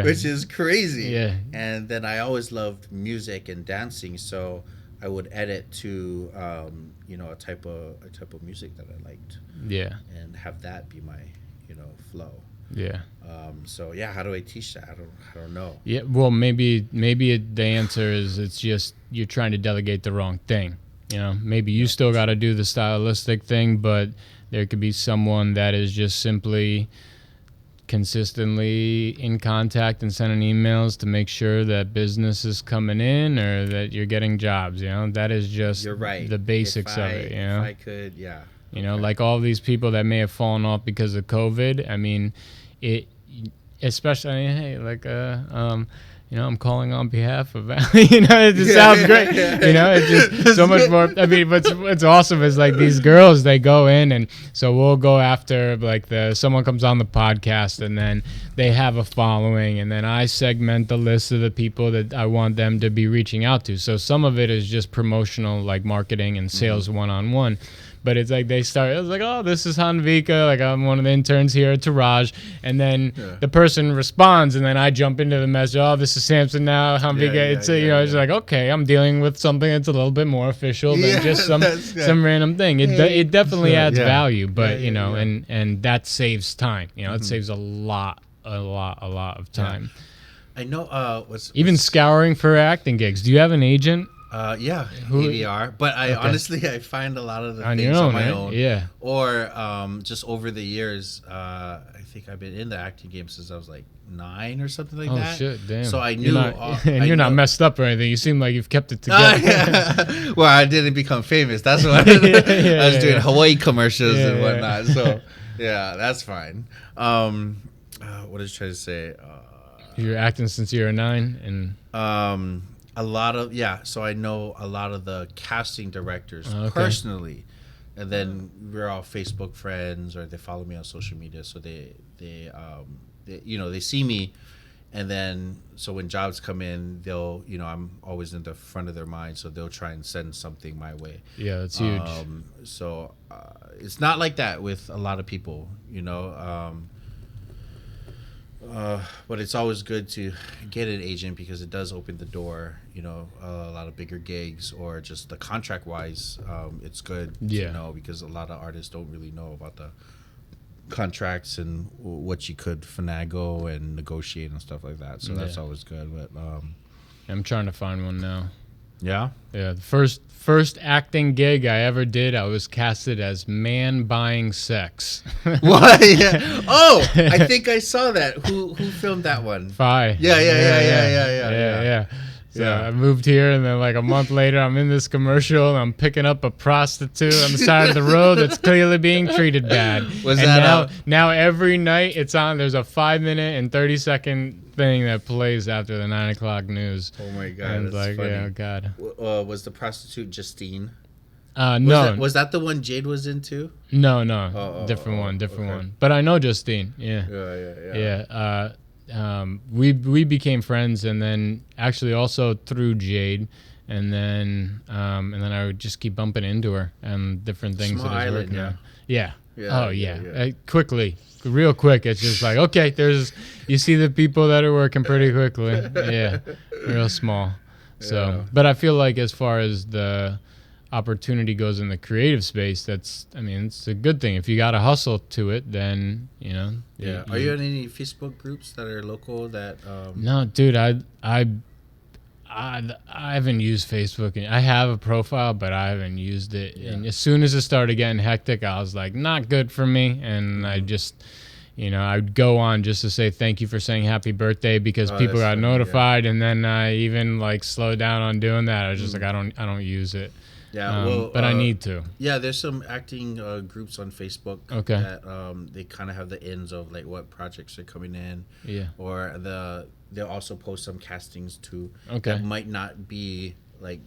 Which is crazy. Yeah. And then I always loved music and dancing, so I would edit to a type of music that I liked. Yeah. And have that be my flow. Yeah. So yeah, how do I teach that? I don't know. Yeah. Well, maybe the answer is it's just you're trying to delegate the wrong thing. Maybe you still got to do the stylistic thing, but there could be someone that is just simply consistently in contact and sending emails to make sure that business is coming in or that you're getting jobs. That is just the basics of it. If I could, yeah. Like all these people that may have fallen off because of COVID. I mean, it especially I'm calling on behalf of, it just sounds great. It's just so much more. I mean, what's awesome is like these girls, they go in, and so we'll go after like someone comes on the podcast, and then they have a following, and then I segment the list of the people that I want them to be reaching out to. So some of it is just promotional, like marketing and sales one-on-one. But it's like it was like, oh, this is Hanvika, like I'm one of the interns here at Tourage. And then the person responds, and then I jump into the message, oh, this is Samson now, Hanvika. It's like, okay, I'm dealing with something that's a little bit more official than just some random thing. It definitely adds value, but, and that saves time. It saves a lot of time. I know even scouring for acting gigs. Do you have an agent? ADR. But honestly, I find a lot of the things on my own. Yeah. Or just over the years, I think I've been in the acting game since I was like 9 or something like that. Oh shit, damn. So I knew. You're not messed up or anything. You seem like you've kept it together. Well, I didn't become famous. That's what I was doing Hawaii commercials and whatnot. So yeah, that's fine. What is I trying to say? You're acting since you were 9, and a lot of so I know a lot of the casting directors personally, and then we're all Facebook friends, or they follow me on social media, so they see me, and then so when jobs come in, they'll I'm always in the front of their mind, so they'll try and send something my way. Yeah, that's huge. So it's not like that with a lot of people, but it's always good to get an agent because it does open the door, a lot of bigger gigs, or just the contract wise, it's good to know, because a lot of artists don't really know about the contracts and what you could finagle and negotiate and stuff like that. So that's always good. But I'm trying to find one now. Yeah? Yeah, the first acting gig I ever did, I was casted as man buying sex. What? Yeah. Oh, I think I saw that. Who filmed that one? Phi. Yeah. So I moved here, and then like a month later, I'm in this commercial, and I'm picking up a prostitute on the side of the road that's clearly being treated bad. Now every night it's on. There's a 5-minute and 30-second thing that plays after the 9 o'clock news. Oh my god! And that's funny. Yeah, God. Was the prostitute Justine? No. Was that the one Jade was into? No. Different one. But I know Justine. Yeah. Yeah. We became friends, and then actually also through Jade, and then I would just keep bumping into her and different things Small that I was island, working on. Yeah. Quickly, real quick. It's just like, okay, you see the people that are working pretty quickly. Yeah, real small. So, but I feel like as far as the opportunity goes in the creative space, it's a good thing. If you got to hustle to it, then Are you in any Facebook groups that are local that No, dude, I haven't used Facebook. I have a profile, but I haven't used it. And as soon as it started getting hectic, I was like, not good for me. And I just I'd go on just to say thank you for saying happy birthday, because people got notified, and then I even like slowed down on doing that. I was just like, I don't use it. Yeah, but I need to. Yeah, there's some acting groups on Facebook that they kind of have the ends of like what projects are coming in. Yeah. Or they'll also post some castings too. Okay. That might not be like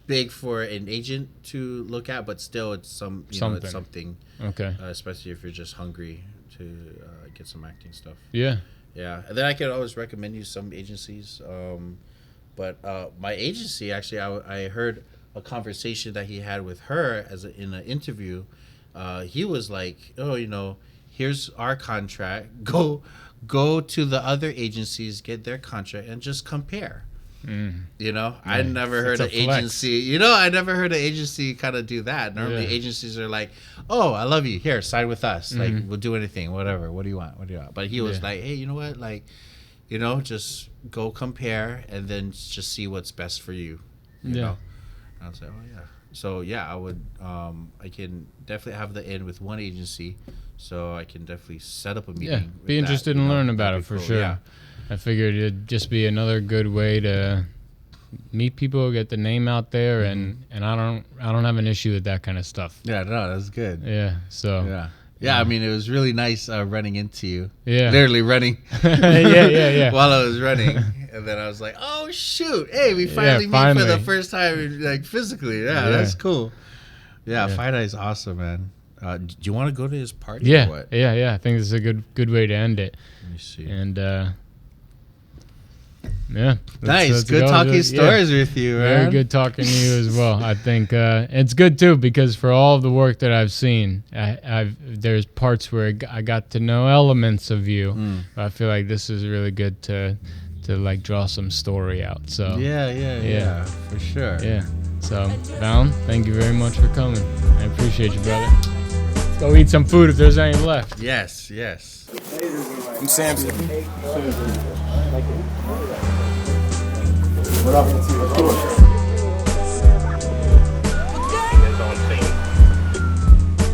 big for an agent to look at, but still it's something. It's something. Okay. Especially if you're just hungry to get some acting stuff. Yeah. Yeah, and then I could always recommend you some agencies. But my agency, actually, I heard a conversation that he had with her in an interview. He was like, here's our contract. Go to the other agencies, get their contract, and just compare. I never heard an agency. I never heard an agency kind of do that. Normally, agencies are like, "Oh, I love you. Here, sign with us. Like, we'll do anything, whatever. What do you want? But he was like, "Hey, you know what? Like, just go compare, and then just see what's best for you." You know. I was like, "Oh yeah." So yeah, I would. I can definitely have the end with one agency, so I can definitely set up a meeting. Yeah, be interested in learning about it for sure. Yeah. I figured it'd just be another good way to meet people, get the name out there, and I don't have an issue with that kind of stuff. Yeah, no, that's good. Yeah, so yeah. I mean, it was really nice running into you. Yeah, literally running. yeah. While I was running, And then I was like, oh shoot, hey, we finally meet for the first time, like physically. Yeah, that's cool. Yeah, Fight Eye's awesome, man. Do you want to go to his party? Yeah, or what? yeah. I think this is a good way to end it. Let me see. And yeah, nice. Good talking stories with you, man. Very good talking to you as well. I think it's good too because for all of the work that I've seen, there's parts where I got to know elements of you. I feel like this is really good to like draw some story out. So yeah, for sure. Yeah. So Valen, thank you very much for coming. I appreciate you, brother. Let's go eat some food if there's any left. Yes. I'm Samson. What up?